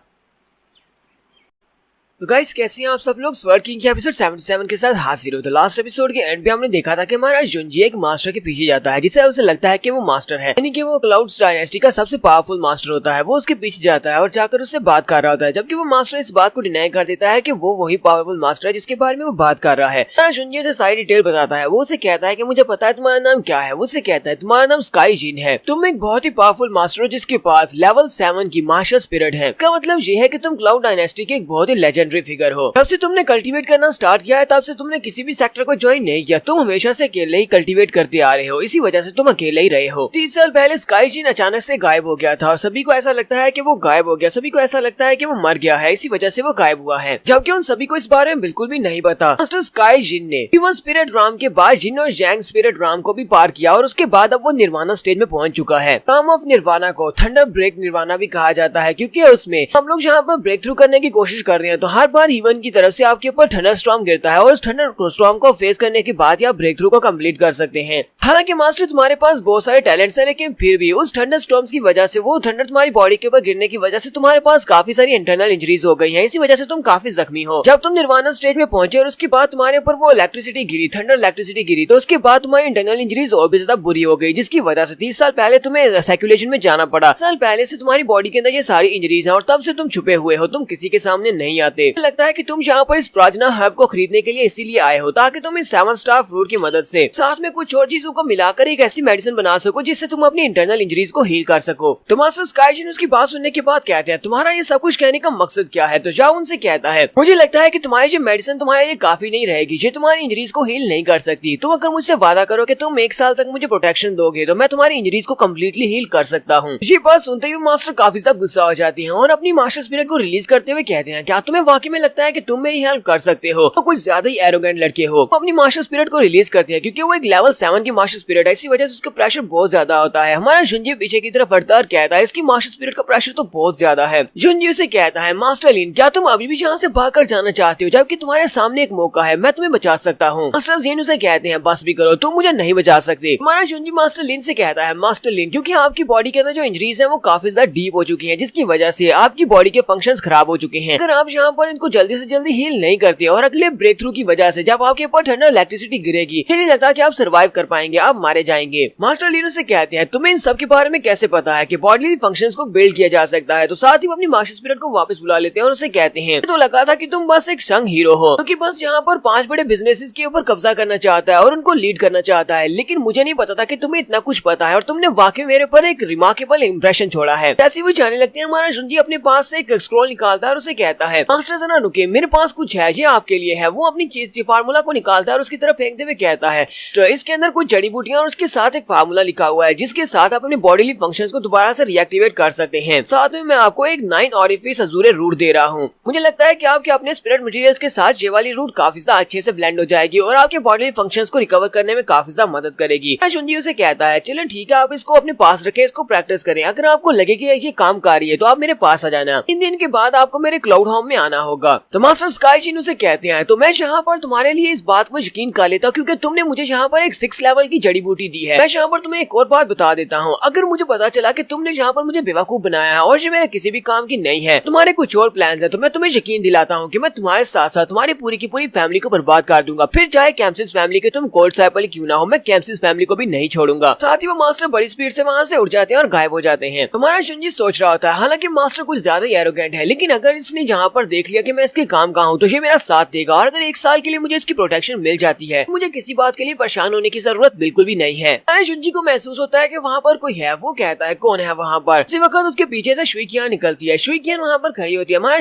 तो गाइस कैसे हैं आप सब लोग? स्वर्ड किंग के एपिसोड 77 के साथ हाजिर हो। तो लास्ट एपिसोड के एंड पे हमने देखा था कि हमारा जुंजी एक मास्टर के पीछे जाता है, जिससे उसे लगता है कि वो मास्टर है, यानी कि वो क्लाउड्स डायनेस्टी का सबसे पावरफुल मास्टर होता है। वो उसके पीछे जाता है और जाकर उससे बात कर रहा होता है, जबकि वो मास्टर इस बात को डिनाई कर देता है कि वो वही पावरफुल मास्टर है जिसके बारे में वो बात कर रहा है। जुंजी से सारी डिटेल बताता है। वो उसे कहता है कि मुझे पता है तुम्हारा नाम क्या है। वो उसे कहता है, तुम्हारा नाम स्काई जिन है, तुम एक बहुत ही पावरफुल मास्टर हो जिसके पास लेवल 7 की मास्टर स्पिरिट है। इसका मतलब ये है कि तुम क्लाउड डायनेस्टी के एक बहुत ही लेजेंड लेजेंडरी फिगर हो। जब से तुमने कल्टीवेट करना स्टार्ट किया है तब से तुमने किसी भी सेक्टर को ज्वाइन नहीं किया, तुम हमेशा से अकेले ही कल्टीवेट करते आ रहे हो, इसी वजह से तुम अकेले ही रहे हो। 30 साल पहले स्काई जिन अचानक से गायब हो गया था और सभी को ऐसा लगता है कि वो गायब हो गया, सभी को ऐसा लगता है कि वो मर गया है, इसी वजह से वो गायब हुआ है, जबकि उन सभी को इस बारे में बिल्कुल भी नहीं पता। मास्टर स्काई जिन ने ह्यूमन स्पिरिट राम के बाद जिन और जैंग स्पिरिट राम को भी पार किया और उसके बाद अब वो निर्वाणा स्टेज में पहुंच चुका है। राम ऑफ निर्वाणा को थंडर ब्रेक निर्वाणा भी कहा जाता है, क्योंकि उसमें हम लोग जहाँ पर ब्रेक थ्रू करने की कोशिश कर रहे हैं तो हर बार ह्यूमन की तरफ से आपके ऊपर थंडर स्टॉर्म गिरता है और उस थंडर स्टॉर्म को फेस करने के बाद आप ब्रेक थ्रू को कंप्लीट कर सकते हैं। हालांकि मास्टर तुम्हारे पास बहुत सारे टैलेंट्स हैं, लेकिन फिर भी उस थंडर स्टॉर्म्स की वजह से, वो थंडर तुम्हारी बॉडी के ऊपर गिरने की वजह से तुम्हारे पास काफी सारी इंटरनल इंजरीज हो गई हैं, इसी वजह से तुम काफी जख्मी हो। जब तुम निर्वाणा स्टेज में पहुंचे और उसके बाद तुम्हारे ऊपर वो इलेक्ट्रिसिटी गिरी, थंडर इलेक्ट्रिसिटी गिरी, तो उसके बाद तुम्हारी इंटरनल इंजरीज और भी ज्यादा बुरी हो गई, जिसकी वजह से 30 साल पहले तुम्हें सर्कुलेशन में जाना पड़ा। साल पहले से तुम्हारी बॉडी के अंदर ये सारी इंजरीज हैं और तब से तुम छुपे हुए हो, तुम किसी के सामने नहीं आते। लगता है कि तुम यहाँ पर इस प्राजना हर्ब को खरीदने के लिए इसीलिए आए हो ताकि तुम इस 7 स्टार फ्रूट की मदद से साथ में कुछ और चीजों को मिलाकर एक ऐसी मेडिसिन बना सको जिससे तुम अपनी इंटरनल इंजरीज को हील कर सको। तो मास्टर स्काई जिन उसकी बात सुनने के बाद कहते हैं तुम्हारा ये सब कुछ कहने का मकसद क्या है? तो जाओ उनसे कहता है मुझे लगता है कि तुम्हारी जो मेडिसिन तुम्हारे लिए काफी नहीं रहेगी, ये तुम्हारी इंजरीज को हील नहीं कर सकती। तुम अगर मुझसे वादा करो कि तुम 1 साल तक मुझे प्रोटेक्शन दोगे तो मैं तुम्हारी इंजरीज को कम्प्लीटली हील कर सकता हूँ। ये बात सुनते ही मास्टर काफी ज्यादा गुस्सा हो जाती है और अपनी मास्टर स्पिरिट को रिलीज करते हुए कहते हैं क्या तुम्हें वाकई में लगता है कि तुम मेरी हेल्प कर सकते हो? तो कुछ ज्यादा ही एरोगेंट लड़के हो। अपनी मास्टर स्पिरिट को रिलीज करते हैं क्योंकि वो एक लेवल 7 की मास्टर स्पिरिट है, इसी वजह से उसका प्रेशर बहुत ज्यादा होता है। हमारा जुंजी पीछे की तरफ बढ़ता है और कहता है इसकी मास्टर स्पिरिट का प्रेशर तो बहुत ज्यादा है। जुंजी उसे कहता है मास्टर लिन क्या तुम अभी भी यहाँ से भागकर जाना चाहते हो जबकि तुम्हारे सामने एक मौका है, मैं तुम्हें बचा सकता हूँ। मास्टर जिन उसे कहते हैं बस भी करो, तुम मुझे नहीं बचा सकते। हमारा जुंजी मास्टर लिन से कहता है मास्टर लिन क्योंकि आपकी बॉडी के अंदर जो इंजरीज है वो काफी ज्यादा डीप हो चुकी है, जिसकी वजह से आपकी बॉडी के फंक्शंस खराब हो चुके हैं। अगर आप यहाँ पर इनको जल्दी से जल्दी हील नहीं करते और अगले ब्रेक थ्रू की वजह से जब आपके ऊपर ठंडा इलेक्ट्रिसिटी गिरेगी नहीं लगता कि आप सर्वाइव कर पाएंगे, आप मारे जाएंगे। मास्टर लिन से कहते हैं तुम्हें इन सब के बारे में कैसे पता है कि बॉडी फंक्शंस को बिल्ड किया जा सकता है? तो साथ ही वो अपनी मास्टर स्पिरिट को वापस बुला लेते हैं और उसे कहते हैं तो लगा था कि तुम बस एक संग हीरो हो क्योंकि बस यहाँ पर 5 बड़े बिजनेसेस के ऊपर कब्जा करना चाहता है और उनको लीड करना चाहता है, लेकिन मुझे नहीं पता था कि तुम्हें इतना कुछ पता है और तुमने वाकई मेरे पर एक रिमार्केबल इंप्रेशन छोड़ा है। जैसे वो जाने लगते हैं हमारा जुंजी अपने पास से एक स्क्रॉल निकालता है और उसे कहता है मास्टर जरा रुके, मेरे पास कुछ है, ये आपके लिए है। वो अपनी चीज फार्मूला को निकालता है और उसकी तरफ फेंकते हुए कहता है तो इसके अंदर कुछ जड़ी बूटियां और उसके साथ एक फार्मूला लिखा हुआ है जिसके साथ आप अपने बॉडीली फंक्शंस को दोबारा से रिएक्टिवेट कर सकते हैं। साथ में मैं आपको एक 9 ऑरिफिस अजूरे रूट दे रहा हूँ। मुझे लगता है कि आपके अपने स्पिरिट मटेरियल्स के साथ ये वाली रूट काफी ज्यादा अच्छे से ब्लेंड हो जाएगी और आपके बॉडीली फंक्शंस को रिकवर करने में काफी ज्यादा मदद करेगी। जुंजी उसे कहता है चलो ठीक है, आप इसको अपने पास रखें, इसको प्रैक्टिस करें, अगर आपको लगे कि ये काम कर रही है तो आप मेरे पास आ जाना। 3 दिन के बाद आपको मेरे क्लाउड होम में आना होगा। तो मास्टर स्काई जिन उसे कहते हैं तो मैं यहाँ पर तुम्हारे लिए इस बात को यकीन कर लेता हूँ क्योंकि तुमने मुझे यहाँ पर एक 6 लेवल की जड़ी बूटी दी है। मैं यहाँ पर तुम्हें एक और बात बता देता हूँ, अगर मुझे पता चला कि तुमने यहाँ पर मुझे बेवकूफ बनाया है और ये मेरे किसी भी काम की नहीं है, तुम्हारे कुछ और प्लान है, तो मैं तुम्हें यकीन दिलाता हूँ कि मैं तुम्हारे साथ साथ तुम्हारी पूरी की पूरी फैमिली को बर्बाद कर दूंगा। फिर चाहे कैम्पसिस फैमिली के तुम कोल्ड साइपल क्यों ना हो, मैं कैम्पसिस फैमिली को भी नहीं छोड़ूंगा। साथ ही वो मास्टर बड़ी स्पीड से वहाँ से उड़ जाते हैं और गायब हो जाते हैं। तुम्हारा जुंजी सोच रहा होता है हालांकि मास्टर कुछ ज्यादा ही एरोगेंट है, लेकिन अगर इसने यहाँ पर देख लिया कि मैं इसके काम का हूँ तो ये मेरा साथ देगा और अगर 1 साल के लिए मुझे इसकी प्रोटेक्शन मिल जाती है मुझे किसी बात के लिए परेशान होने की जरूरत बिल्कुल भी नहीं है। जुंजी को महसूस होता है कि वहाँ पर कोई है। वो कहता है कौन है वहाँ पर? उसी वक्त उसके पीछे से शुइकियान निकलती है। शुइकियान वहाँ पर खड़ी होती है। हमारा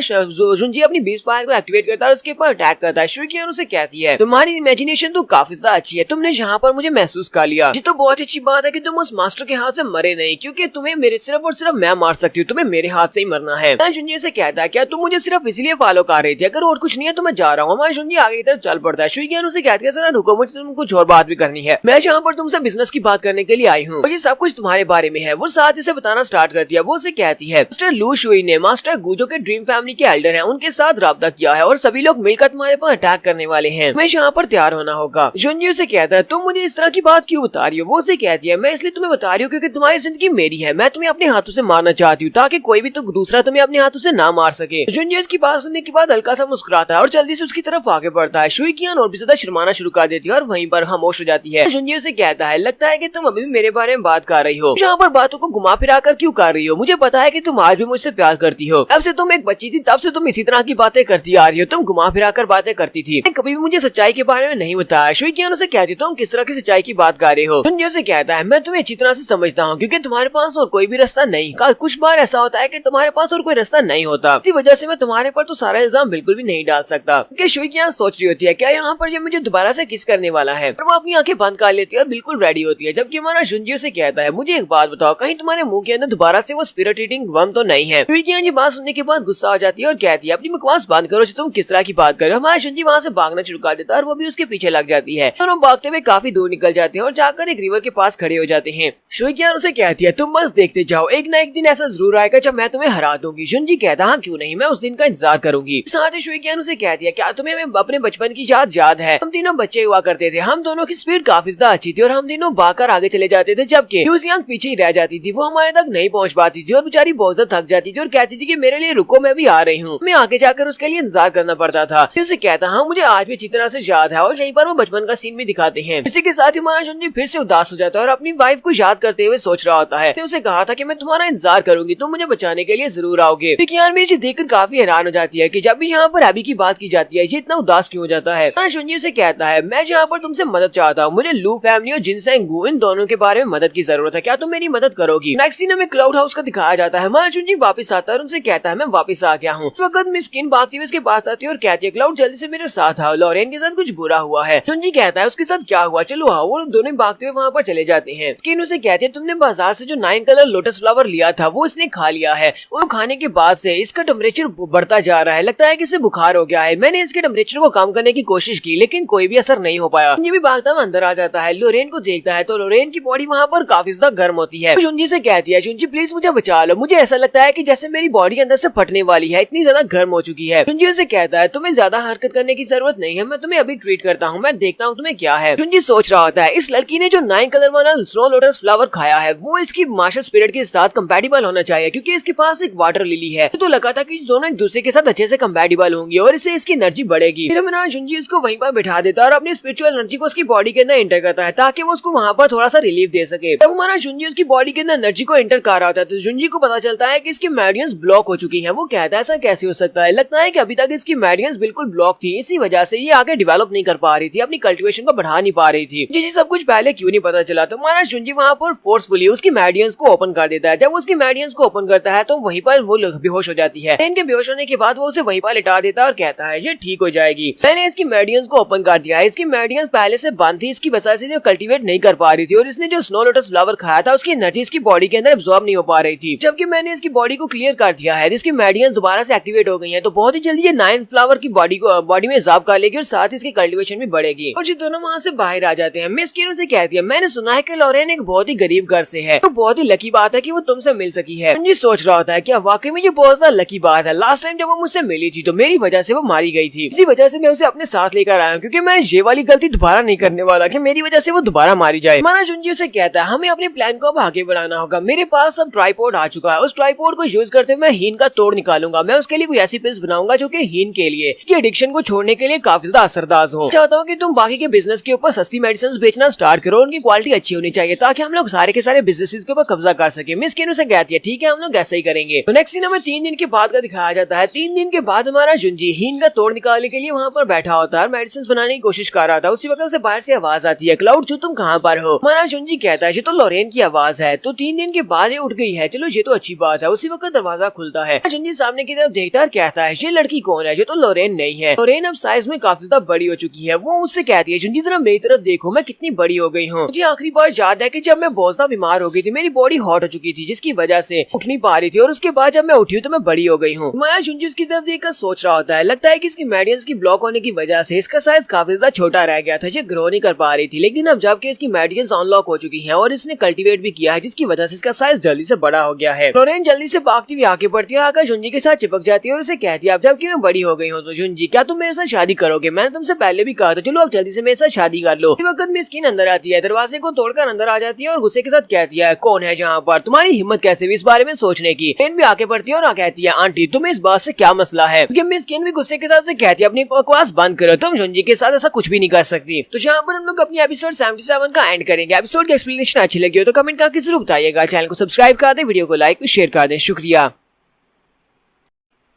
जुंजी अपनी बीस फायर को एक्टिवेट करता है और उसके ऊपर अटैक करता है। शुइकियान उसे कहती है तुम्हारी इमेजिनेशन तो काफी ज्यादा अच्छी है, तुमने यहाँ पर मुझे महसूस कर लिया। ये तो बहुत अच्छी बात है कि तुम उस मास्टर के हाथ से मरे नहीं, क्योंकि तुम्हें मेरे सिर्फ और सिर्फ मैं मार सकती हूँ, तुम्हें मेरे हाथ से ही मरना है। जुंजी से कहता है क्या तुम मुझे सिर्फ इसलिए फॉलो कर रही थी? अगर और कुछ नहीं है तो मैं जा रहा हूँ। हमारा जुंजी आगे की तरफ चल पड़ता है। शुइकियान उसे कहती है जरा रुको, मुझे तुम कुछ और बात भी करनी है। मैं यहाँ पर तुमसे बिजनेस की बात करने के लिए आई हूँ, ये सब कुछ तुम्हारे बारे में है। वो साथ इसे बताना स्टार्ट करती है। वो उसे कहती है मिस्टर लू शुई ने मास्टर गुजो के ड्रीम फैमिली के एल्डर हैं, उनके साथ राब्ता किया है और सभी लोग मिलकर तुम्हारे पर अटैक करने वाले हैं, तुम्हें यहाँ पर तैयार होना होगा। जुंजी उसे कहता है तुम मुझे इस तरह की बात क्यों बता रही हो? वो उसे कहती है मैं इसलिए तुम्हें बता रही हूँ क्योंकि तुम्हारी जिंदगी मेरी है, मैं तुम्हें अपने हाथों से मारना चाहती हूँ ताकि कोई भी तो दूसरा तुम्हें अपने हाथों से ना मार सके। जुंजी इसकी बात सुनने के बाद हल्का सा मुस्कुराता है और जल्दी से उसकी तरफ आगे बढ़ता है। शुइकियान और भी ज्यादा शर्माना शुरू कर देती है और वहीं पर खामोश हो जाती है। जुंजी उसे कहता है लगता है कि तुम अभी भी मेरे बारे में बात कर रही हो, यहाँ पर बातों को घुमा फिरा कर क्यों कर रही हो? मुझे पता है कि तुम आज भी मुझसे प्यार करती हो, तब से तुम एक बच्ची थी तब से तुम इसी तरह की बातें करती आ रही हो, तुम घुमा फिरा कर बातें करती थी, कभी भी मुझे सच्चाई के बारे में नहीं बताया। शुइकियान उसे कहती तुम किस तरह की सच्चाई की बात कर रहे हो? जुंजी उसे कहता है मैं तुम्हें अच्छी तरह से समझता हूँ क्योंकि तुम्हारे पास और कोई भी रास्ता नहीं। कुछ बार ऐसा होता है कि तुम्हारे पास और कोई रास्ता नहीं होता, इसी वजह से मैं तुम्हारे पर तो सारा इल्जाम बिल्कुल भी नहीं डाल सकता। क्योंकि शुई यहाँ सोच रही होती है क्या यहाँ पर ये मुझे दोबारा से किस करने वाला है, और वो अपनी आंखें बंद कर लेती है और बिल्कुल रेडी होती है। जबकि हमारा जुंजी उसे कहता है मुझे एक बात बताओ, कहीं तुम्हारे मुंह के अंदर दोबारा से वो स्पिरिट ईटिंग वर्म तो नहीं है। शुई ये बात सुनने के बाद गुस्सा आ जाती है और कहती है अपनी बकवास बंद करो, तुम किस तरह की बात कर रहे हो। हमारा जुंजी वहाँ से भागना शुरू कर देता है और वो भी उसके पीछे लग जाती है। दोनों भागते हुए काफी दूर निकल जाते हैं और जाकर एक रिवर के पास खड़े हो जाते हैं। शुई उसे कहती है तुम बस देखते जाओ, एक ना एक दिन ऐसा जरूर आएगा जब मैं तुम्हें हरा दूंगी। जुंजी कहता हाँ क्यों नहीं, मैं उस दिन का इंतजार करूंगी। साथ ही शुई उसे कहती है क्या तुम्हें अपने बचपन की याद है, हम तीनों बच्चे हुआ करते थे, हम दोनों की स्पीड काफी ज्यादा अच्छी थी और हम तीनों भागकर आगे चले जाते थे, जबकि यूजियांग पीछे ही रह जाती थी। वो हमारे तक नहीं पहुंच पाती थी और बेचारी बहुत ज्यादा थक जाती थी और कहती थी कि मेरे लिए रुको मैं भी आ रही हूँ। मैं आगे जाकर उसके लिए इंतजार करना पड़ता था। उसे कहता हाँ मुझे आज भी अच्छी तरह से याद है, और यहीं पर वो बचपन का सीन भी दिखाते हैं। इसी के साथ ही हमारा जुंजी फिर से उदास हो जाता है और अपनी वाइफ को याद करते हुए सोच रहा होता है। उसे कहा था कि मैं तुम्हारा इंतजार करूंगी, तुम मुझे बचाने के लिए जरूर आओगे। यार मैं इसे देखकर काफी हैरान हो जाती है कि जब भी यहाँ पर एबी की बात की जाती है ये इतना उदास क्यों हो जाता है। जुंजी उसे कहता है मैं यहाँ पर तुमसे मदद चाहता हूँ, मुझे लू फैमिली और जिनसेंग गू इन दोनों के बारे में मदद की जरूरत है, क्या तुम मेरी मदद करोगी। नेक्स्ट सीन में क्लाउड हाउस का दिखाया जाता है। हमारा जुंजी वापस आता है और उनसे कहता है मैं वापस आ गया हूँ। वक्त मिस्किन भागती हुई उसके पास आती है और कहती है क्लाउड जल्दी से मेरे साथ आओ, लॉरेन के साथ कुछ बुरा हुआ है। जुंजी कहता है उसके साथ क्या हुआ, चलो आओ। वो दोनों भागते हुए वहाँ पर चले जाते हैं। स्किन उसे कहती है तुमने बाजार से जो 9 कलर लोटस फ्लावर लिया था वो इसने खा लिया है, और खाने के बाद से इसका टेम्परेचर बढ़ता जा रहा है, लगता है कि इसे बुखार हो गया है। मैंने इसके टेम्परेचर को कम करने की कोशिश की लेकिन कोई भी असर नहीं हो पाया। जुंजी भी भागता हुआ अंदर आ जाता है, लोरेन को देखता है तो लोरेन की बॉडी वहाँ पर काफी ज्यादा गर्म होती है। जुंजी से कहती है जुंजी प्लीज मुझे बचा लो, मुझे ऐसा लगता है कि जैसे मेरी बॉडी अंदर से फटने वाली है, इतनी ज्यादा गर्म हो चुकी है। जुंजी उसे कहता है तुम्हें ज्यादा हरकत करने की जरूरत नहीं है, मैं तुम्हें अभी ट्रीट करता हूँ, मैं देखता हूँ तुम्हें क्या है। जुंजी सोच रहा होता है इस लड़की ने जो 9 कलर वाला स्नो लोटस फ्लावर खाया है वो इसकी मार्शल स्पिरिट के साथ कंपैटिबल होना चाहिए, क्योंकि इसके पास एक वाटर लिली है। तो लगा था कि दोनों एक दूसरे के साथ अच्छे से कंपैटिबल होंगे और इससे इसकी एनर्जी बढ़ेगी। फिर हमारा जुंजी उसको वहीं पर बिठा देता है और अपनी स्पिरिचुअल एनर्जी को उसकी बॉडी के अंदर एंटर करता है ताकि वो उसको वहाँ पर थोड़ा सा रिलीफ दे सके। तब हमारा जुंजी उसकी बॉडी के अंदर एनर्जी को एंटर कर रहा होता है तो जुंजी को पता चलता है कि इसकी मेरिडियंस ब्लॉक हो चुकी है। वो कहता है ऐसा कैसे हो सकता है, लगता है कि अभी तक इसकी मेरिडियंस बिल्कुल ब्लॉक थी, इसी वजह से ये आगे डेवलप नहीं कर पा रही थी, अपनी कल्टिवेशन को बढ़ा नहीं पा रही थी। जिसे सब कुछ पहले क्यों नहीं पता चला। तो हमारा जुंजी वहाँ पर फोर्सफुली उसकी मेरिडियंस को ओपन कर देता है। जब उसकी मेरिडियंस को ओपन करता है तो वहीं पर वो बेहोश हो जाती है। इनके बेहोश होने के बाद वो उसे वहीं पर लिटा देता है और कहता है ये ठीक हो जाएगी, मैंने इसकी मेरिडियंस को ओपन कर दिया है। इसकी मेरिडियंस पहले से बंद थी, इसकी वजह से कल्टीवेट नहीं कर पा रही थी और इसने जो स्नो लोटस फ्लावर खाया था उसकी एनर्जी इसकी बॉडी के अंदर एब्जॉर्ब नहीं हो पा रही थी। जबकि मैंने इसकी बॉडी को क्लियर कर दिया है, इसकी मेरिडियंस दोबारा से एक्टिवेट हो गई है, तो बहुत ही जल्दी ये 9 फ्लावर की बॉडी में एब्जॉर्ब कर लेगी और साथ इसकी कल्टीवेशन भी बढ़ेगी। और ये दोनों वहाँ से बाहर आ जाते हैं। मिस किरो से कहती है मैंने सुना है कि लॉरेन एक बहुत ही गरीब घर से है, तो बहुत ही लकी बात है कि वो तुमसे मिल सकी है। मुझे सोच रहा होता है क्या वाकई में ये बहुत ज्यादा लकी बात है। लास्ट टाइम जब वो मुझसे मिली थी तो मेरी वजह से वो मारी गई थी, इसी वजह से मैं उसे अपने साथ लेकर आया हूँ, क्योंकि मैं ये वाली गलती दोबारा नहीं करने वाला कि मेरी वजह से वो दोबारा मारी जाए। हमारा जुंजी उसे कहता है हमें अपने प्लान को अब आगे बढ़ाना होगा, मेरे पास अब ट्राइपॉड आ चुका है, उस ट्राइपॉड को यूज करते हुए मैं हीन का तोड़ निकालूंगा। मैं उसके लिए कोई ऐसी पिल्स बनाऊंगा जो कि हीन के लिए इसकी एडिक्शन को छोड़ने के लिए काफी ज्यादा असरदार हो। चाहता हूँ कि तुम बाकी के बिजनेस के ऊपर सस्ती मेडिसिन बेचना स्टार्ट करो, उनकी क्वालिटी अच्छी होनी चाहिए ताकि हम लोग सारे के सारे बिजनेस के ऊपर कब्जा कर सके। मिस किनो से कहती है ठीक है हम लोग ऐसा ही करेंगे। तो नेक्स्ट सीन हमें 3 दिन के बाद का दिखाया जाता है। 3 दिन के बाद हमारा जुंजी हीन का तोड़ निकालने के लिए वहाँ पर बैठा होता है, मेडिसिन बनाने की कोशिश कर रहा था। उसी वक्त से बाहर से आवाज आती है क्लाउड जो तुम कहाँ पर हो। हमारा जुंजी कहता है ये तो लॉरेन की आवाज है, तो 3 दिन के बाद ये उठ गई है, चलो ये तो अच्छी बात है। उसी वक्त दरवाजा खुलता है, जुंजी सामने की तरफ देखता है और कहता है ये लड़की कौन है, ये तो लॉरेन नहीं है। लॉरेन अब साइज में काफी ज्यादा बड़ी हो चुकी है। वो उससे कहती है जुंजी जरा मेरी तरफ देखो मैं कितनी बड़ी हो गई हूँ। मुझे आखिरी बार याद है कि जब मैं बहुत ज्यादा बीमार हो गई थी, मेरी बॉडी हॉट हो चुकी थी जिसकी वजह से उठ नहीं पा रही थी, और उसके बाद जब मैं उठी हूँ तो मैं बड़ी हो गई हूँ। माया जुंजी उसकी तरफ देखकर सोच रहा होता है, लगता है कि इसकी मेडियंस की ब्लॉक होने की वजह से इसका साइज काफी ज्यादा छोटा रह गया था, ये ग्रो नहीं कर पा रही थी। लेकिन अब जबकि इसकी मेडियंस अनलॉक हो चुकी है और इसने कल्टीवेट भी किया है जिसकी वजह से इसका साइज जल्दी से बड़ा हो गया है। लॉरेन जल्दी से भागती हुई आगे बढ़ती है, आकर जुंजी के साथ चिपक जाती है और उसे कहती है अब जबकि मैं बड़ी हो गई हूँ तो जुंजी क्या तुम मेरे साथ शादी करोगे, मैंने तुमसे पहले भी कहा था, चलो अब जल्दी से मेरे साथ शादी कर लो। वक्त में स्किन अंदर आती है, दरवाजे को तोड़कर अंदर आ जाती है और गुस्से के साथ कहती है कौन है जहाँ पर, तुम्हारी हिम्मत कैसे हुई इस बारे में सोचने की। पेन भी आके पड़ती है और कहती है आंटी तुम्हें इस बात से क्या मसला है। मिस स्किन भी गुस्से के साथ से कहती है अपनी बकवास बंद करो, तुम जुंजी के साथ ऐसा कुछ भी नहीं कर सकती। तो यहाँ पर हम लोग अपनी एपिसोड 77 का एंड करेंगे। एपिसोड की एक्सप्लेनेशन अच्छी लगी हो तो कमेंट करके जरूर बताइएगा। चैनल को सब्सक्राइब कर दे, वीडियो को लाइक शेयर कर दे। शुक्रिया।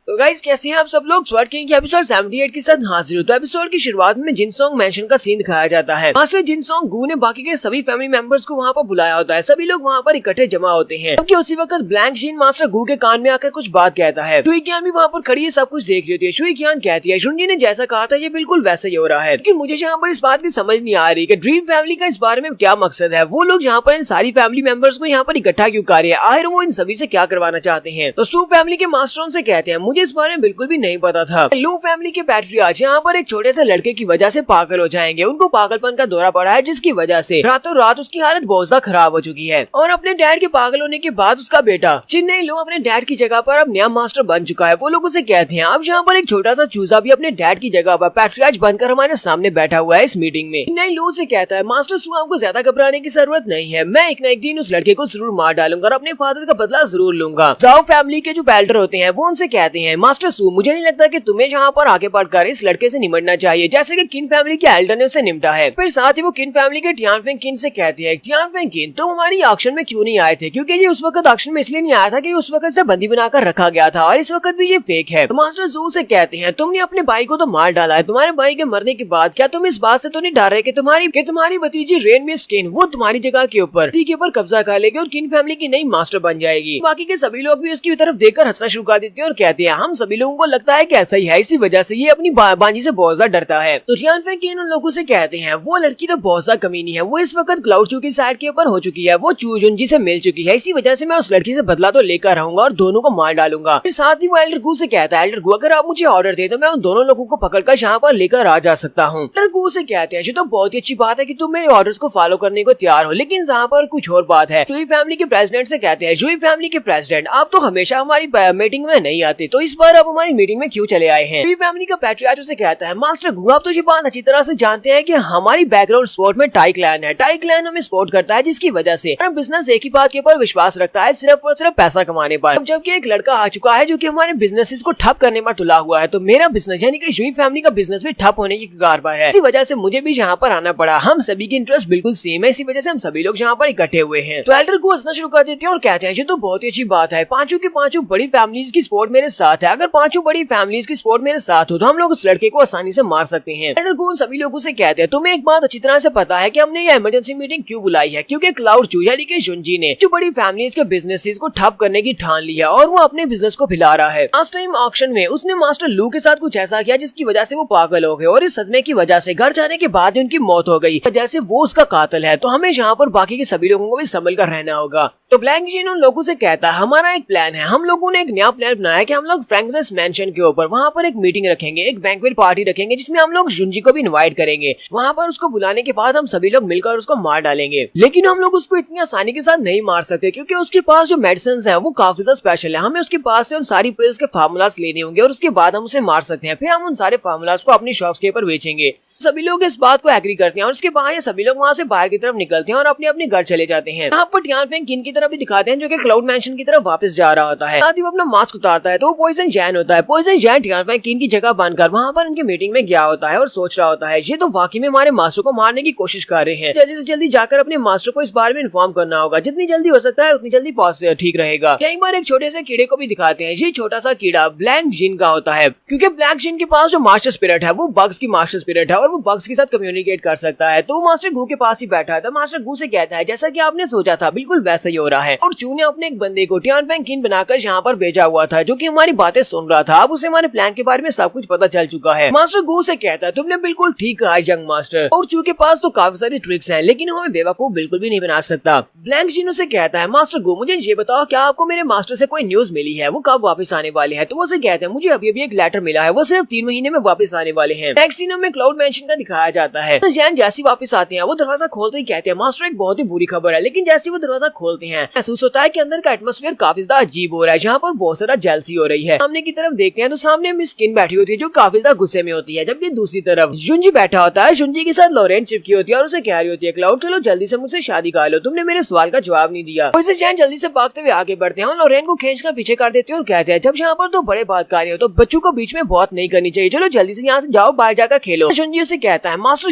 तो गाइस कैसे हैं आप सब लोग। स्वर्ड किंग के एपिसोड 78 के साथ हाजिर हो। तो एपिसोड की शुरुआत में जिनसोंग मेंशन का सीन दिखाया जाता है। मास्टर जिनसोंग गू ने बाकी के सभी फैमिली मेंबर्स को वहाँ पर बुलाया होता है। सभी लोग वहाँ पर इकट्ठे जमा होते हैं, क्योंकि उसी वक्त ब्लैंक जीन मास्टर गू के कान में आकर कुछ बात कहता है। शुई ज्ञान भी वहाँ पर खड़ी है, सब कुछ देख रही होती है। शुई ज्ञान कहती है शुनजी ने जैसा कहा था ये बिल्कुल वैसा ही हो रहा है, लेकिन मुझे यहाँ पर इस बात की समझ नहीं आ रही कि ड्रीम फैमिली का इस बारे में क्या मकसद है। वो लोग यहाँ पर इन सारी फैमिली मेंबर्स को यहाँ पर इकट्ठा क्यों कर रहे हैं, आखिर वो इन सभी से क्या करवाना चाहते हैं। तो सू फैमिली के मास्टरों से कहते हैं मुझे इस बारे में बिल्कुल भी नहीं पता था। लू फैमिली के पैट्रियार्च यहाँ पर एक छोटे से लड़के की वजह से पागल हो जाएंगे। उनको पागलपन का दौरा पड़ा है, जिसकी वजह से रातों रात उसकी हालत बहुत ज्यादा खराब हो चुकी है। और अपने डैड के पागल होने के बाद उसका बेटा चिन्नई लू अपने डैड की जगह पर अब नया मास्टर बन चुका है। वो लोग उसे कहते हैं अब यहाँ पर एक छोटा सा चूजा भी अपने डैड की जगह पर पैट्रियार्च बनकर हमारे सामने बैठा हुआ है इस मीटिंग में। चिन्नई लू से कहता है मास्टर सू आपको ज्यादा घबराने की जरूरत नहीं है, मैं एक न एक दिन उस लड़के को जरूर मार डालूंगा और अपने फादर का बदला जरूर लूंगा। जाओ फैमिली के जो एल्डर होते हैं वो उनसे कहते हैं मास्टर सू मुझे नहीं लगता कि तुम्हें यहाँ पर आगे बढ़कर इस लड़के से निमटना चाहिए जैसे कि किन फैमिली के एल्डर ने उसे निपटा है। फिर साथ ही वो किन फैमिली के टियानफेंग किन से कहती है टियानफेंग किन तुम हमारी ऑक्शन में क्यों नहीं आए थे, क्योंकि ये उस वक्त ऑक्शन में इसलिए नहीं आया था कि उस वक्त से बंदी बनाकर रखा गया था और इस वक्त भी ये फेक है। तो मास्टर सू से कहते हैं तुमने अपने भाई को तो मार डाला है, तुम्हारे भाई के मरने के बाद क्या तुम इस बात से तो नहीं डर रहे कि तुम्हारी भतीजी रेन मिस किन वो तुम्हारी जगह के ऊपर कब्जा कर लेगी और किन फैमिली की नई मास्टर बन जाएगी। बाकी के सभी लोग भी उसकी तरफ देखकर हंसना शुरू कर देते हैं और कहते हैं हम सभी लोगों को लगता है कि ऐसा ही है, इसी वजह से ये अपनी बांजी से बहुत ज्यादा डरता है। तो टियानफेंग किन उन लोगों से कहते हैं वो लड़की तो बहुत ज्यादा कमीनी है, वो इस वक्त क्लाउड चू की साइड के ऊपर हो चुकी है, वो चूजुनजी से मिल चुकी है, इसी वजह से मैं उस लड़की से बदला तो लेकर रहूंगा और दोनों को मार डालूंगा। फिर साथ ही वो एल्डर गू से कहता है एल्डर गू अगर आप मुझे ऑर्डर दे तो मैं उन दोनों लोगों को पकड़कर यहाँ पर लेकर आ जा सकता हूँ। एल्डर गू से कहते हैं ये तो बहुत ही अच्छी बात है कि तुम मेरे ऑर्डर्स को फॉलो करने को तैयार हो, लेकिन यहाँ पर कुछ और बात है। जुई फैमिली के प्रेसिडेंट से कहते हैं जुई फैमिली के प्रेसिडेंट आप तो हमेशा हमारी मीटिंग में नहीं आते, तो इस बार आप हमारी मीटिंग में क्यों चले आए हैं। जुई फैमिली का पैट्रियार्च से कहता है मास्टर गू आप तो ये बात अच्छी तरह से जानते हैं कि हमारी बैकग्राउंड स्पोर्ट में टाई क्लैन है, टाई क्लैन हमें सपोर्ट करता है, जिसकी वजह से हम बिजनेस एक ही बात के ऊपर विश्वास रखता है सिर्फ और सिर्फ पैसा कमाने पर। अब जबकि एक लड़का आ चुका है जो कि हमारे बिजनेसेस को ठप करने में तुला हुआ है, तो मेरा बिजनेस यानी कि जुई फैमिली का बिजनेस भी ठप होने की कगार पर है, इसी वजह से मुझे भी यहाँ पर आना पड़ा। हम सभी के इंटरेस्ट बिल्कुल सेम है, इसी वजह से हम सभी लोग यहाँ पर इकट्ठे हुए हैं। तो एल्डर को हंसना शुरू कर देते हैं और कहते हैं ये तो बहुत ही अच्छी बात है, पांचों के पांचों बड़ी फैमिलीज की सपोर्ट मेरे साथ है, अगर पांचों बड़ी फैमिलीज की सपोर्ट मेरे साथ हो तो हम लोग उस लड़के को आसानी से मार सकते हैं। एल्डर को सभी लोगों से कहते हैं तुम्हें एक बात अच्छी तरह से पता है कि हमने ये इमरजेंसी मीटिंग क्यों बुलाई है, क्योंकि क्लाउड चू यानी कि जुनजी ने जो बड़ी फैमिलीज के बिजनेसेस को ठप करने की ठान लिया और वो अपने बिजनेस को फैला रहा है। लास्ट टाइम ऑक्शन में उसने मास्टर लू के साथ कुछ ऐसा किया जिसकी वजह से वो पागल हो गए और इस सदमे की वजह से घर जाने के बाद उनकी मौत हो गई, जैसे वो उसका कातिल है। तो हमें यहाँ पर बाकी के सभी लोगों को भी संभल कर रहना होगा। तो ब्लैंक जीन उन लोगों से कहता है हमारा एक प्लान है, हम लोगों ने एक नया प्लान बनाया कि हम लोग फ्रैंकनेस मेंशन के ऊपर वहाँ पर एक मीटिंग रखेंगे, एक बैंक्वेट पार्टी रखेंगे जिसमें हम लोग जुनजी को भी इनवाइट करेंगे। वहाँ पर उसको बुलाने के बाद हम सभी लोग मिलकर उसको मार डालेंगे, लेकिन हम लोग उसको इतनी आसानी के साथ नहीं मार सकते क्योंकि उसके पास जो मेडिसिन है वो काफी ज्यादा स्पेशल है। हमें उसके पास से उन सारी पिल्स के फार्मूलास लेने होंगे और उसके बाद हम उसे मार सकते हैं। फिर हम उन सारे फार्मूलास को अपनी शॉप्स के ऊपर बेचेंगे। सभी लोग इस बात को एग्री करते हैं और उसके बाद ये सभी लोग वहाँ से बाहर की तरफ निकलते हैं और अपने अपने घर चले जाते हैं। यहाँ पर टियानफेंग किन की तरफ भी दिखाते हैं जो कि क्लाउड मैंशन की तरफ वापस जा रहा होता है। साथ ही वो अपना मास्क उतारता है तो वो पॉइजन जैन होता है। पॉइजन जैन टियानफेंग किन की जगह बनकर वहाँ पर उनकी मीटिंग में गया होता है और सोच रहा होता है ये तो वाकई में हमारे मास्टर को मारने की कोशिश कर रहे हैं, जल्दी से जल्दी जाकर अपने मास्टर को इस बारे में इन्फॉर्म करना होगा, जितनी जल्दी हो सकता है उतनी जल्दी ठीक रहेगा। कई बार एक छोटे से कीड़े को भी दिखाते हैं। ये छोटा सा कीड़ा ब्लैंक जिन का होता है, क्योंकि ब्लैंक जिन के पास जो मास्टर स्पिरिट है वो बग्स की मास्टर स्पिरिट है और वो बग्स के साथ कम्युनिकेट कर सकता है। तो मास्टर गू के पास ही बैठा था। मास्टर गू से कहता है जैसा कि आपने सोचा था बिल्कुल वैसा ही हो रहा है, और चू ने अपने एक बंदे को टियानफेंग किन बनाकर यहाँ पर भेजा हुआ था जो कि हमारी बातें सुन रहा था। अब उसे हमारे प्लान के बारे में सब कुछ पता चल चुका है। मास्टर गू से कहता है तुमने बिल्कुल ठीक कहा यंग मास्टर, और चू के पास तो काफी सारी ट्रिक्स हैं लेकिन हमें बेवकूफ बिल्कुल भी नहीं बना सकता। ब्लैंक जिन से कहता है मास्टर गू मुझे ये बताओ क्या आपको मेरे मास्टर से कोई न्यूज मिली है, वो कब वापस आने वाले हैं। तो वो से कहते हैं मुझे अभी अभी एक लेटर मिला है, वो सिर्फ 3 महीने में वापस आने वाले हैं। नेक्स्ट सीन में क्लाउड मैंशन का दिखाया जाता है। तो जैन जैसी वापस आते हैं वो दरवाजा खोलते ही कहते हैं मास्टर एक बहुत ही बुरी खबर है, लेकिन जैसे वो दरवाजा खोलते हैं महसूस होता है कि अंदर का एटमॉस्फेयर काफी ज्यादा अजीब हो रहा है, जहाँ पर बहुत सारा जेलसी हो रही है। सामने की तरफ देखते हैं तो सामने मिस किन बैठी होती है जो काफी ज्यादा गुस्से में होती है, जबकि दूसरी तरफ जुनजी बैठा होता है। जुनजी के साथ लॉरेन चिपकी होती है और उसे कह रही होती है क्लाउड चलो जल्दी से मुझसे शादी कर लो, तुमने मेरे सवाल का जवाब नहीं दिया। वैसे जैन जल्दी से भागते हुए आगे बढ़ते हैं और लॉरेन को खींच कर पीछे कर देते हैं और कहते हैं जब यहाँ पर तो बड़े बात कर रहे हो तो बच्चों को बीच में बात नहीं करनी चाहिए, चलो जल्दी से यहाँ से जाओ बाहर जाकर खेलो। जुनजी जुनियर से कहता है मास्टर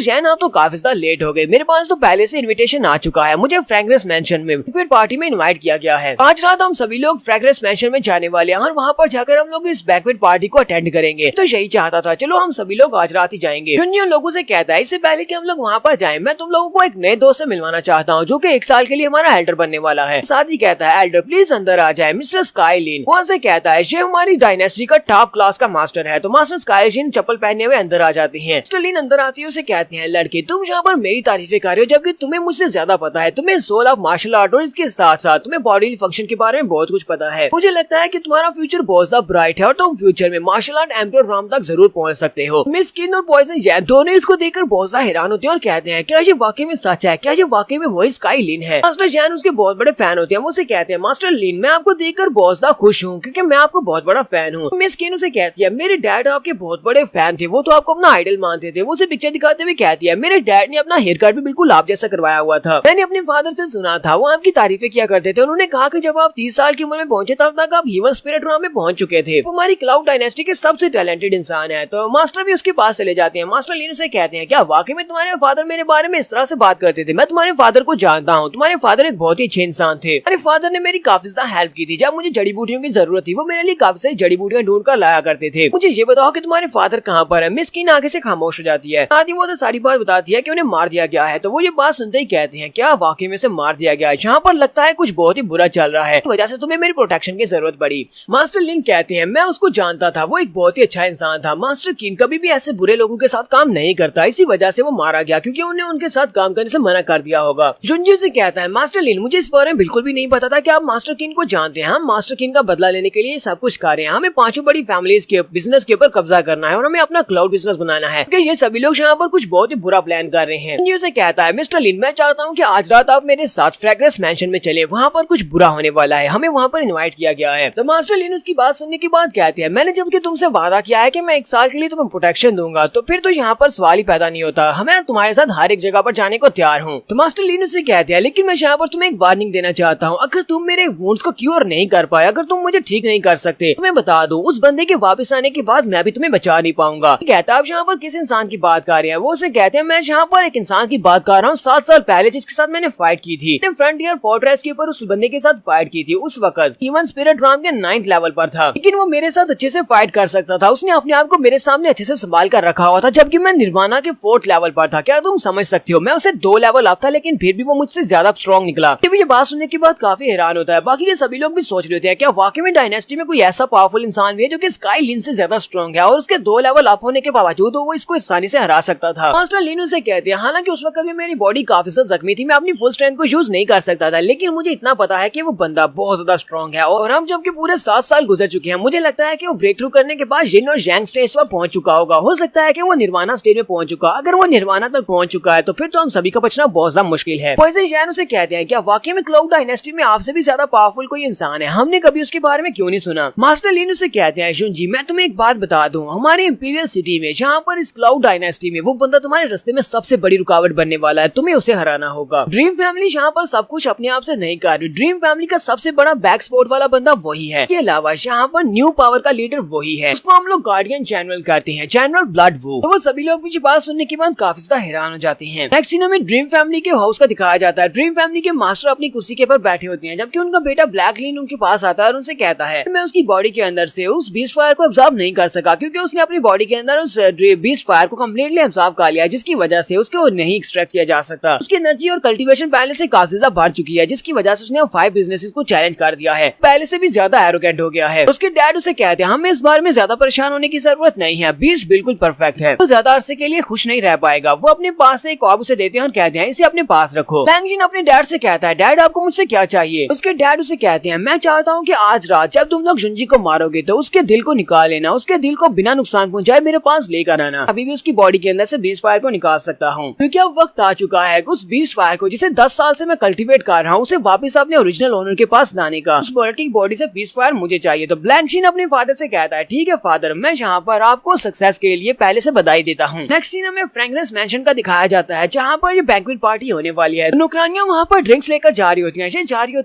जैन आप तो काफी ज्यादा लेट हो गए, मेरे पास तो पहले से इनविटेशन आ चुका है, मुझे फ्रैग्रेंस मैंशन में फिर पार्टी में इनवाइट किया गया है। आज रात हम सभी लोग फ्रैग्रेंस मैंशन में जाने वाले हैं और वहाँ पर जाकर हम लोग इस बैंक्वेट पार्टी को अटेंड करेंगे। तो यही चाहता था, चलो हम सभी लोग आज रात ही जाएंगे। जुनियर लोगों से कहता है इससे पहले कि हम लोग वहाँ पर जाएं, मैं तुम लोगों को एक नए दोस्त से मिलवाना चाहता हूँ जो कि 1 साल के लिए हमारा एल्डर बनने वाला है। साथ ही कहता है एल्डर प्लीज अंदर आ जाए। मिस्टर स्काईलिन वहाँ से कहता है ये हमारी डायनेस्टी का टॉप क्लास का मास्टर है। तो मास्टर स्काईलिन चप्पल पहने हुए अंदर आ जाते हैं। मिस्टर लिन अंदर आती है, उसे कहते हैं लड़के तुम यहाँ पर मेरी तारीफें कर रहे हो जबकि तुम्हें मुझसे ज्यादा पता है, तुम्हें सोल ऑफ मार्शल आर्ट और इसके साथ साथ तुम्हें बॉडी फंक्शन के बारे में बहुत कुछ पता है। मुझे लगता है कि तुम्हारा फ्यूचर बहुत ज्यादा ब्राइट है और तुम फ्यूचर में मार्शल आर्ट एम्परर राम तक जरूर पहुंच सकते हो। मिस किन और पॉइजन जैन दोनों इसको देखकर बहुत ज्यादा हैरान होते हैं और कहते हैं क्या ये वाकई में सच है, क्या ये वाकई में वही स्काई लिन है। मास्टर जैन उसके बहुत बड़े फैन होते हैं। वो उसे कहते हैं मास्टर लिन मैं आपको देखकर बहुत ज्यादा खुश हूँ क्योंकि मैं आपको बहुत बड़ा फैन हूँ। मिस किन उसे कहती है मेरे डैड आपके बहुत बड़े फैन थे, वो तो आपको अपना आइडल मानते थे। वो उसे पिक्चर दिखाते हुए कहती है मेरे डैड ने अपना हेयर कट भी बिल्कुल आप जैसा करवाया हुआ था, मैंने अपने फादर से सुना था, वो आपकी तारीफें किया करते थे। उन्होंने कहा कि जब आप 30 साल की उम्र में पहुंचे तब तक आप ह्यूमन स्पिरिट राम में पहुंच चुके थे, वो हमारी क्लाउड डायनेस्टी के सबसे टैलेंटेड इंसान है। तो मास्टर भी उसके पास चले जाते हैं। मास्टर लिन से कहते हैं क्या वाकई में तुम्हारे फादर मेरे बारे में इस तरह से बात करते थे? मैं तुम्हारे फादर को जानता हूँ, तुम्हारे फादर एक बहुत ही अच्छे इंसान थे। मेरे फादर ने मेरी काफी ज्यादा हेल्प की थी, जब मुझे जड़ी बूटियों की जरूरत थी वो मेरे लिए काफी सारी जड़ी बूटियां ढूंढ कर लाया करते थे। मुझे ये बताओ कि तुम्हारे फादर कहाँ पर है? मिस किन आगे से खामोश हो जाती है। आदि वो सारी बात बताती है कि उन्हें मार दिया गया है। तो वो ये बात सुनते ही कहते हैं क्या वाकई में से मार दिया गया है? यहाँ पर लगता है कुछ बहुत ही बुरा चल रहा है, इस वजह से तुम्हें मेरी प्रोटेक्शन की जरूरत पड़ी। मास्टर लिन कहते हैं मैं उसको जानता था, वो एक बहुत ही अच्छा इंसान था। मास्टर किन कभी भी ऐसे बुरे लोगों के साथ काम नहीं करता, इसी वजह से वो मारा गया क्योंकि उन्हें उनके साथ काम करने से मना कर दिया होगा। जुनजी से कहता है मास्टर लिन मुझे इस बारे में बिल्कुल भी नहीं पता था कि आप मास्टर किन को जानते हैं। हम मास्टर किन का बदला लेने के लिए सब कुछ कर रहे हैं। हमें 5 बड़ी फैमिलीज के बिजनेस के ऊपर कब्जा करना है और हमें अपना क्लाउड बिजनेस बनाना है कि ये सभी लोग यहाँ पर कुछ बहुत ही बुरा प्लान कर रहे हैं। जुनजी से कहता है मिस्टर लिन मैं चाहता हूँ कि आज रात आप मेरे साथ फ्रैग्रेंस मैंशन में चले, वहाँ पर कुछ बुरा होने वाला है, हमें वहाँ पर इन्वाइट किया गया है। तो मास्टर लिन उसकी बात सुनने के बाद कहते हैं मैंने जब कि तुमसे वादा किया है कि मैं 1 साल के लिए तुम्हें प्रोटेक्शन दूंगा तो फिर तो यहाँ पर सवाल ही पैदा नहीं होता, हमें तुम्हारे साथ हर एक जगह पर जाने को तैयार हूँ। तो मास्टर लिन उसे कहते हैं लेकिन मैं यहाँ पर तुम्हें एक वार्निंग देना चाहता हूँ, अगर तुम मेरे वुंड्स को क्योर नहीं कर पाए, अगर तुम मुझे ठीक नहीं कर सकते तो मैं बता दूं उस बंदे के वापस आने के बाद मैं भी तुम्हें बचा नहीं पाऊंगा। कहता है आप यहाँ पर किस इंसान की बात कर रहे हैं? वो उसे कहते हैं मैं यहाँ पर एक इंसान की बात कर रहा हूँ 7 साल पहले जिसके साथ मैंने फाइट की थी, फ्रंटियर फोर्ट्रेस के ऊपर उस बंदे के साथ फाइट की थी। उस वक्त ह्यूमन स्पिरिट राम के 9th लेवल पर था, लेकिन वो मेरे साथ अच्छे से फाइट कर सकता था, उसने अपने आप को मेरे सामने अच्छे से संभाल कर रखा हुआ था जबकि मैं निर्वाणा के 4th लेवल पर था। क्या तुम समझ सकते हो? मैं उसे 2 लेवल अप था लेकिन फिर भी वो मुझसे ज्यादा स्ट्रॉन्ग निकला। ये बात सुनने के बाद काफी हैरान होता है। बाकी के सभी लोग भी सोच रहे होते हैं क्या वाकई में डायनेस्टी में कोई ऐसा पावरफुल इंसान भी है जो कि स्काई लिन से ज्यादा स्ट्रॉन्ग है और उसके 2 लेवल अप होने के बावजूद वो इसको आसानी से हरा सकता था। मास्टर लिन उसे कहते हैं हालांकि उस वक्त में मेरी बॉडी काफी ज्यादा जख्मी थी, मैं अपनी फुल स्ट्रेंथ को यूज नहीं कर सकता था, लेकिन मुझे इतना पता है कि वो बंदा बहुत ज्यादा स्ट्रॉन्ग है। और हम जबकि पूरे 7 साल गुजर चुके हैं, मुझे लगता है कि वो ब्रेक थ्रू करने के बाद जिन और जैंग स्टेज पर पहुंच चुका होगा। हो सकता है कि वो निर्वाणा स्टेज में पहुंच चुका, अगर वो निर्वाणा तक पहुंच चुका है तो फिर तो हम सभी का बचना बहुत ज्यादा मुश्किल है। पॉइजन जैन उसे कहते हैं क्या वाकई में क्लाउड डायनेस्टी में आपसे भी ज्यादा पावरफुल कोई इंसान है? हमने कभी उसके बारे में क्यों नहीं सुना? मास्टर लिन उसे कहते हैं जुनजी मैं तुम्हें एक बात बता दूं, हमारे इंपीरियल सिटी में जहाँ पर इस क्लाउड डायनेस्टी में वो बंदा तुम्हारे रास्ते में सबसे बड़ी रुकावट बनने वाला है, तुम्हें उसे हराना होगा। ड्रीम फैमिली यहाँ पर सब कुछ अपने आप से नहीं कर रही, ड्रीम फैमिली का सबसे बड़ा बैक सपोर्ट वाला बंदा वही है। इसके अलावा यहाँ पर न्यू पावर का लीडर वही है, उसको हम लोग गार्डियन जनरल कहते हैं, जनरल ब्लड वो। तो वो सभी लोग मुझे बात सुनने के बाद काफी ज्यादा हैरान हो जाते हैं। नेक्स्ट सीन में ड्रीम फैमिली के हाउस का दिखाया जाता है। ड्रीम फैमिली के मास्टर अपनी कुर्सी के ऊपर बैठे होते हैं जबकि उनका बेटा ब्लैक लिन उनके पास आता है और उनसे कहता है मैं उसकी बॉडी के अंदर से उस बीस्ट फायर को अब्सॉर्ब नहीं कर सका क्योंकि उसने अपनी बॉडी के अंदर उस बीस्ट फायर को कम्प्लीटली अब्सॉर्ब कर लिया, जिसकी वजह से उसको नहीं एक्सट्रैक्ट किया जा सकता। उसकी एनर्जी और कल्टीवेशन पहले से काफी ज्यादा बढ़ चुकी है, जिसकी वजह से उसने 5 बिजनेसेस को चैलेंज कर दिया है, पहले से भी ज्यादा एरोगेंट हो गया है। उसके डैड उसे कहते हैं हमें इस बारे में ज्यादा परेशान होने की जरूरत नहीं है, बीस्ट बिल्कुल परफेक्ट है, वो ज्यादा अरसे के लिए खुश नहीं रह पाएगा। वो अपने पास से एक ऑब उसे देते हैं और कहते हैं इसे अपने पास रखो। लैंगजिन अपने डैड से कहता है डैड आपको मुझसे क्या चाहिए? उसके डैड उसे कहते हैं मैं चाहता हूँ कि आज रात जब तुम लोग जुनजी को मारोगे तो उसके दिल को निकाल लेना, उसके दिल को बिना नुकसान पहुंचाए मेरे पास लेकर आना, अभी भी उसकी बॉडी के अंदर से बीस्ट फायर को निकाल सकता हूँ क्योंकि अब वक्त आ चुका है उस बीस्ट फायर को जिसे 10 साल से मैं कल्टीवेट कर रहा हूँ उसे वापस अपने ओरिजिनल ओनर के पास लाने का। उस बॉडी से बीस्ट फायर मुझे चाहिए। तो ब्लैंकशिन अपने फादर से कहता है ठीक है फादर, मैं यहाँ पर आपको सक्सेस के लिए पहले से बधाई देता हूँ। नेक्स्ट सीन में फ्रैग्रेंस मैंशन का दिखाया जाता है जहाँ पर ये बैंक्वेट पार्टी होने वाली है। नौकरानियां वहाँ पर ड्रिंक्स लेकर जा रही होती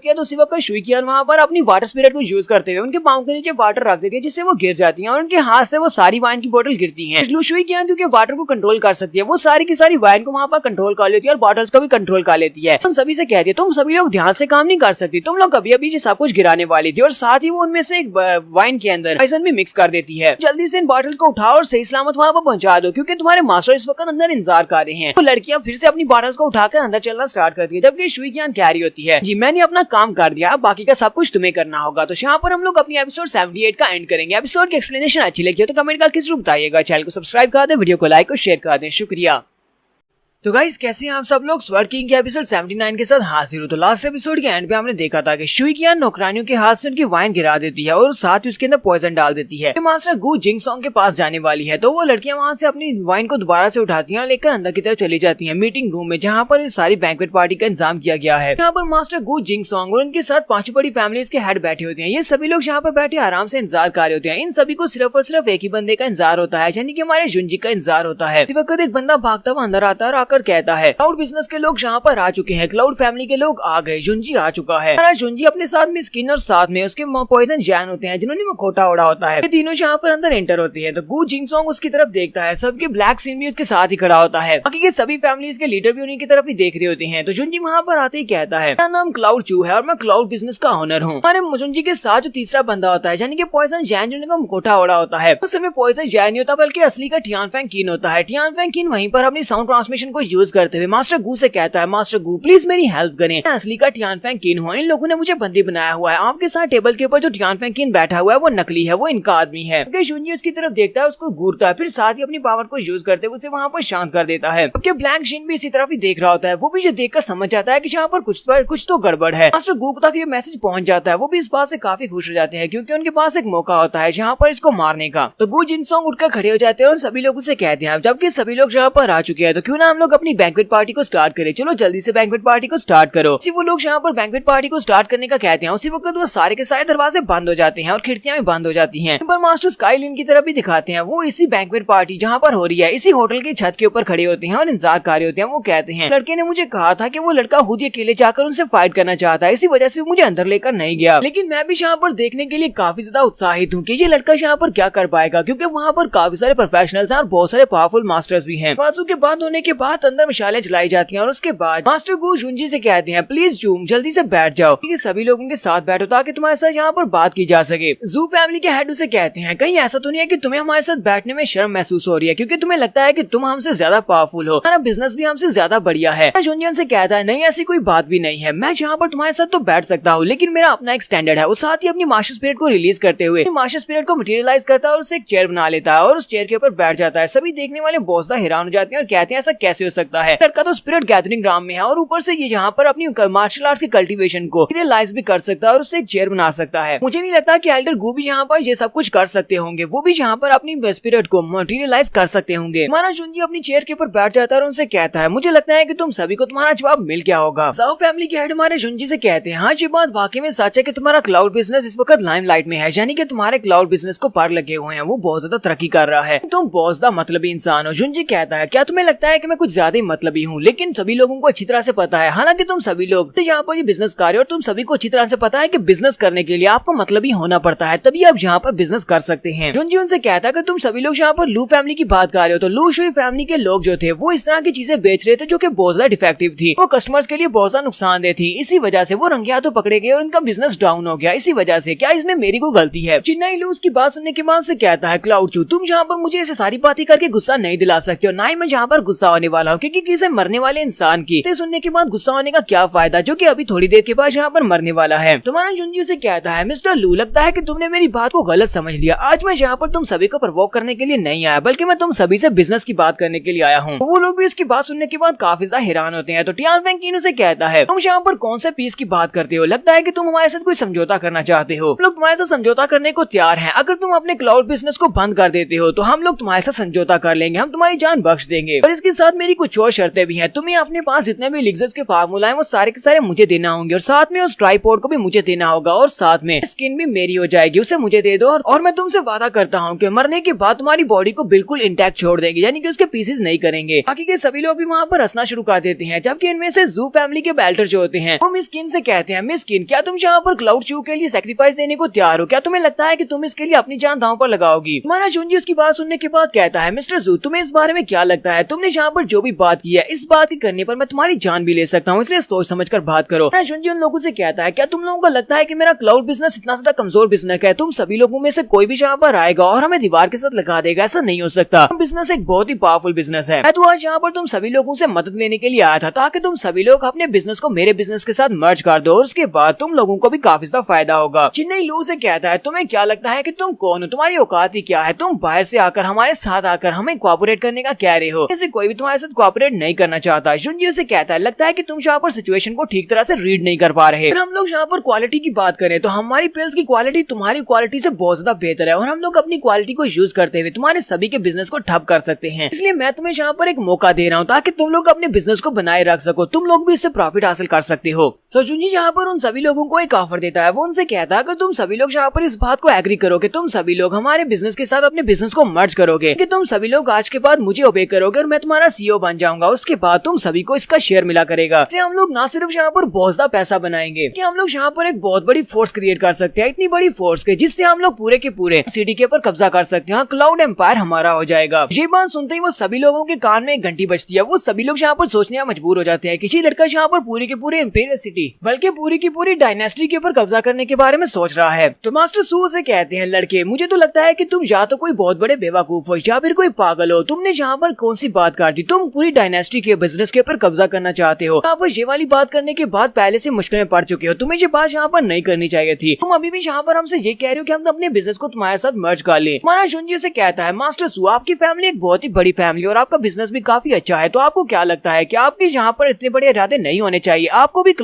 है, तो उसी वक्त शुइकियान वहाँ पर अपनी वाटर स्पिरिट को यूज करते हुए उनके पाँव के नीचे वाटर रख देती है जिससे वो गिर जाती है और उनके हाथ से वो सारी वाइन की बोतल गिरती है। शुइकियान क्योंकि वाटर को कंट्रोल कर सकती है, वो सारी की सारी वाइन को वहाँ पर कंट्रोल कर लेती है और बॉटल्स को भी कंट्रोल कर लेती है। उन सभी से कहती है तुम सभी लोग ध्यान से काम नहीं कर सकती, तुम लोग अभी अभी सब कुछ गिराने वाली थी, और साथ ही वो उनमें से एक वाइन के अंदर पॉइजन भी मिक्स कर देती है। जल्दी से इन बॉटल्स को उठाओ और सही सलामत वहाँ पर पहुंचा दो, क्योंकि तुम्हारे मास्टर इस वक्त अंदर इंतजार कर रहे हैं। तो लड़कियां फिर से अपनी बॉटल्स को उठाकर अंदर चलना स्टार्ट करती है, जबकि शुई ज्ञान कह रही होती है जी मैंने अपना काम कर दिया, अब बाकी का सब कुछ तुम्हें करना होगा। तो यहाँ पर हम लोग अपनी एपिसोड 78 का एंड करेंगे। एपिसोड की एक्सप्लेनेशन अच्छी लगी हो तो कमेंट करके जरूर बताइएगा। चैनल को सब्सक्राइब कर दें, वीडियो को लाइक और शेयर कर दें। शुक्रिया। तो गाइस कैसे हैं आप सब लोग। स्वर्ड किंग के एपिसोड 79 के साथ हाजिर हो। तो लास्ट एपिसोड के एंड पे हमने देखा था कि शुई qian नौकरानियों के हाथ से उनकी वाइन गिरा देती है और साथ ही उसके अंदर पॉइजन डाल देती है। मास्टर गु जिंगसोंग के पास जाने वाली है, तो वो लड़कियां वहां से अपनी वाइन को दोबारा से उठाती हैं और लेकर अंदर की तरफ चली जाती हैं मीटिंग रूम में, जहाँ पर इस सारी बैंक्वेट पार्टी का इंतजाम किया गया है। यहाँ पर मास्टर गु जिंगसोंग और उनके साथ 5 बड़ी फैमिलीज के हेड बैठे होते हैं। ये सभी लोग यहाँ पर बैठे आराम से इंतजार कर रहे होते हैं। इन सभी को सिर्फ और सिर्फ एक ही बंदे का इंतजार होता है, यानी कि हमारे जुंजी का इंतजार होता है। इस वक्त एक बंदा भागता हुआ अंदर आता है और आकर कहता है क्लाउड बिजनेस के लोग यहाँ पर आ चुके हैं, क्लाउड फैमिली के लोग आ गए, जुंजी आ चुका है। जुंजी अपने साथ में स्किन और साथ में उसके पॉइजन जैन होते हैं जिन्होंने वो खोटा ओढ़ा होता है। ये तीनों यहाँ पर अंदर एंटर होती है। तो गु जिंगसोंग उसकी तरफ देखता है, सबके ब्लैक सीन भी उसके साथ ही खड़ा होता है, बाकी के सभी फैमिलीज के लीडर भी उन्हीं की तरफ ही देख रहे होते हैं। तो जुंजी वहाँ पर आते ही कहता है मेरा नाम क्लाउड चू है और मैं क्लाउड बिजनेस का ओनर हूँ। हमारे जुंजी के साथ जो तीसरा बंदा होता है, यानी कि पॉइजन जैन जिन्होंने मुखोटा ओढ़ा होता है, उस समय पॉइजन जैन नहीं होता बल्कि असली का टियानफेंग कीन होता है। टियानफेंग कीन वहीं पर अपनी साउंड ट्रांसमिशन को यूज करते हुए मास्टर गु से कहता है मास्टर गु प्लीज मेरी हेल्प करें, मैं असली का टियानफेंग कीन हूँ, इन लोगों ने मुझे बंदी बनाया हुआ है। आपके साथ टेबल के ऊपर जो टियानफेंग कीन बैठा हुआ है वो नकली है, वो इनका आदमी है। जुंजी उसकी तरफ देखता है, उसको घूरता है, फिर साथ ही अपनी पावर को यूज करते हुए उसे वहाँ पर शांत कर देता है। ब्लैक शीन भी इसी तरफ ही देख रहा होता है, वो भी ये देखकर समझ जाता है कि यहाँ पर कुछ तो गड़बड़ है। मास्टर गु तक ये मैसेज पहुंच जाता है, वो भी इस बात से काफी खुश हो जाते हैं क्योंकि उनके पास एक मौका होता है जहाँ पर इसको मारने का। तो गु जिंगसोंग उठकर खड़े हो जाते हैं और सभी लोग उसे कहते हैं जबकि सभी लोग यहाँ पर आ चुके हैं तो क्यों ना हम लोग अपनी बैंक्वेट पार्टी को स्टार्ट करें, चलो जल्दी से बैंक्वेट पार्टी को स्टार्ट करो। वो लोग यहाँ पर बैंक्वेट पार्टी को स्टार्ट करने का कहते हैं, उसी वक्त वो सारे के सारे दरवाजे बंद हो जाते हैं और खिड़कियां भी बंद हो जाती हैं। पर मास्टर स्काईलिन की तरफ भी दिखाते हैं, वो इसी बैंक्वेट पार्टी जहाँ पर हो रही है इसी होटल की छत के ऊपर खड़े होते हैं और इंतजार कर रहे होते हैं। वो कहते हैं लड़के ने मुझे कहा था कि वो लड़का खुद ही अकेले जाकर उनसे फाइट करना चाहता है, इसी वजह से वो मुझे अंदर लेकर नहीं गया, लेकिन मैं भी यहाँ पर देखने के लिए काफी ज्यादा उत्साहित हूँ कि ये लड़का यहाँ पर क्या कर पाएगा, क्योंकि वहाँ पर काफी सारे प्रोफेशनल्स हैं और बहुत सारे पावरफुल मास्टर्स भी हैं। बाजू के बाद होने के बाद अंदर मिसाइलें जलाई जाती हैं और उसके बाद मास्टर गु जुंजी से कहते हैं प्लीज जूम जल्दी से बैठ जाओ, क्योंकि सभी लोगों के साथ बैठो ताकि तुम्हारे साथ यहाँ पर बात की जा सके। जू फैमिली के हेड उसे कहते हैं कहीं ऐसा तो नहीं है कि तुम्हें हमारे साथ बैठने में शर्म महसूस हो रही है, क्योंकि तुम्हें लगता है कि तुम हमसे ज्यादा पावरफुल हो, हमारा बिजनेस भी हमसे ज्यादा बढ़िया है। जुंजियन से कहता है नहीं ऐसी कोई बात भी नहीं है, मैं यहाँ पर तुम्हारे साथ तो बैठ सकता हूँ, लेकिन मेरा अपना एक स्टैंडर्ड है। वो साथ ही अपनी मास्टर स्पिरिट को रिलीज करते हुए मास्टर स्पिरिट को मटेरियलाइज करता है और उसे एक चेयर बना लेता है और उस चेयर के ऊपर बैठ जाता है। सभी देखने वाले बहुत ज्यादा हैरान हो जाते हैं और कहते हैं ऐसा कैसे हो सकता है, लड़का तो स्पिरिट गैदरिंग ग्राम में है और ऊपर से ये यहाँ पर अपनी मार्शल आर्ट की कल्टीवेशन को रियलाइज भी कर सकता है और उससे एक चेयर बना सकता है। मुझे नहीं लगता कि एल्डर गु भी यहाँ पर ये सब कुछ कर सकते होंगे, वो भी यहाँ पर अपनी स्पिरिट को मटेरियलाइज कर सकते होंगे। हमारा जुंजी अपनी चेयर के ऊपर बैठ जाता है और उनसे कहता है मुझे लगता है कि तुम सभी को तुम्हारा जवाब मिल गया होगा। जाओ फैमिली के हेड हमारे जुंजी से कहते हैं हाँ ये बात वाकई में सच है कि तुम्हारा क्लाउड बिजनेस इस वक्त लाइमलाइट में है, यानी कि तुम्हारे क्लाउड बिजनेस को पर लगे हुए हैं, वो बहुत ज्यादा तरक्की कर रहा है, तुम बहुत ज्यादा मतलबी इंसान हो। जुंजी कहता है क्या तुम्हें लगता है कि मैं कुछ ज्यादा ही मतलबी हूँ, लेकिन सभी लोगों को अच्छी तरह से पता है, हालांकि तुम सभी लोग तो यहाँ पर बिजनेस कर रहे हो और तुम सभी को अच्छी तरह से पता है कि बिजनेस करने के लिए आपको मतलबी होना पड़ता है, तभी आप यहाँ पर बिजनेस कर सकते हैं। जुंजी उनसे कहता है कि तुम सभी लोग यहाँ पर लू फैमिली की बात कर रहे हो, तो लू शुई फैमिली के लोग जो थे वो इस तरह की चीजें बेच रहे थे जो कि बहुत ज्यादा डिफेक्टिव थी, वो कस्टमर्स के लिए बहुत ज्यादा नुकसानदेह थी, इसी वजह से वो रंगे हाथों पकड़े गए और उनका बिजनेस डाउन हो गया। इसी वजह से क्या इसमें मेरी को गलती है? चिन्नाई लू उसकी बात सुनने के बाद से कहता है क्लाउड चू तुम यहाँ पर मुझे ऐसे सारी बातें करके गुस्सा नहीं दिला सकते हो, ना ही मैं यहाँ पर गुस्सा होने वाला हूँ, क्योंकि किसी मरने वाले इंसान की सुनने के बाद गुस्सा होने का क्या फायदा जो कि अभी थोड़ी देर के बाद यहाँ पर मरने वाला है। तुम्हारा जुंजी से कहता है मिस्टर लू लगता है कि तुमने मेरी बात को गलत समझ लिया, आज मैं यहाँ पर तुम सभी को प्रवोक करने के लिए नहीं आया, बल्कि मैं तुम सभी से बिजनेस की बात करने के लिए आया हूँ। वो लोग भी इसकी बात सुनने के बाद काफी ज्यादा हैरान होते हैं। तो टियानफेंग कीन उसे कहता है तुम यहाँ पर कौन से पीस की बात करते हो, लगता है कि तुम हमारे साथ कोई समझौता करना चाहते हो, लोग तुम्हारे साथ समझौता करने को तैयार हैं, अगर तुम अपने क्लाउड बिजनेस को बंद कर देते हो तो हम लोग तुम्हारे साथ समझौता कर लेंगे, हम तुम्हारी जान बख्श देंगे, और इसके साथ मेरी कुछ और शर्तें भी हैं। तुम्हें अपने पास जितने भी एलिक्सर्स के फार्मूला हैं वो सारे के सारे मुझे देना होंगे और साथ में उस ट्राइपॉड को भी मुझे देना होगा और साथ में स्किन भी मेरी हो जाएगी, उसे मुझे दे दो और मैं तुमसे वादा करता हूँ कि मरने के बाद तुम्हारी बॉडी को बिल्कुल इंटैक्ट छोड़ देंगे, यानी कि उसके पीसेस नहीं करेंगे। बाकी के सभी लोग भी वहाँ पर हंसना शुरू कर देते हैं, जबकि इनमें से जू फैमिली के बेल्टर जो होते हैं वो मिस किन से कहते हैं, मिस किन क्या तुम यहाँ पर क्लाउड शू के लिए सैक्रिफाइस देने को तैयार हो? क्या तुम्हें लगता है कि तुम इसके लिए अपनी जान दांव पर लगाओगी? हमारा शुंजी उसकी बात सुनने के बाद कहता है, मिस्टर जू तुम्हें इस बारे में क्या लगता है? तुमने यहाँ पर जो भी बात की है इस बात के करने पर मैं तुम्हारी जान भी ले सकता हूँ, इसलिए सोच समझ कर बात करो। शुंजी उन लोगों से कहता है, क्या तुम लोगों को लगता है कि मेरा क्लाउड बिजनेस इतना ज्यादा कमजोर बिजनेस है? तुम सभी लोगों में से कोई भी यहाँ पर आएगा और हमें दीवार के साथ लगा देगा? ऐसा नहीं हो सकता। बिजनेस एक बहुत ही पावरफुल बिजनेस है। मैं तो आज यहाँ पर तुम सभी लोगों से मदद लेने के लिए आया था ताकि तुम सभी लोग अपने बिजनेस को मेरे बिजनेस के साथ मर्ज कर दो और उसके बाद तुम लोगों को भी काफी ज्यादा फायदा होगा। चिन्नई लू से कहता है, तुम्हें क्या लगता है कि तुम कौन हो? तुम्हारी औकात ही क्या है? तुम बाहर से आकर हमारे साथ आकर हमें कोऑपरेट करने का कह रहे हो? ऐसे कोई भी तुम्हारे साथ कोऑपरेट नहीं करना चाहता। शुंजी से कहता है, लगता है कि तुम यहाँ पर सिचुएशन को ठीक तरह से रीड नहीं कर पा रहे। हम लोग यहाँ पर क्वालिटी की बात करें तो हमारी पिल्स की क्वालिटी तुम्हारी क्वालिटी से बहुत ज्यादा बेहतर है और हम लोग अपनी क्वालिटी को यूज करते हुए तुम्हारे सभी के बिजनेस को ठप कर सकते हैं। इसलिए मैं तुम्हें यहाँ पर एक मौका दे रहा हूँ ताकि तुम लोग अपने बिजनेस को बनाए रख सको, तुम लोग भी इससे प्रॉफिट हासिल कर सकते हो। तो शुंजी यहाँ पर उन सभी लोगों को एक ऑफर देता है। वो उनसे कहता है, अगर तुम सभी लोग यहाँ पर इस बात को एग्री करोगे, तुम सभी लोग हमारे बिजनेस के साथ अपने बिजनेस को मर्ज करोगे, कि तुम सभी लोग आज के बाद मुझे ओबे करोगे और मैं तुम्हारा सीईओ बन जाऊंगा, उसके बाद तुम सभी को इसका शेयर मिला करेगा। इससे हम लोग ना सिर्फ यहाँ पर बहुत ज्यादा पैसा बनाएंगे कि हम लोग यहाँ पर एक बहुत बड़ी फोर्स क्रिएट कर सकते हैं, इतनी बड़ी फोर्स के जिससे हम लोग पूरे के पूरे सिटी के ऊपर कब्जा कर सकते हैं, क्लाउड एम्पायर हमारा हो जाएगा। ये बात सुनते ही वो सभी लोगों के कान में एक घंटी बजती है। वो सभी लोग यहाँ पर सोचने मजबूर हो जाते हैं, किसी लड़का यहाँ पर पूरे के पूरे इंपीरियल सिटी बल्कि पूरी की पूरी डायनेस्टी के ऊपर कब्जा करने के बारे में सोच रहा है। तो मास्टर सू से कहते हैं, लड़के मुझे तो लगता है कि तुम या तो कोई बहुत बड़े बेवकूफ हो या फिर कोई पागल हो। तुमने यहाँ पर कौन सी बात कर दी? तुम पूरी डायनेस्टी के बिजनेस के ऊपर कब्जा करना चाहते हो। यहाँ पर ये वाली बात करने के बाद पहले से मुश्किल में पड़ चुके हो, तुम्हें ये बात यहाँ पर नहीं करनी चाहिए थी। तुम अभी भी यहाँ पर हमसे ये कह रहे हो कि हम अपने बिजनेस को तुम्हारे साथ मर्ज कर ले। हमारा शुंजी से कहता है, मास्टर सू आपकी फैमिली एक बहुत ही बड़ी फैमिली और आपका बिजनेस भी काफी अच्छा है, तो आपको क्या लगता है कि आपके यहाँ पर इतने बड़े इरादे नहीं होने चाहिए? आपको भी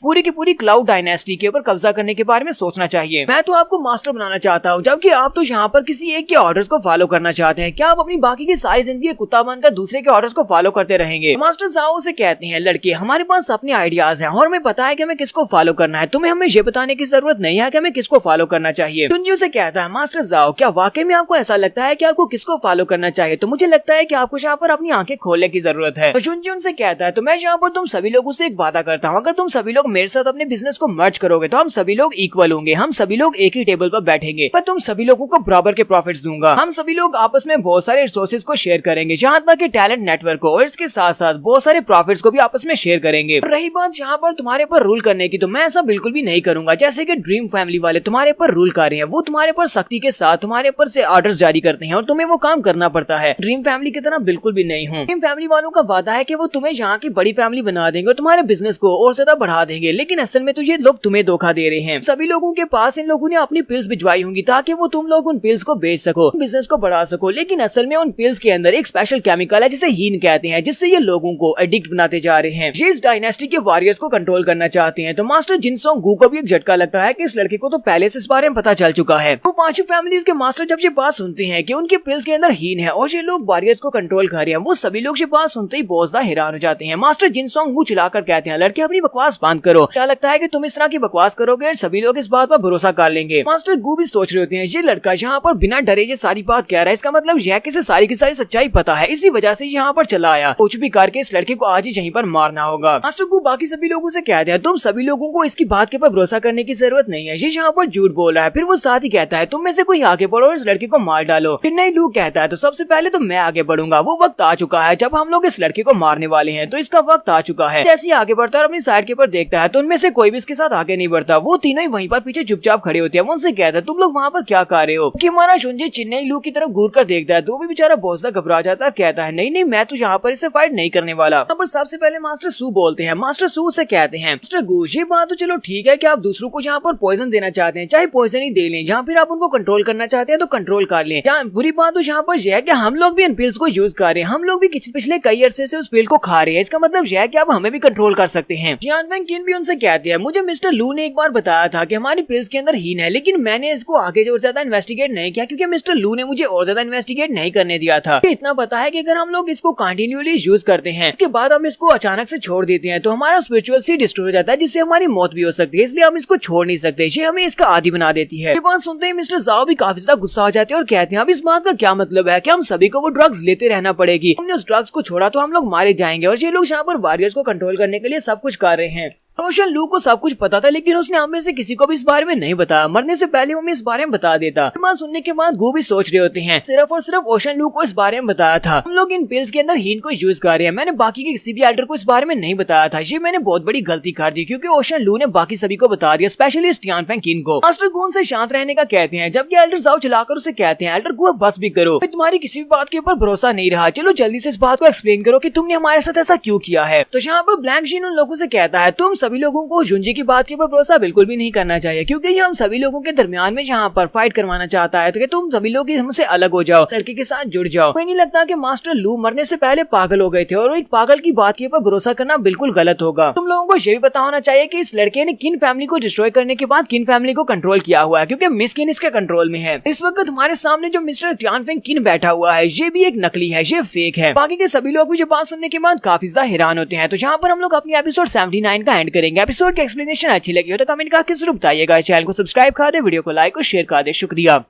पूरी की पूरी क्लाउड डायनेस्टी के ऊपर कब्जा करने के बारे में सोचना चाहिए। मैं तो आपको मास्टर बनाना चाहता हूँ, जबकि आप तो यहाँ पर किसी एक के ऑर्डर्स को फॉलो करना चाहते हैं। क्या आप अपनी बाकी की सारी जिंदगी कुत्ता बनकर दूसरे के ऑर्डर्स को फॉलो करते रहेंगे? मास्टर जाओ से कहते हैं, लड़के हमारे पास अपने आइडियाज हैं और हमें पता है कि हमें किसको फॉलो करना है, तुम्हें हमें ये बताने की जरूरत नहीं है कि हमें किसको फॉलो करना चाहिए। शुंजी से कहता है, मास्टर जाओ क्या वाकई में आपको ऐसा लगता है कि आपको किसको फॉलो करना चाहिए? तो मुझे लगता है कि आपको यहाँ पर अपनी आंखें खोलने की जरूरत है। तो शुंजी उनसे कहता है, तो मैं यहाँ पर तुम सभी लोगों से एक वादा करता हूँ, अगर तुम सभी लोग मेरे साथ अपने बिजनेस को मर्ज करोगे तो हम सभी लोग इक्वल होंगे, हम सभी लोग एक ही टेबल पर बैठेंगे, पर तुम सभी लोगों को बराबर के प्रॉफिट्स दूंगा। हम सभी लोग आपस में बहुत सारे रिसोर्सेज को शेयर करेंगे, जहाँ तक कि टैलेंट नेटवर्क को, और इसके साथ साथ बहुत सारे प्रॉफिट्स को भी आपस में शेयर करेंगे। रही बात यहाँ पर तुम्हारे पर रूल करने की, तो मैं ऐसा बिल्कुल भी नहीं करूंगा जैसे कि ड्रीम फैमिली वाले तुम्हारे पर रूल कर रहे हैं। वो तुम्हारे पर सख्ती के साथ तुम्हारे पर से ऑर्डर्स जारी करते हैं और तुम्हें वो काम करना पड़ता है। ड्रीम फैमिली की तरह बिल्कुल भी नहीं हूँ। ड्रीम फैमिली वालों का वादा है कि वो तुम्हें यहाँ की बड़ी फैमिली बना देंगे और तुम्हारे बिजनेस को और ज्यादा बढ़ा देंगे, लेकिन असल में तो ये लोग तुम्हें धोखा दे रहे हैं। सभी लोगों के पास इन लोगों ने अपनी पिल्स भिजवाई होंगी ताकि वो तुम लोग उन पिल्स को बेच सको, बिजनेस को बढ़ा सको, लेकिन असल में उन पिल्स के अंदर एक स्पेशल केमिकल है जिसे हीन कहते हैं, जिससे ये लोगों को एडिक्ट बनाते जा रहे हैं। ये इस डायनेस्टी के वॉरियर्स को कंट्रोल करना चाहते हैं। तो मास्टर जिनसोंग गू को भी एक झटका लगता है कि इस लड़के को तो पहले से इस बारे में पता चल चुका है। वो पांचों फैमिलीज के मास्टर जब ये बात सुनते हैं कि उनके पिल्स के अंदर हीन है और ये लोग वॉरियर्स को कंट्रोल कर रहे हैं, वो सभी लोग ये बात सुनते ही बहुत ज्यादा हैरान हो जाते हैं। मास्टर जिनसोंग गू चिल्लाकर कहते हैं, लड़के अपनी बकवास बंद करो, क्या लगता है कि तुम इस तरह की बकवास करोगे सभी लोग इस बात पर भरोसा कर लेंगे? मास्टर गू भी सोच रहे होते हैं, ये लड़का यहाँ पर बिना डरे ये सारी बात कह रहा है, इसका मतलब यह किसे सारी की सारी सच्चाई पता है, इसी वजह से यहाँ पर चला आया। कुछ भी करके इस लड़के को आज ही यहीं पर मारना होगा। मास्टर गू बाकी सभी लोगों से कहते हैं, तुम सभी लोगों को इसकी बात के ऊपर भरोसा करने की जरूरत नहीं है, ये यहाँ पर झूठ बोल रहा है। फिर वो साथ ही कहता है, तुम में से कोई आगे बढ़ो और इस लड़के को मार डालो। चिन्नई लू कहता है, तो सबसे पहले तो मैं आगे बढ़ूंगा, वो वक्त आ चुका है जब हम लोग इस लड़के को मारने वाले हैं, तो इसका वक्त आ चुका है। जैसे ही आगे बढ़ता है और अपनी साइड के ऊपर देखता है तो उनमें से कोई भी इसके साथ आगे नहीं बढ़ता। वो तीनों ही वहीं पर पीछे चुपचाप खड़े होते हैं। वो उनसे कहता है, तुम लोग वहाँ पर क्या कर रहे हो? कि हमारा शुंजी चिन्नई लू की तरफ घूर कर देखता है तो भी बेचारा बहुत सा घबरा जाता है, कहता है, नहीं नहीं मैं तो यहाँ पर इससे फाइट नहीं करने वाला। यहाँ पर सबसे पहले मास्टर सू बोलते हैं। मास्टर सू से कहते हैं, मिस्टर गू ये बात तो चलो ठीक है कि आप दूसरों को यहाँ पर पॉइजन देना चाहते हैं, चाहे पॉइजन ही दे लें, या फिर आप उनको कंट्रोल करना चाहते हैं तो कंट्रोल कर लें। यहाँ बुरी बात तो यहाँ पर यह है कि हम लोग भी इन पिल्स को यूज कर रहे हैं, हम लोग भी पिछले कई अरसे से उस पिल को खा रहे हैं, इसका मतलब यह है कि आप हमें भी कंट्रोल कर सकते हैं। जियान वेंग किन भी उनसे कहते हैं, मुझे मिस्टर लू ने एक बार बताया था कि हमारी पिल्स के अंदर हीन है, लेकिन मैंने इसको आगे और ज्यादा इन्वेस्टिगेट नहीं किया क्योंकि मिस्टर लू ने मुझे और ज्यादा इन्वेस्टिगेट नहीं करने दिया था। इतना पता है कि अगर हम लोग इसको कंटिन्यूअली यूज करते हैं, इसके बाद हम इसको अचानक से छोड़ देते हैं तो हमारा स्पिरिचुअल सीड डिस्ट्रॉय हो जाता है, जिससे हमारी मौत भी हो सकती है। इसलिए हम इसको छोड़ नहीं सकते, ये हमें इसका आदी बना देती है। ये बात सुनते ही मिस्टर जाओ भी काफी ज्यादा गुस्सा हो जाते हैं और कहते हैं अब इस बात का क्या मतलब है कि हम सभी को वो ड्रग्स लेते रहना पड़ेगी। हमने उस ड्रग्स को छोड़ा तो हम लोग मारे जाएंगे। और ये लोग यहाँ पर वॉरियर्स को कंट्रोल करने के लिए सब कुछ कर रहे हैं। ओशन लू को सब कुछ पता था, लेकिन उसने हमें से किसी को भी इस बारे में नहीं बताया। मरने से पहले वो हमें इस बारे में बता देता। बात सुनने के बाद गो भी सोच रहे होते हैं, सिर्फ और सिर्फ ओशन लू को इस बारे में बताया था। हम लोग इन पिल्स के अंदर हीन को यूज कर रहे हैं, मैंने बाकी के किसी भी एल्डर को इस बारे में नहीं बताया था। ये मैंने बहुत बड़ी गलती कर दी, क्योंकि ओशन लू ने बाकी सभी को बता दिया, स्पेशली टियान फेंग किन को। मास्टर गून से शांत रहने का कहते हैं, जबकि एल्डर जाओ चलाकर उसे कहते हैं, एल्डर गो बस भी करो, तुम्हारी किसी भी बात के ऊपर भरोसा नहीं रहा, चलो जल्दी से इस बात को एक्सप्लेन करो कि तुमने हमारे साथ ऐसा क्यों किया है। तो यहाँ पर ब्लैंक शीन उन लोगों से कहता है, तुम सभी लोगों को जुंजी की बात के ऊपर भरोसा बिल्कुल भी नहीं करना चाहिए, क्योंकि ये हम सभी लोगों के दरमियान में यहाँ पर फाइट करवाना चाहता है, तो कि तुम सभी लोग हमसे अलग हो जाओ, लड़के के साथ जुड़ जाओ। मुझे नहीं लगता कि मास्टर लू मरने से पहले पागल हो गए थे, और एक पागल की बात के ऊपर भरोसा करना बिल्कुल गलत होगा। तुम लोगों को ये भी पता होना चाहिए कि इस लड़के ने किन फैमिली को डिस्ट्रॉय करने के बाद किन फैमिली को कंट्रोल किया हुआ है, क्योंकि मिस किन इसके कंट्रोल में है। इस वक्त हमारे सामने जो मिस्टर टियान फेंग किन बैठा हुआ है, ये भी एक नकली है, ये फेक है। बाकी के सभी लोग भी ये बात सुनने के बाद काफी ज्यादा हैरान होते हैं। तो यहाँ पर हम लोग अपनी एपिसोड 79 का एंड करेंगे। एपिसोड की एक्सप्लेनेशन अच्छी लगी हो तो कमेंट करके जरूर बताइएगा। चैनल को सब्सक्राइब कर दे, वीडियो को लाइक और शेयर कर दे। शुक्रिया।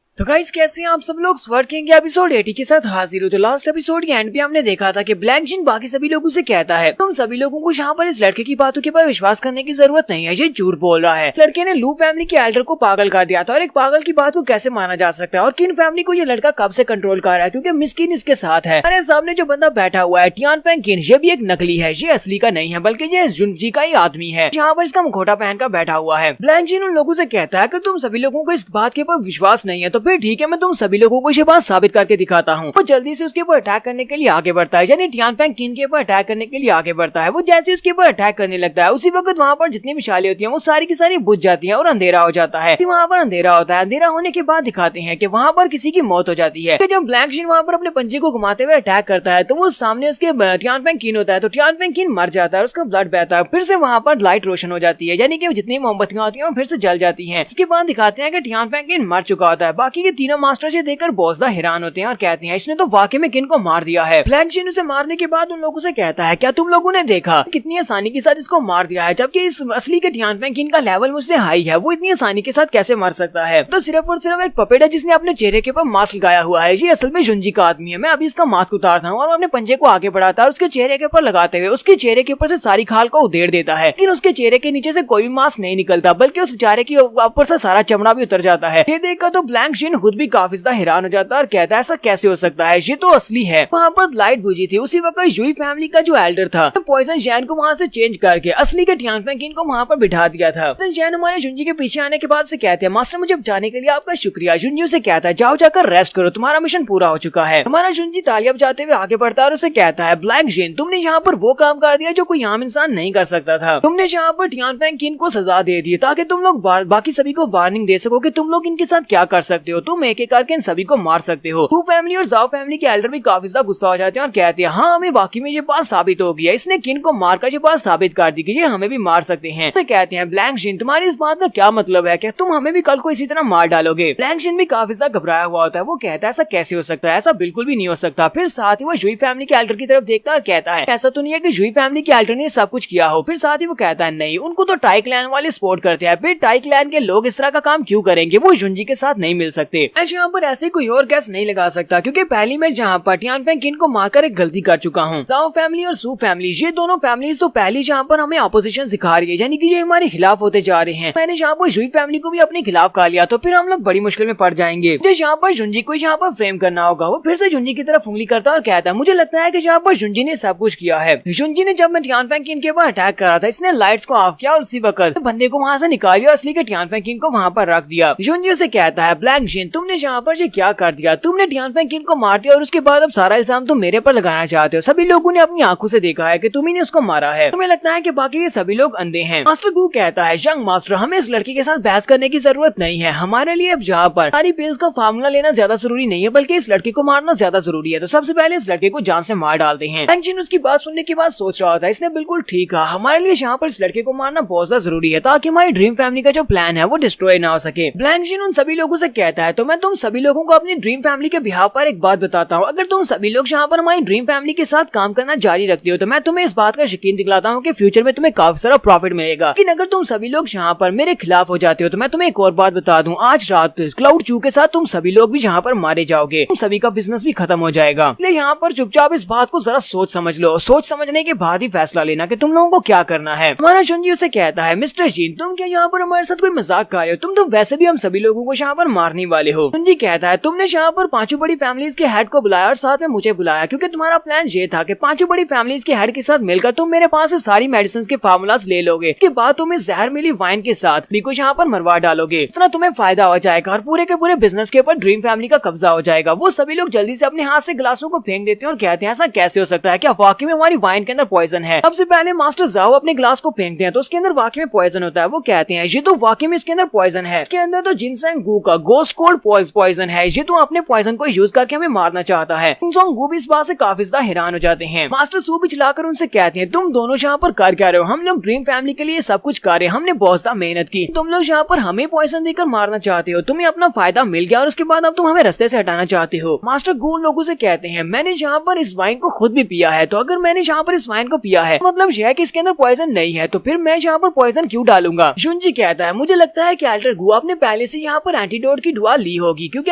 तो गाइस कैसे हैं आप सब लोग? स्वर्ड किंग के एपिसोड 80 के साथ हाजिर हो। तो लास्ट एपिसोड के एंड पे हमने देखा था कि ब्लैंक जिन बाकी सभी लोगों से कहता है, तुम सभी लोगों को यहाँ पर इस लड़के की बातों के ऊपर विश्वास करने की जरूरत नहीं है, ये झूठ बोल रहा है। लड़के ने लू फैमिली के एल्डर को पागल कर दिया था, और एक पागल की बात को कैसे माना जा सकता है, और किन फैमिली को ये लड़का कब से कंट्रोल कर रहा है, क्योंकि मिस्किन इसके साथ है। हमारे सामने जो बंदा बैठा हुआ है टियान फेंग किन, ये भी एक नकली है, ये असली का नहीं है, बल्कि ये जुनजी का ही आदमी है, यहाँ पर इसका मुखौटा पहनकर बैठा हुआ है। ब्लैंक जिन उन लोगों से कहता है कि तुम सभी लोगों को इस बात के ऊपर विश्वास नहीं है, तो फिर ठीक है, मैं तुम सभी लोगों को ये बात साबित करके दिखाता हूँ। वो जल्दी से उसके ऊपर अटैक करने के लिए आगे बढ़ता है, यानी टियान फेंग किन के ऊपर अटैक करने के लिए आगे बढ़ता है। वो जैसे उसके ऊपर अटैक करने लगता है, उसी वक्त वहाँ पर जितनी मिसालें होती हैं वो सारी की सारी बुझ जाती हैं और अंधेरा हो जाता है। वहाँ पर अंधेरा होता है, अंधेरा होने के बाद दिखाते हैं कि वहाँ पर किसी की मौत हो जाती है। जब ब्लैंक जिन वहाँ पर अपने पंजे को घुमाते हुए अटैक करता है, तो वो सामने उसके टियान फेंग किन होता है, तो टियान फेंग किन मर जाता है, उसका ब्लड बहता है। फिर से वहाँ पर लाइट रोशन हो जाती है, यानी कि जितनी मोमबत्तियां होती हैं वो फिर से जल जाती हैं। उसके बाद दिखाते हैं कि टियान फेंग किन मर चुका होता है। बाकी के तीनों मास्टर से देखकर बहुत ज्यादा हैरान होते हैं और कहते हैं, इसने तो वाकई में किन को मार दिया है। ब्लैंक जिन उसे मारने के बाद उन लोगों से कहता है, क्या तुम लोगों ने देखा कितनी आसानी के साथ इसको मार दिया है, जबकि इस असली के टियान फेंग किन का लेवल मुझसे हाई है, वो इतनी आसानी के साथ कैसे मार सकता है। तो सिर्फ और सिर्फ एक पपेट है जिसने अपने चेहरे के ऊपर मास्क लगाया हुआ है, ये असल में जुंजी का आदमी है। मैं अभी इसका मास्क उतारता हूँ और अपने पंजे को आगे बढ़ाता है, उसके चेहरे के ऊपर लगाते हुए उसके चेहरे के ऊपर से सारी खाल को उधेड़ देता है, लेकिन उसके चेहरे के नीचे से कोई भी मास्क नहीं निकलता, बल्कि उस बेचारे के ऊपर से सारा चमड़ा भी उतर जाता है। ये देखकर तो ब्लैंक जिन खुद भी काफी ज्यादा हैरान हो जाता है और कहता है, ऐसा कैसे हो सकता है, ये तो असली है। वहाँ पर लाइट बुझी थी। उसी वक्त यूई फैमिली का जो एल्डर था, पॉइजन जैन को वहाँ से चेंज करके असली के टियान फेंग किन को वहाँ पर बिठा दिया था। पॉइजन जैन हमारे जुंजी के पीछे आने के बाद से कहते हैं, मास्टर मुझे बचाने के लिए आपका शुक्रिया। जुंजी से कहता है, जाओ जाकर रेस्ट करो, तुम्हारा मिशन पूरा हो चुका है। हमारा जुंजी तालियां बजाते हुए आगे बढ़ता है और उसे कहता है, ब्लैंक जिन तुमने यहाँ पर वो काम कर दिया जो कोई आम इंसान नहीं कर सकता था। तुमने यहाँ पर टियान फेंग किन को सजा दे दी ताकि तुम लोग बाकी सभी को वार्निंग दे सको कि तुम लोग इनके साथ क्या कर सकते हो, तुम एक एक करके इन सभी को मार सकते हो। टू फैमिली और जाओ फैमिली के एल्डर भी काफी ज्यादा गुस्सा हो जाते हैं और कहते हैं, हाँ हमें वाकई में ये बात साबित हो गई है, इसने किन को मारकर ये बात साबित कर दी कि ये हमें भी मार सकते हैं। तो कहते हैं, ब्लैंक जिन तुम्हारी इस बात का क्या मतलब है, क्या तुम हमें भी कल को इसी तरह मार डालोगे? ब्लैंक जिन भी काफी ज्यादा घबराया हुआ होता है, वो कहता है, ऐसा कैसे हो सकता है, ऐसा बिल्कुल भी नहीं हो सकता। फिर साथ ही वो जुई फैमिली के एल्डर की तरफ देखता है और कहता है, ऐसा तो नहीं है कि जुई फैमिली के एल्डर ने सब कुछ किया हो। फिर साथ ही वो कहता है, नहीं, उनको तो टाई क्लैन वाले सपोर्ट करते हैं, फिर टाई क्लैन के लोग इस तरह का काम क्यों करेंगे, वो जुंजी के साथ नहीं मिल सकते। यहाँ पर ऐसे कोई और गैस नहीं लगा सकता, क्योंकि पहली मैं जहाँ पर टियान फेंग किन को मारकर एक गलती कर चुका हूँ। जाओ फैमिली और सू फैमिली, ये दोनों फैमिलीज तो पहली जहाँ पर हमें अपोजिशन दिखा रही है, यानी कि ये हमारे खिलाफ होते जा रहे हैं। मैंने यहाँ पर जुई फैमिली को भी अपने खिलाफ कर लिया, तो फिर हम लोग बड़ी मुश्किल में पड़ जाएंगे। मुझे यहाँ पर जुंजी को यहाँ पर फ्रेम करना होगा। वो फिर से जुंजी की तरफ उंगली करता है और कहता है, मुझे लगता है कि यहाँ पर जुंजी ने सब कुछ किया है। जुंजी ने जब मैं टियान फेंग किन के ऊपर अटैक करा था, इसने लाइट्स को ऑफ किया और उसी वक्त बंदे को वहाँ से निकाल दिया, असली के टियान फेंग किन को वहाँ पर रख दिया। जुंजी से कहता है, ब्लैंक जिन तुमने यहाँ पर ये क्या कर दिया, तुमने टियान फेंग किन को मार दिया और उसके बाद अब सारा इल्जाम तुम मेरे पर लगाना चाहते हो। सभी लोगों ने अपनी आंखों से देखा है कि तुम ही ने उसको मारा है। तुम्हें लगता है कि बाकी के सभी लोग अंधे हैं। मास्टर गू कहता है, यंग मास्टर हमें इस लड़की के साथ बहस करने की जरूरत नहीं है, हमारे लिए अब यहाँ पर सारी पिल्स का फार्मूला लेना ज्यादा जरूरी नहीं है, बल्कि इस लड़के को मारना ज्यादा जरूरी है। तो सबसे पहले इस लड़के को जान से मार डालते हैं। ब्लैंक जिन उसकी बात सुनने के बाद सोच रहा था, इसने बिल्कुल ठीक कहा, हमारे लिए यहाँ पर इस लड़के को मारना बहुत ज्यादा जरूरी है, ताकि हमारी ड्रीम फैमिली का जो प्लान है वो डिस्ट्रॉय ना हो सके। ब्लैंक जिन उन सभी लोगों से कहता कहता है तो मैं तुम सभी लोगों को अपनी ड्रीम फैमिली के बिहाफ पर एक बात बताता हूँ, अगर तुम सभी लोग यहाँ पर हमारी ड्रीम फैमिली के साथ काम करना जारी रखते हो तो मैं तुम्हें इस बात का यकीन दिलाता हूँ कि फ्यूचर में तुम्हें काफी सारा प्रॉफिट मिलेगा। लेकिन अगर तुम सभी लोग यहाँ पर मेरे खिलाफ हो जाते हो तो मैं तुम्हें एक और बात बता दूं, आज रात क्लाउड चू के साथ तुम सभी लोग भी यहाँ पर मारे जाओगे, तुम सभी का बिजनेस भी खत्म हो जाएगा। इसलिए यहाँ पर चुपचाप इस बात को जरा सोच समझ लो, सोच समझने के बाद ही फैसला लेना कि तुम लोगों को क्या करना है। हमारा शुनजी उसे कहता है मिस्टर जीन तुम क्या यहाँ पर हमारे साथ कोई मजाक कर रहे हो, तुम तो वैसे भी हम सभी लोगों को यहाँ पर मारने वाले हो। शुनजी कहता है तुमने यहाँ पर पांचों बड़ी फैमिलीज के हेड को बुलाया और साथ में मुझे बुलाया क्योंकि तुम्हारा प्लान ये था कि पांचों बड़ी फैमिलीज के हेड के साथ मिलकर तुम मेरे पास से सारी मेडिसिन के फार्मूलाज ले लोगे, के बाद तुम इस जहर मिली वाइन के साथ भी कुछ यहाँ पर मरवा डालोगे, इस तरह तुम्हें फायदा हो जाएगा और पूरे के पूरे बिजनेस के ऊपर ड्रीम फैमिली का कब्जा हो जाएगा। वो सभी लोग जल्दी से अपने हाथ से गिलासों को फेंक देते हैं और कहते हैं ऐसा कैसे हो सकता है, क्या वाकई में हमारी वाइन के अंदर पॉइजन है। सबसे पहले मास्टर जाओ अपने ग्लास को फेंकते हैं तो उसके अंदर वाकई में पॉइजन होता है। वो कहते हैं ये तो वाकई में इसके अंदर पॉइजन है, इसके अंदर तो जिनसेंग गू का गोस्ट कोल्ड पॉइजन है, ये तो अपने पॉइजन को यूज करके हमें मारना चाहता है। जिनसेंग गू भी इस बात से काफी ज्यादा हैरान हो जाते हैं। मास्टर सू भी चिल्लाकर उनसे कहते हैं तुम दोनों यहाँ पर कर क्या रहे हो, हम लोग ड्रीम फैमिली के लिए सब कुछ कर रहे हैं, हमने बहुत ज्यादा मेहनत की, तुम लोग यहाँ पर हमें पॉइजन देकर मारना चाहते हो, तुम्हें अपना फायदा मिल गया और उसके बाद अब तुम हमें रास्ते से हटाना चाहते हो। मास्टर गू लोगों से कहते हैं मैंने यहाँ पर इस वाइन को खुद भी पिया है, तो अगर मैंने यहाँ पर इस वाइन को पिया है मतलब यह है कि इसके अंदर पॉइजन नहीं है, तो फिर मैं यहाँ पर पॉइजन क्यों डालूंगा। शुनजी कहता है मुझे लगता है कि एल्डर गू आपने पहले से यहाँ पर एंटीडोट की दुआ ली होगी क्योंकि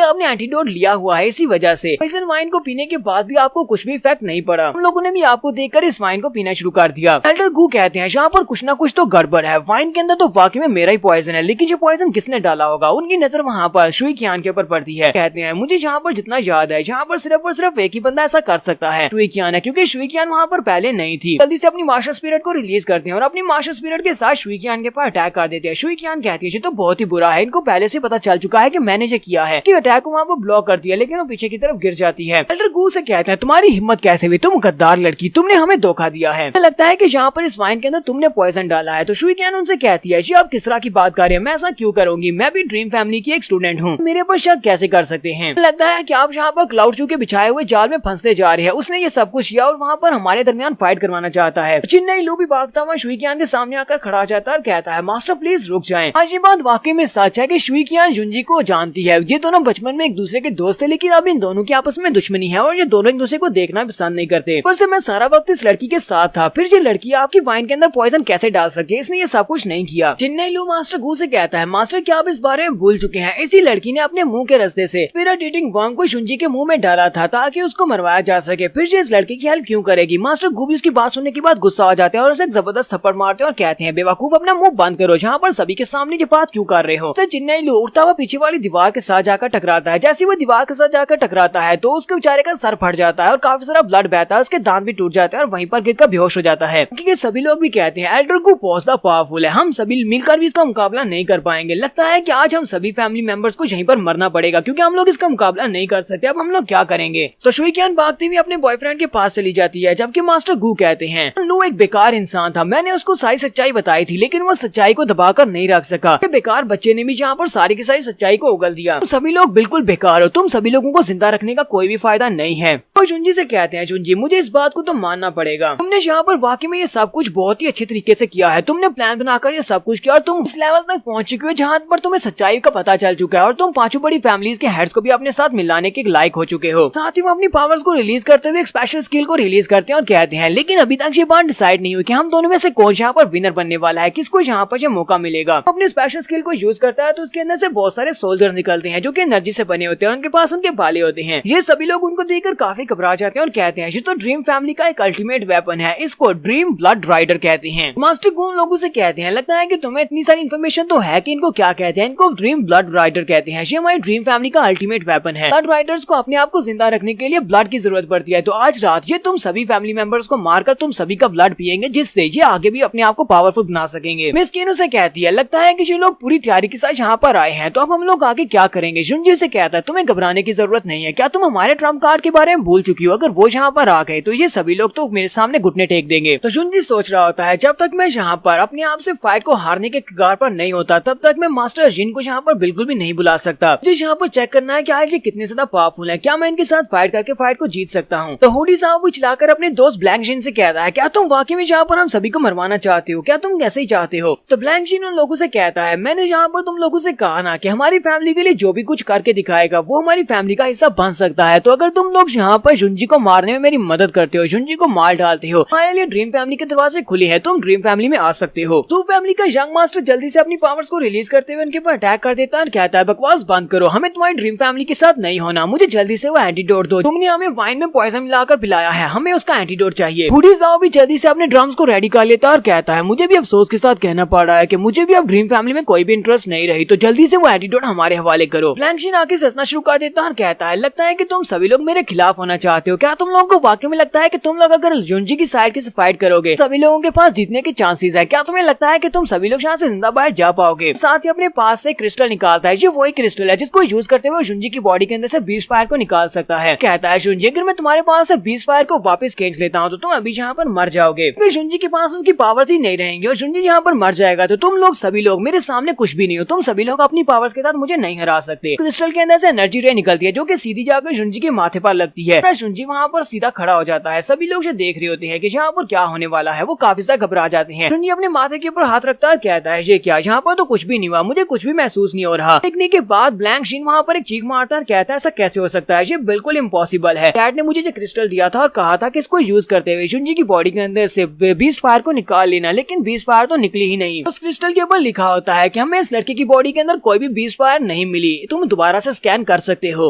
आपने एंटीडोट लिया हुआ है, इसी वजह से पॉइजन वाइन को पीने के बाद भी आपको कुछ भी इफेक्ट नहीं पड़ा, हम लोगों ने भी आपको देखकर इस वाइन को पीना शुरू कर दिया। एल्डर गू कहते हैं यहाँ पर कुछ ना कुछ तो गड़बड़ है, वाइन के अंदर तो वाकई में मेरा ही पॉइजन है, लेकिन ये पॉइजन किसने डाला होगा। उनकी नजर वहाँ पर शुई कियान के ऊपर पड़ती है। कहते हैं मुझे यहाँ पर जितना याद है यहाँ पर सिर्फ और सिर्फ एक ही बंदा ऐसा कर सकता है, शुई कियान है, क्योंकि शुई कियान वहाँ पर पहले नहीं थी। जल्दी से अपनी मास्टर स्पिरिट को रिलीज करते हैं और अपनी मास्टर स्पिरिट के साथ शुई कियान के ऊपर अटैक कर देते हैं। शुई कियान कहती है ये तो बहुत ही बुरा है, इनको पहले से पता चल चुका है कि मैंने ये किया है, कि अटैक को वहाँ पर ब्लॉक कर दिया, लेकिन वो पीछे की तरफ गिर जाती है। एल्डर गू से कहते हैं तुम्हारी हिम्मत कैसे हुई, तुम गद्दार लड़की, तुमने हमें धोखा दिया है, मुझे लगता है कि यहाँ पर इस वाइन के अंदर तुमने पॉइजन डाला है। तो शुई कियान उनसे कहती है जी आप किस तरह की बात कर रहे हैं, मैं ऐसा क्यों करूंगी, मैं भी ड्रीम फैमिली की एक स्टूडेंट हूँ, मेरे पर शक कैसे कर सकते हैं। लगता है कि आप यहाँ पर क्लाउड चू के बिछाए हुए जाल में फंसते जा रहे हैं, उसने ये सब कुछ किया और वहाँ पर हमारे दरमियान फाइट करवाना चाहता है। चिन्नई लू भी भागता हुआ शुई कियान के सामने आकर खड़ा जाता है और कहता है मास्टर प्लीज रुक जाएं। आज ये बात वाकई में सच है कि शुई कियान जुंजी को जानती है, ये दोनों बचपन में एक दूसरे के दोस्त थे, लेकिन अब इन दोनों की आपस में दुश्मनी है और ये दोनों एक दूसरे को देखना पसंद नहीं करते। पर से मैं सारा वक्त इस लड़की के साथ था, फिर ये लड़की आपकी वाइन के अंदर पॉइजन कैसे डाल सके, इसने ये सब कुछ नहीं किया। चिन्नई लू मास्टर गू से कहता है मास्टर क्या आप इस बारे में भूल चुके हैं, इसी लड़की ने अपने मुंह के रास्ते से स्पिरिट ईटिंग वर्म को शुंजी के मुंह में डाला था ताकि उसको मरवाया जा सके, फिर ये इस लड़की की हेल्प क्यों करेगी। मास्टर गू भी उसकी बात सुनने के बाद गुस्सा आ जाते हैं और उसे जबरदस्त थप्पड़ मारते हैं और कहते हैं बेवकूफ अपना मुंह बंद करो, जहाँ पर सभी के सामने ये बात क्यों कर रहे हो। चिन्नई लू उड़ता हुआ पीछे वाली दीवार के साथ जाकर टकराता है, जैसे वो दीवार के साथ जाकर टकराता है तो उसके बेचारे का सर फट जाता है और काफी सारा ब्लड बहता है, उसके दांत भी टूट जाते हैं और वहीं पर गिरकर बेहोश हो जाता है। क्योंकि सभी लोग भी कहते हैं एल्डर गू बहुत ज्यादा पावरफुल है, हम सभी मिलकर भी इसका मुकाबला नहीं कर पाएंगे, लगता है कि आज हम सभी फैमिली मेंबर्स को यहीं पर मरना पड़ेगा क्योंकि हम लोग इसका मुकाबला नहीं कर सकते, अब हम लोग क्या करेंगे। तो शुई कियान भागती हुई अपने बॉयफ्रेंड के पास चली जाती है, जबकि मास्टर गू कहते हैं लू एक बेकार इंसान था, मैंने उसको सारी सच्चाई बताई थी लेकिन वो सच्चाई को दबाकर नहीं रख सका, बेकार बच्चे ने भी यहाँ पर सारी की सारी सच्चाई को उगल दिया, तुम सभी लोग बिल्कुल बेकार हो, तुम सभी लोगों को जिंदा रखने का कोई भी फायदा नहीं है। और जुंजी से कहते हैं जुंजी मुझे इस बात को तो मानना पड़ेगा, तुमने यहाँ पर वाकई में ये सब कुछ बहुत ही अच्छे तरीके से किया है, तुमने प्लान बनाकर ये सब कुछ किया और तुम इस लेवल तक पहुंच चुके हो जहाँ पर तुम्हें सच्चाई का पता चल चुका है और तुम पांचों बड़ी फैमिलीज के हेड्स को भी अपने साथ मिलाने के लायक हो चुके हो। साथ ही वो अपनी पावर्स को रिलीज करते हुए एक स्पेशल स्किल को रिलीज करते हैं और कहते हैं लेकिन अभी तक ये बात डिसाइड नहीं हुई कि हम दोनों में से कौन यहाँ पर विनर बनने वाला है, किसको यहाँ पर ये मौका मिलेगा। अपने स्पेशल स्किल को यूज करता है तो उसके अंदर से बहुत सारे सोल्जर्स निकलते हैं जो कि एनर्जी से बने होते हैं, उनके पास उनके भाले होते हैं। ये सभी लोग उनको देखकर काफी घबरा जाते हैं और कहते हैं ये तो ड्रीम फैमिली का एक अल्टीमेट वेपन है, इसको ड्रीम ब्लड राइडर कहते हैं। मास्टर गू लोगों से कहते हैं लगता है कि तुम्हें इतनी सारी इन्फॉर्मेशन तो है कि इनको क्या कहते हैं, इनको ड्रीम ब्लड राइडर कहते हैं, ये हमारी ड्रीम फैमिली का अल्टीमेट वेपन है। ब्लड राइडर्स को अपने आप को जिंदा रखने के लिए ब्लड की जरूरत पड़ती है, तो आज रात ये तुम सभी फैमिली मेंबर्स को मारकर तुम सभी का ब्लड पिएंगे जिससे ये आगे भी अपने आप को पावरफुल बना सकेंगे। मिस कीनो से कहती है लगता है कि ये लोग पूरी तैयारी के साथ यहाँ पर आए हैं, तो अब हम लोग आगे क्या करेंगे। जुंजी से कहता है तुम्हें घबराने की जरूरत नहीं है, क्या तुम हमारे ट्रम्प कार्ड के बारे में भूल भूल चुकी हूँ, अगर वो यहाँ पर आ गए तो ये सभी लोग तो मेरे सामने घुटने टेक देंगे। तो जुनजी सोच रहा होता है जब तक मैं यहाँ पर अपने आप से फाइट को हारने के कगार पर नहीं होता तब तक मैं मास्टर जिन को यहाँ पर बिल्कुल भी नहीं बुला सकता। मुझे यहाँ पर चेक करना है कि आज ये कितने ज्यादा पावरफुल है, क्या मैं इनके साथ फाइट करके फाइट को जीत सकता हूँ। तो हुडी साहब वो चिल्लाकर अपने दोस्त ब्लैक जिन से कहता है क्या तुम वाकई में यहाँ पर हम सभी को मरवाना चाहते हो, क्या तुम ऐसे ही चाहते हो। तो ब्लैक जिन उन लोगों से कहता है मैंने यहाँ पर तुम लोगों से कहा ना कि हमारी फैमिली के लिए जो भी कुछ करके दिखाएगा वो हमारी फैमिली का हिस्सा बन सकता है। तो अगर तुम लोग यहाँ पर जुनजी को मारने में मेरी मदद करते हो, जुनजी को मार डालते हो, हमारे लिए ड्रीम फैमिली के दरवाजे खुले हैं, तुम ड्रीम फैमिली में आ सकते हो। तो फैमिली का यंग मास्टर जल्दी से अपनी पावर्स को रिलीज करते हुए उनके ऊपर अटैक कर देता है और कहता है बकवास बंद करो, हमें तुम्हारी ड्रीम फैमिली के साथ नहीं होना, मुझे जल्दी से वो एंटीडोट दो, तुमने हमें वाइन में पॉइजन मिलाकर पिलाया है, हमें उसका एंटीडोट चाहिए। हुडी साहब भी जल्दी से अपने ड्रम्स को रेडी कर लेता है और कहता है मुझे भी अफसोस के साथ कहना पड़ रहा है कि मुझे भी अब ड्रीम फैमिली में कोई भी इंटरेस्ट नहीं रही, तो जल्दी से वो एंटीडोट हमारे हवाले करो। फ्लैंक्शिन आके ससना शुरू कर देता है और कहता है लगता है कि तुम सभी लोग मेरे खिलाफ होना चाहते हो, क्या तुम लोगों को वाकई में लगता है कि तुम लोग अगर जुनजी की साइड के से फाइट करोगे सभी लोगों के पास जीतने के चांसेस है, क्या तुम्हें लगता है कि तुम सभी लोग यहाँ से जिंदा बाहर जा पाओगे। साथ ही अपने पास से क्रिस्टल निकालता है, ये वही क्रिस्टल है जिसको यूज करते हुए जुनजी की बॉडी के अंदर से बीस्ट फायर को निकाल सकता है। कहता है जुनजी अगर मैं तुम्हारे पास से बीस्ट फायर को वापस खींच लेता हूँ तो तुम अभी यहाँ पर मर जाओगे, फिर जुनजी के पास उसकी पावर्स ही नहीं रहेंगी और जुनजी यहाँ पर मर जाएगा तो तुम लोग सभी लोग मेरे सामने कुछ भी नहीं हो, तुम सभी लोग अपनी पावर्स के साथ मुझे नहीं हरा सकते। क्रिस्टल के अंदर से एनर्जी रे निकलती है जो कि सीधी जाकर जुनजी के माथे पर लगती है। जुनजी वहाँ पर सीधा खड़ा हो जाता है, सभी लोग जो देख रहे होते हैं कि यहाँ पर क्या होने वाला है वो काफी ज्यादा घबरा जाते हैं। जुनजी अपने माथे के ऊपर हाथ रखता है, कहता है ये क्या, यहाँ पर तो कुछ भी नहीं हुआ, मुझे कुछ भी महसूस नहीं हो रहा। देखने के बाद ब्लैंक शीन वहाँ पर एक चीख मारता है, कहता है ऐसा कैसे हो सकता है, ये बिल्कुल इम्पॉसिबल है। डैड ने मुझे जो क्रिस्टल दिया था और कहा था कि इसको यूज करते हुए जुनजी की बॉडी के अंदर से बीस्ट फायर को निकाल लेना, लेकिन बीस्ट फायर तो निकली ही नहीं। उस क्रिस्टल के ऊपर लिखा होता है कि हमें इस लड़के की बॉडी के अंदर कोई भी बीस्ट फायर नहीं मिली, तुम दोबारा से स्कैन कर सकते हो।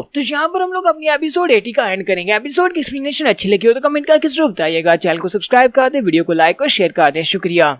तो यहाँ पर हम लोग अपनी एपिसोड 80 का एंड करेंगे। एपिसोड की एक्सप्लेनेशन अच्छी लगी हो तो कमेंट करके जरूर बताइएगा। चैनल को सब्सक्राइब कर दे, वीडियो को लाइक और शेयर कर दे। शुक्रिया।